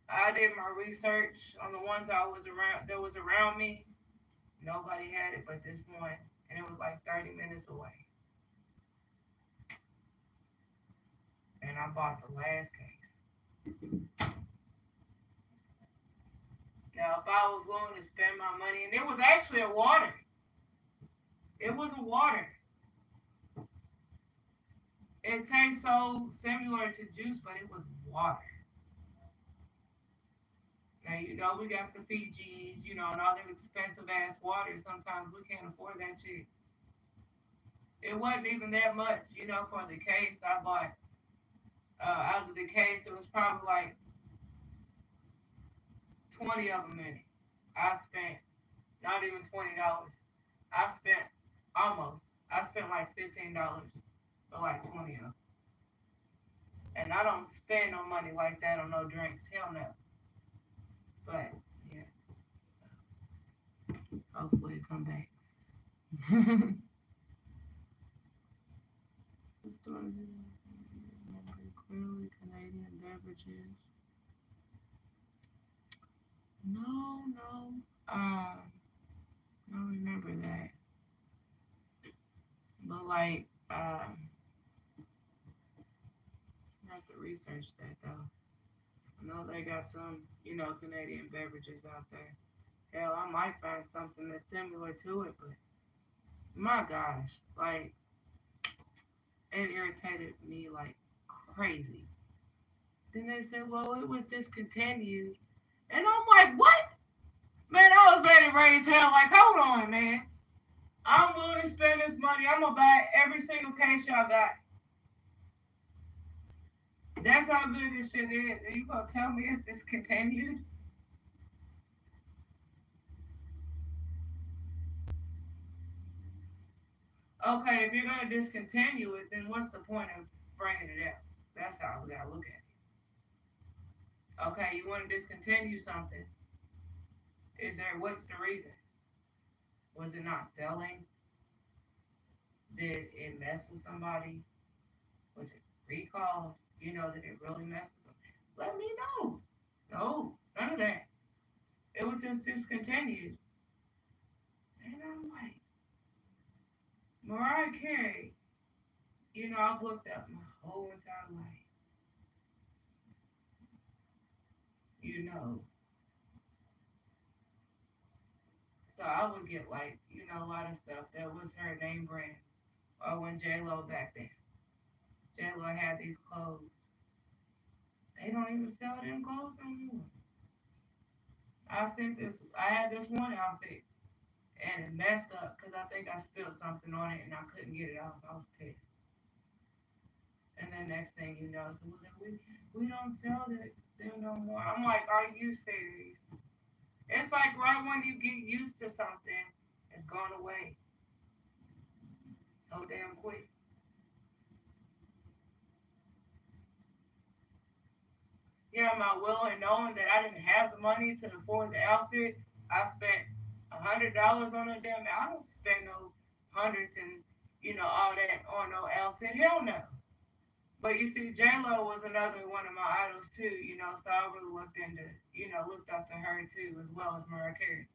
I did my research on the ones I was around that was around me. Nobody had it but this one, and it was like 30 minutes away. And I bought the last case. Now, if I was willing to spend my money, and it was actually a water. It was a water. It tastes so similar to juice, but it was water. Now, we got the Fijis, and all them expensive ass waters. Sometimes we can't afford that shit. It wasn't even that much, for the case I bought. Out of the case, it was probably like 20 of them in it. I spent not even $20. I spent almost. I spent like $15 for like 20 of them. And I don't spend no money like that on no drinks. Hell no. But yeah, hopefully it come back. Clearly Canadian beverages. No, no. I don't remember that. But like, I have to research that though. I know they got some, Canadian beverages out there. Hell, I might find something that's similar to it, but my gosh, like it irritated me like crazy. Then they said, well, it was discontinued. And I'm like, what? Man, I was ready to raise hell. Like, hold on, man. I'm willing to spend this money. I'm going to buy every single case y'all got. That's how good this shit is. And you going to tell me it's discontinued? Okay, if you're going to discontinue it, then what's the point of bringing it out? That's how we got to look at it. Okay, you want to discontinue something. What's the reason? Was it not selling? Did it mess with somebody? Was it recalled? Did it really mess with something? Let me know. No, none of that. It was just discontinued. And I'm like, Mariah Carey, I've looked up my whole entire life. You know, So I would get like, a lot of stuff that was her name brand. Or when J Lo back then. J Lo had these clothes. They don't even sell them clothes no more. I had this one outfit and it messed up because I think I spilled something on it and I couldn't get it off. I was pissed. And then next thing you know, so we don't sell them no more. I'm like, are you serious? It's like right when you get used to something, it's gone away so damn quick. Yeah, my will and knowing that I didn't have the money to afford the outfit, I spent $100 on a damn. I don't spend no hundreds and all that on no outfit. Hell no. But you see, J Lo was another one of my idols too. So I really looked up to her too, as well as Mariah Carey.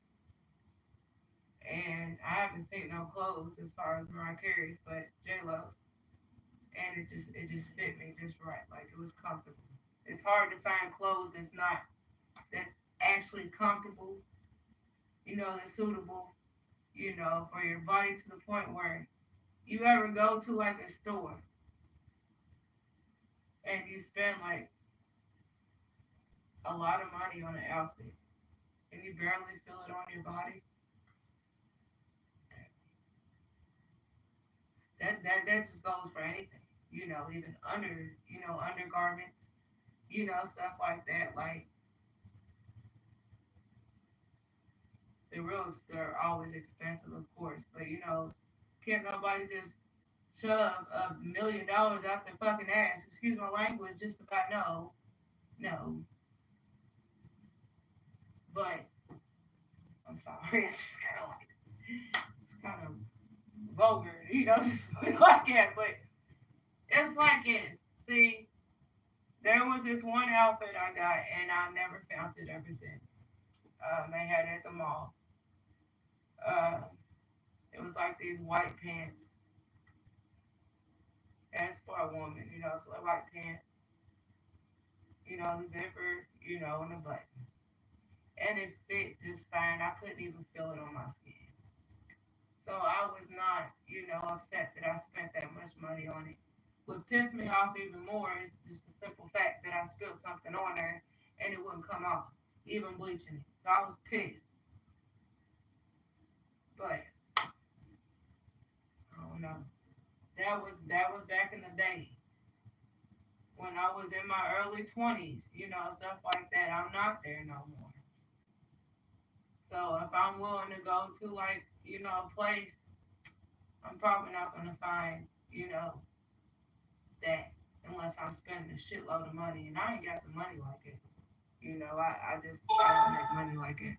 And I haven't seen no clothes as far as Mariah Carey's, but J Lo's, and it just fit me just right. Like it was comfortable. It's hard to find clothes that's actually comfortable, that's suitable, for your body to the point where you ever go to like a store and you spend like a lot of money on an outfit and you barely feel it on your body. That just goes for anything, even undergarments, stuff like that. Like they're always expensive, of course, but can't nobody just shove $1 million out their fucking ass. Excuse my language, just about no, no. But I'm sorry, it's just kind of like it's kind of vulgar, just put it like that. But it's like this. See, there was this one outfit I got, and I never found it ever since. They had it at the mall. Uh, it was like these white pants, and it's for a woman, so like white pants, the zipper, and the button. And it fit just fine. I couldn't even feel it on my skin. So I was not, upset that I spent that much money on it. What pissed me off even more is just the simple fact that I spilled something on there and it wouldn't come off, even bleaching it. So I was pissed. But I don't know. That was back in the day when I was in my early 20s, stuff like that. I'm not there no more. So if I'm willing to go to like, a place, I'm probably not gonna find, that unless I'm spending a shitload of money and I ain't got the money like it. I don't make money like it.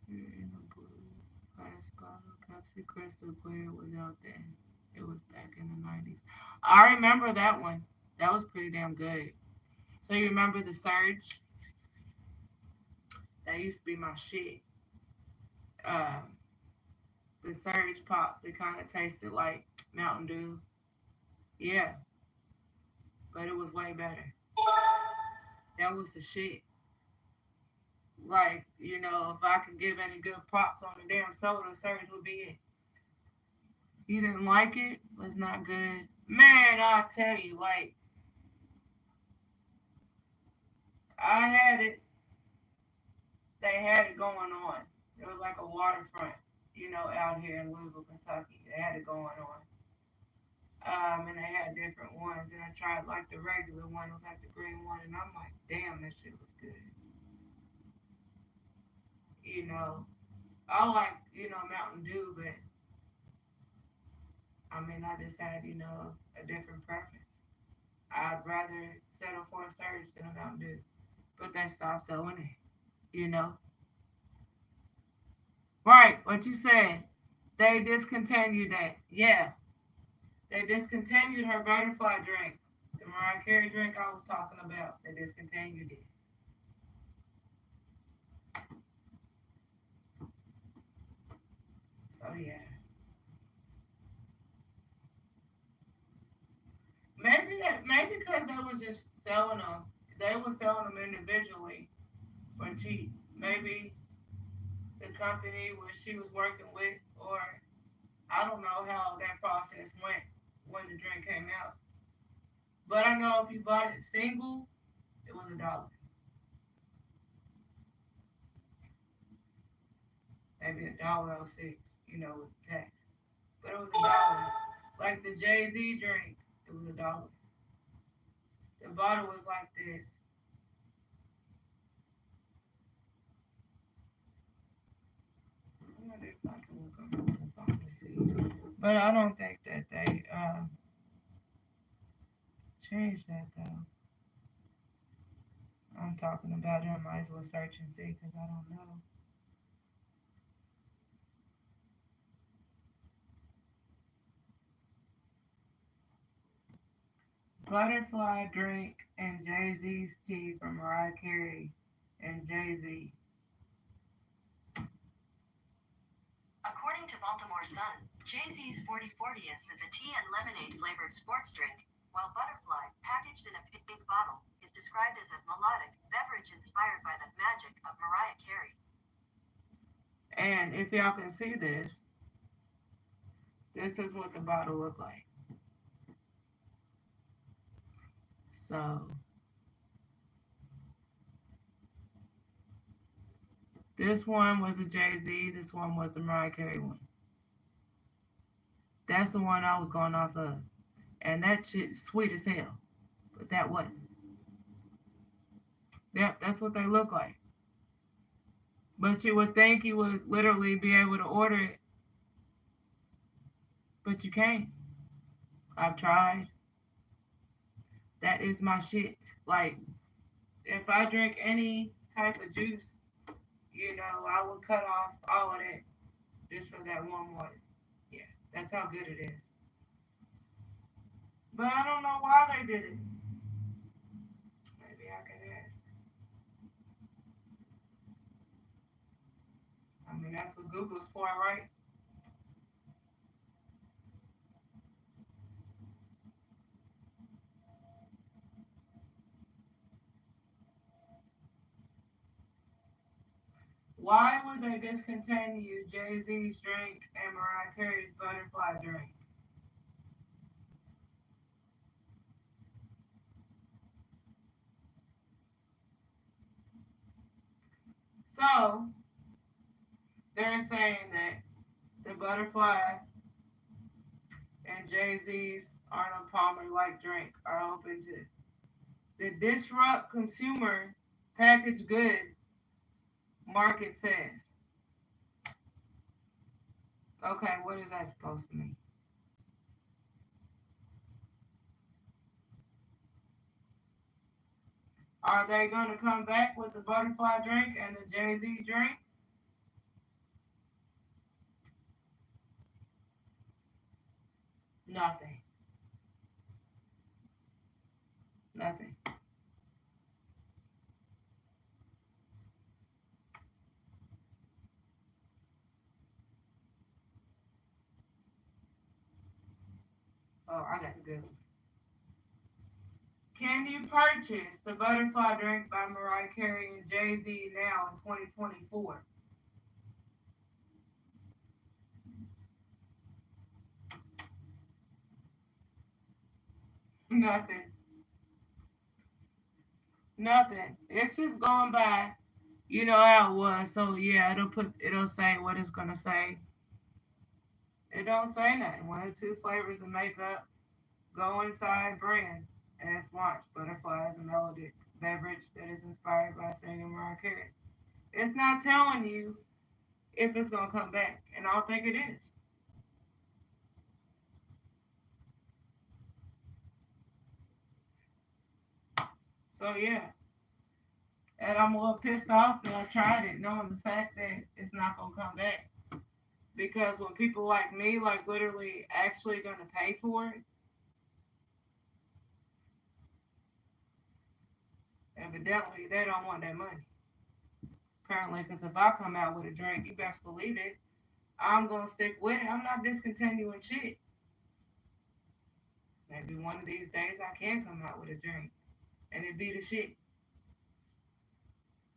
In a blue glass bottle, Pepsi Crystal Clear was out there. It was back in the 90s. I remember that one. That was pretty damn good. So you remember the Surge? That used to be my shit. Um, the Surge pops. It kind of tasted like Mountain Dew. Yeah, but it was way better. That was the shit. Like, if I could give any good props on the damn soda, Surge would be it. You didn't like it? Was not good. Man, I tell you, like, I had it, they had it going on. It was like a waterfront, out here in Louisville, Kentucky. They had it going on. And they had different ones, and I tried like the regular one, it was like the green one, and I'm like, damn, this shit was good. You know, I like, Mountain Dew, but I mean, I just had, a different preference. I'd rather settle for a surge than a Mountain Dew. But they stopped selling it, you know. Right, what you said. They discontinued that. Yeah, they discontinued her butterfly drink. The Mariah Carey drink I was talking about. They discontinued it. So yeah. Maybe because they was just selling them. They were selling them individually for cheap. Maybe the company where she was working with, or I don't know how that process went when the drink came out. But I know if you bought it single, it was $1, maybe $1.06, with tax. But it was $1. Like the Jay Z drink, it was $1. The bottle was like this. I wonder if I can look on my phone to see. But I don't think that they changed that though. I'm talking about it. I might as well search and see because I don't know. Butterfly drink and Jay Z's tea from Mariah Carey and Jay Z. According to Baltimore Sun, Jay-Z's 4040th is a tea and lemonade flavored sports drink, while Butterfly, packaged in a pink bottle, is described as a melodic beverage inspired by the magic of Mariah Carey. And if y'all can see this, this is what the bottle looked like. So this one was a Jay Z, this one was the Mariah Carey one. That's the one I was going off of. And that shit's sweet as hell. But that wasn't. Yep, that's what they look like. But you would think you would literally be able to order it. But you can't. I've tried. That is my shit. Like, if I drink any type of juice, I would cut off all of that just for that warm water. Yeah, that's how good it is. But I don't know why they did it. Maybe I can ask. I mean, that's what Google's for, right? Why would they discontinue Jay Z's drink and Mariah Carey's butterfly drink? So, they're saying that the butterfly and Jay Z's Arnold Palmer like drink are open to the disrupt consumer packaged good market says. Okay, what is that supposed to mean? Are they going to come back with the butterfly drink and the Jay Z drink? Nothing. Nothing. Oh, I got the good one. Can you purchase the butterfly drink by Mariah Carey and Jay Z now in 2024? Nothing. Nothing. It's just going by, how it was. So yeah, it'll say what it's gonna say. It don't say nothing. One or two flavors of makeup go inside brand and it's launched. Butterfly is a melodic beverage that is inspired by singer Mariah Carey. It's not telling you if it's gonna come back, and I don't think it is. So yeah, and I'm a little pissed off that I tried it, knowing the fact that it's not gonna come back. Because when people like me, like literally actually gonna pay for it, evidently they don't want that money. Apparently, because if I come out with a drink, you best believe it, I'm gonna stick with it. I'm not discontinuing shit. Maybe one of these days I can come out with a drink and it be the shit.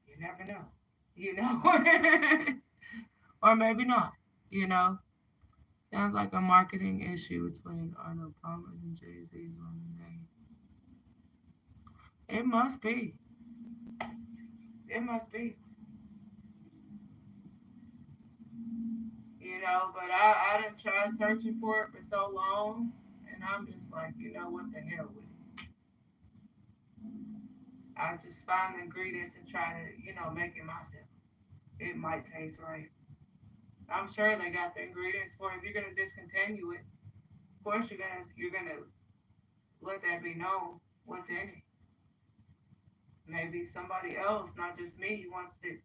You never know. You know? Or maybe not. You know? Sounds like a marketing issue between Arnold Palmer and Jay Z's woman name. It must be. It must be. You know, but I didn't try searching for it for so long, and I'm just like, you know, what the hell with it? I just find the ingredients and try to, make it myself. It might taste right. I'm sure they got the ingredients for it. If you're gonna discontinue it, of course you're gonna let that be known what's in it. Maybe somebody else, not just me, wants it.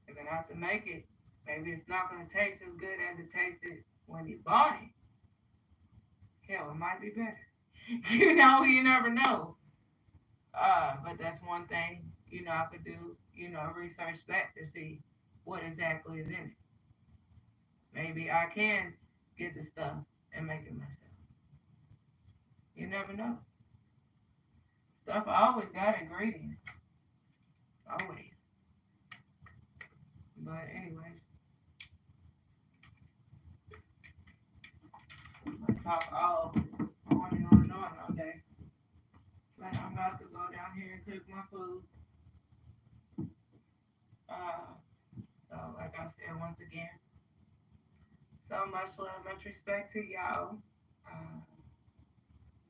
They're gonna have to make it. Maybe it's not gonna taste as good as it tasted when you bought it. Hell, it might be better. You never know. But that's one thing, I could do, research that to see what exactly is in it. Maybe I can get the stuff and make it myself. You never know. Stuff always got ingredients. Always. But anyway, I talk all on and on all day. But I'm about to go down here and cook my food. Uh, so, like I said, once again, so much love, much respect to y'all. Uh,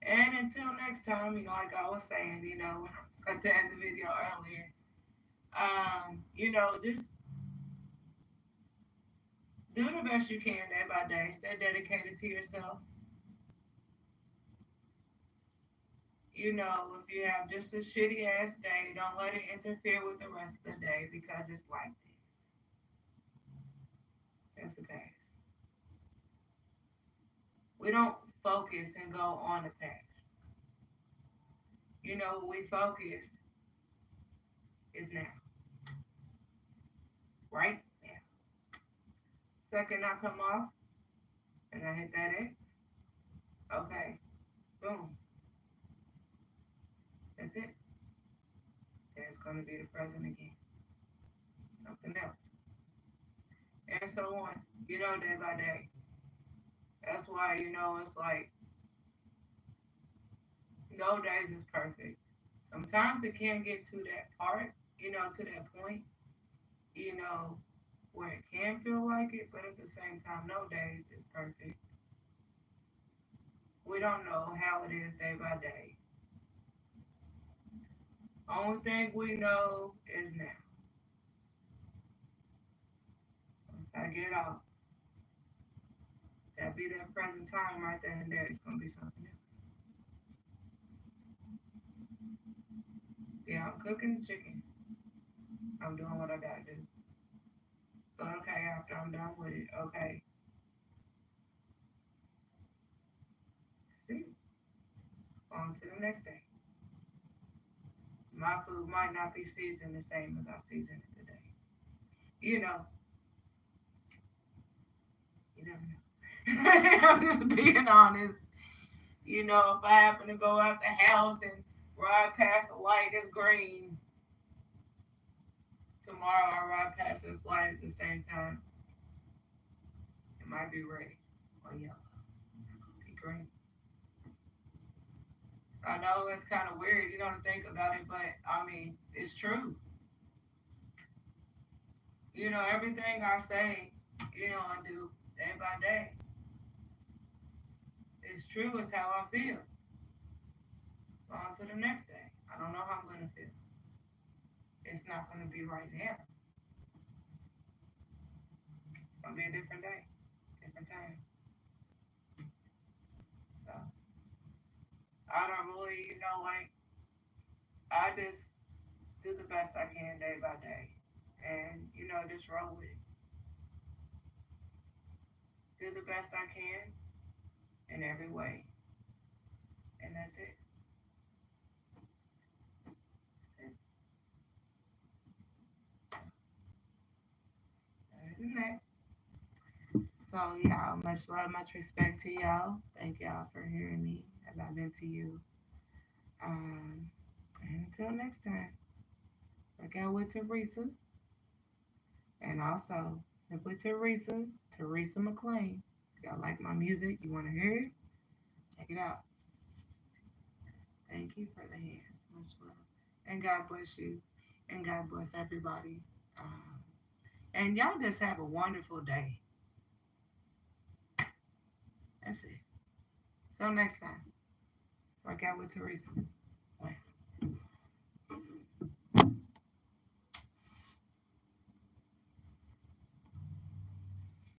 and until next time, like I was saying, at the end of the video earlier, just do the best you can day by day. Stay dedicated to yourself. If you have just a shitty ass day, don't let it interfere with the rest of the day because it's like this. That's the past. We don't focus and go on the past. We focus is now, right now. Second I come off and I hit that X, okay, boom, that's it. There's going to be the present again, something else, and so on, day by day. That's why, it's like no days is perfect. Sometimes it can get to that part, to that point, you know, where it can feel like it, but at the same time, no days is perfect. We don't know how it is day by day. Only thing we know is now. Once I get off, that be that present time right then and there. It's gonna be something else. Yeah, I'm cooking the chicken. I'm doing what I gotta do. But okay, after I'm done with it, okay, see, on to the next day. My food might not be seasoned the same as I seasoned it today. You know, you never know. I'm just being honest. If I happen to go out the house and ride past a light that's green, tomorrow I ride past this light at the same time. It might be red or yellow. It could be green. I know it's kind of weird, to think about it, but I mean, it's true. Everything I say, I do day by day. It's true, it's how I feel. On to the next day. I don't know how I'm going to feel. It's not going to be right now. It's going to be a different day, different time. So, I don't really, like, I just do the best I can day by day. And, just roll with it. Do the best I can in every way. And that's it. That's it. Other than that. So, y'all, much love, much respect to y'all. Thank y'all for hearing me as I've been to you. Um, and until next time, work out with Teresa. And also, simply Teresa, Teresa McLean. If y'all like my music, you want to hear it, check it out. Thank you for the hands. Much love. And God bless you. And God bless everybody. Um, and y'all just have a wonderful day. That's it. Till next time. Work out with Teresa.